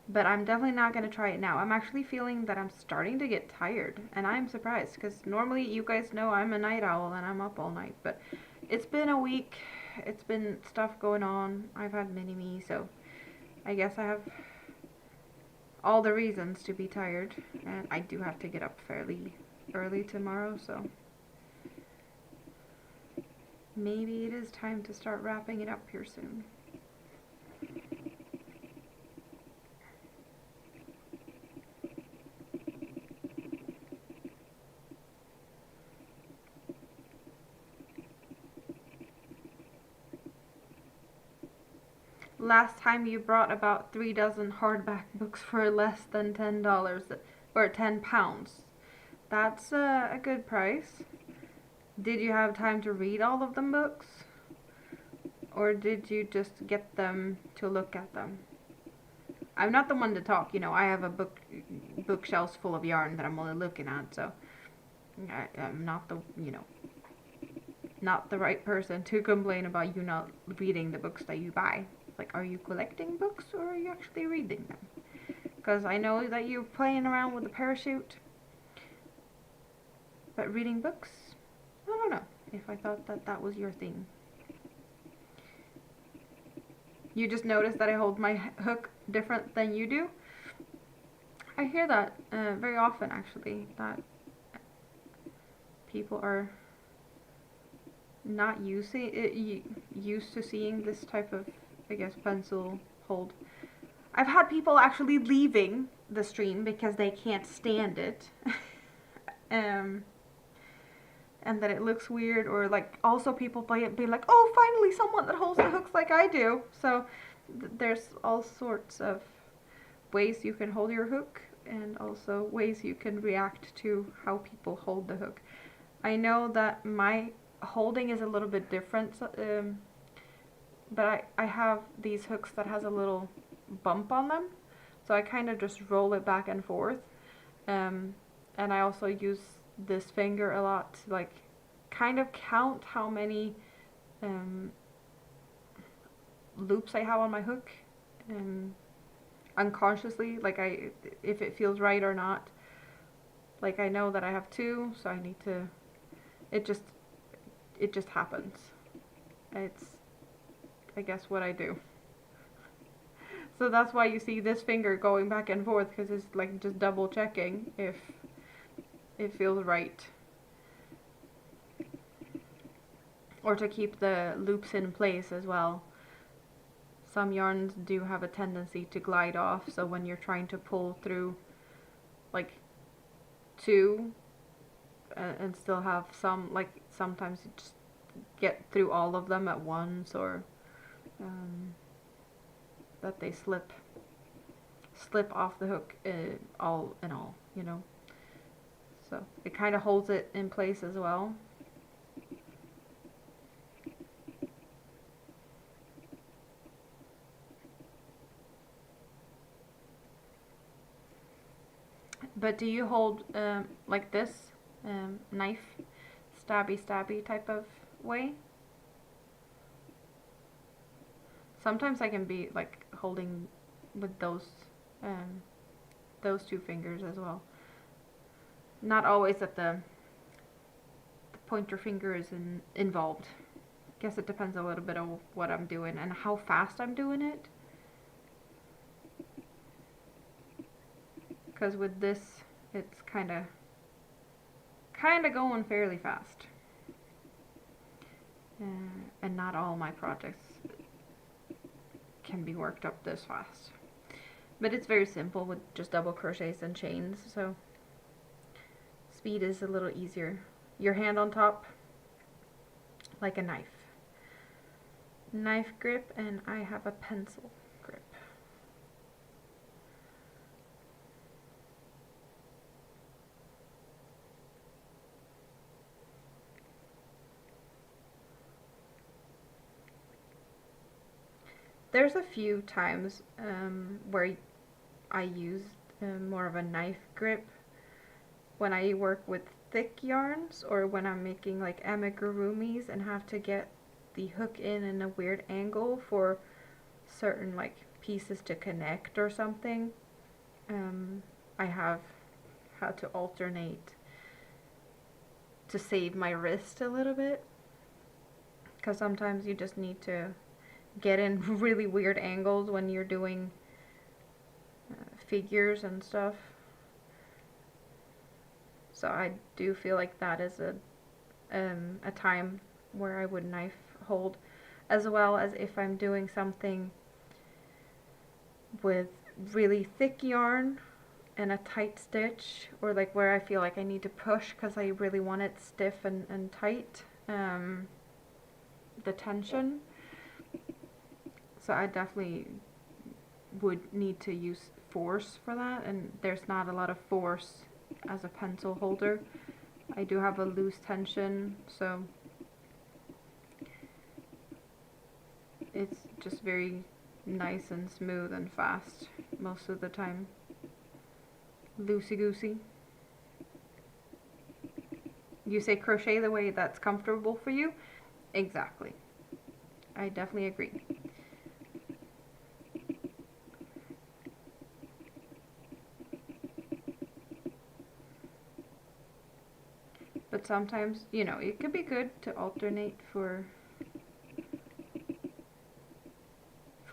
But I'm definitely not going to try it now. I'm actually feeling that I'm starting to get tired, and I'm surprised because normally you guys know I'm a night owl and I'm up all night, but it's been a week. It's been stuff going on. I've had mini-me, so I guess I have all the reasons to be tired, and I do have to get up fairly early tomorrow, so maybe it is time to start wrapping it up here soon. Last time you brought about 3 dozen hardback books for less than $10 or £10. That's a good price. Did you have time to read all of them books? Or did you just get them to look at them? I'm not the one to talk, you know, I have a bookshelves full of yarn that I'm only looking at, so I'm not the, you know, not the right person to complain about you not reading the books that you buy. Like, are you collecting books or are you actually reading them? Because I know that you're playing around with a parachute, but reading books, I don't know if I thought that that was your thing. You just noticed that I hold my hook different than you do? I hear that very often, actually, that people are not used to seeing this type of, I guess, pencil hold. I've had people actually leaving the stream because they can't stand it. And that it looks weird, or like also people be like, oh, finally someone that holds the hooks like I do. So there's all sorts of ways you can hold your hook, and also ways you can react to how people hold the hook. I know that my holding is a little bit different, but I have these hooks that has a little bump on them, so I kind of just roll it back and forth, and I also use this finger a lot to like kind of count how many loops I have on my hook. unconsciously, like if it feels right or not. Like I know that I have two, so I need to, it just happens. It's, I guess, what I do. So that's why you see this finger going back and forth, because it's like just double checking if it feels right. Or to keep the loops in place as well. Some yarns do have a tendency to glide off, so when you're trying to pull through like two and still have some, like sometimes you just get through all of them at once, or that they slip off the hook all in all, you know. So it kind of holds it in place as well. But do you hold like this knife, stabby type of way? Sometimes I can be like holding with those two fingers as well. Not always that the pointer finger is involved. Guess it depends a little bit on what I'm doing and how fast I'm doing it. Because with this, it's kind of going fairly fast. And not all my projects can be worked up this fast. But it's very simple with just double crochets and chains, so speed is a little easier. Your hand on top, like a knife. Knife grip, and I have a pencil grip. There's a few times where I use more of a knife grip when I work with thick yarns, or when I'm making like amigurumis and have to get the hook in a weird angle for certain like pieces to connect or something. I have had to alternate to save my wrist a little bit, because sometimes you just need to get in really weird angles when you're doing figures and stuff. So I do feel like that is a time where I would knife hold, as well as if I'm doing something with really thick yarn and a tight stitch, or like where I feel like I need to push because I really want it stiff and tight, the tension. So I definitely would need to use force for that, and there's not a lot of force as a pencil holder. I do have a loose tension, so it's just very nice and smooth and fast most of the time. Loosey-goosey. You say crochet the way that's comfortable for you? Exactly. I definitely agree. But sometimes, you know, it could be good to alternate for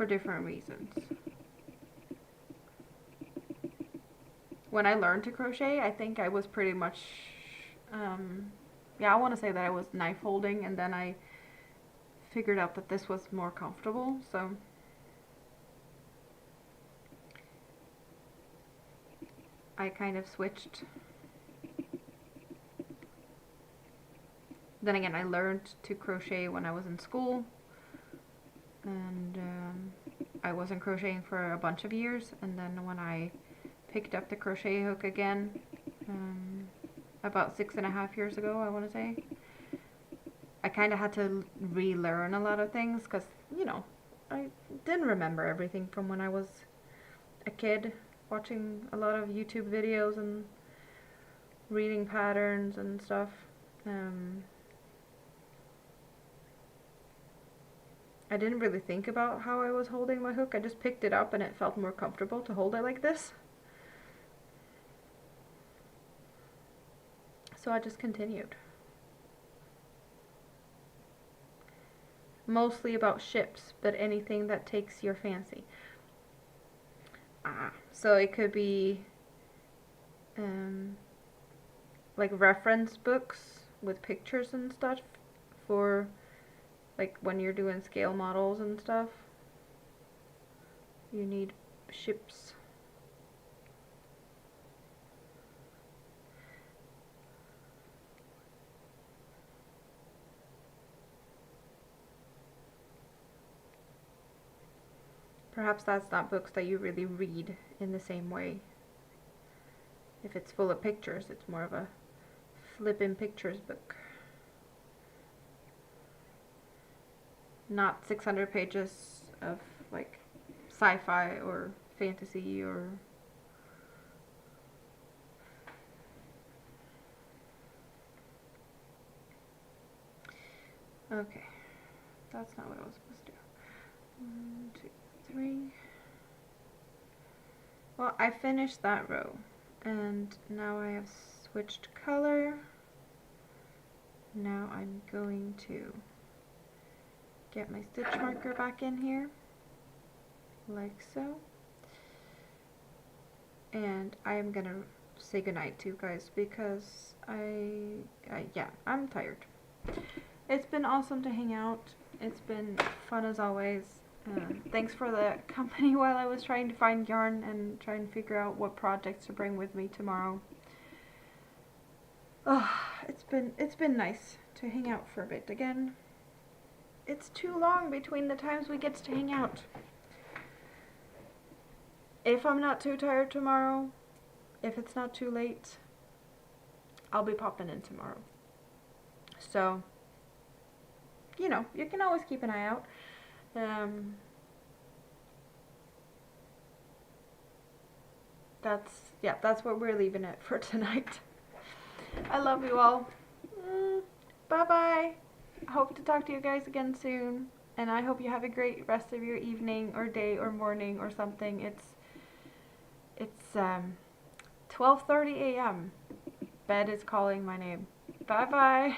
different reasons. When I learned to crochet, I think I was pretty much, yeah, I want to say that I was knife holding, and then I figured out that this was more comfortable, so I kind of switched. Then again, I learned to crochet when I was in school, and I wasn't crocheting for a bunch of years, and then when I picked up the crochet hook again, about 6.5 years ago, I want to say, I kind of had to relearn a lot of things, because, you know, I didn't remember everything from when I was a kid, watching a lot of YouTube videos and reading patterns and stuff. I didn't really think about how I was holding my hook. I just picked it up and it felt more comfortable to hold it like this. So I just continued. Mostly about ships, but anything that takes your fancy. So it could be like reference books with pictures and stuff for like when you're doing scale models and stuff. You need ships. Perhaps that's not books that you really read in the same way. If it's full of pictures, it's more of a flippin' pictures book. Not 600 pages of like sci-fi or fantasy or okay, that's not what I was supposed to do. 1, 2, 3. Well, I finished that row and now I have switched color. Now I'm going to get my stitch marker back in here like so, and I am gonna say goodnight to you guys because yeah, I'm tired. It's been awesome to hang out. It's been fun as always. Thanks for the company while I was trying to find yarn and trying to figure out what projects to bring with me tomorrow. Oh, it's been nice to hang out for a bit again. It's too long between the times we get to hang out. If I'm not too tired tomorrow, if it's not too late, I'll be popping in tomorrow. So, you know, you can always keep an eye out. That's what we're leaving it for tonight. I love you all. Bye-bye. I hope to talk to you guys again soon. And I hope you have a great rest of your evening or day or morning or something. It's 12:30 a.m. Bed is calling my name. Bye-bye.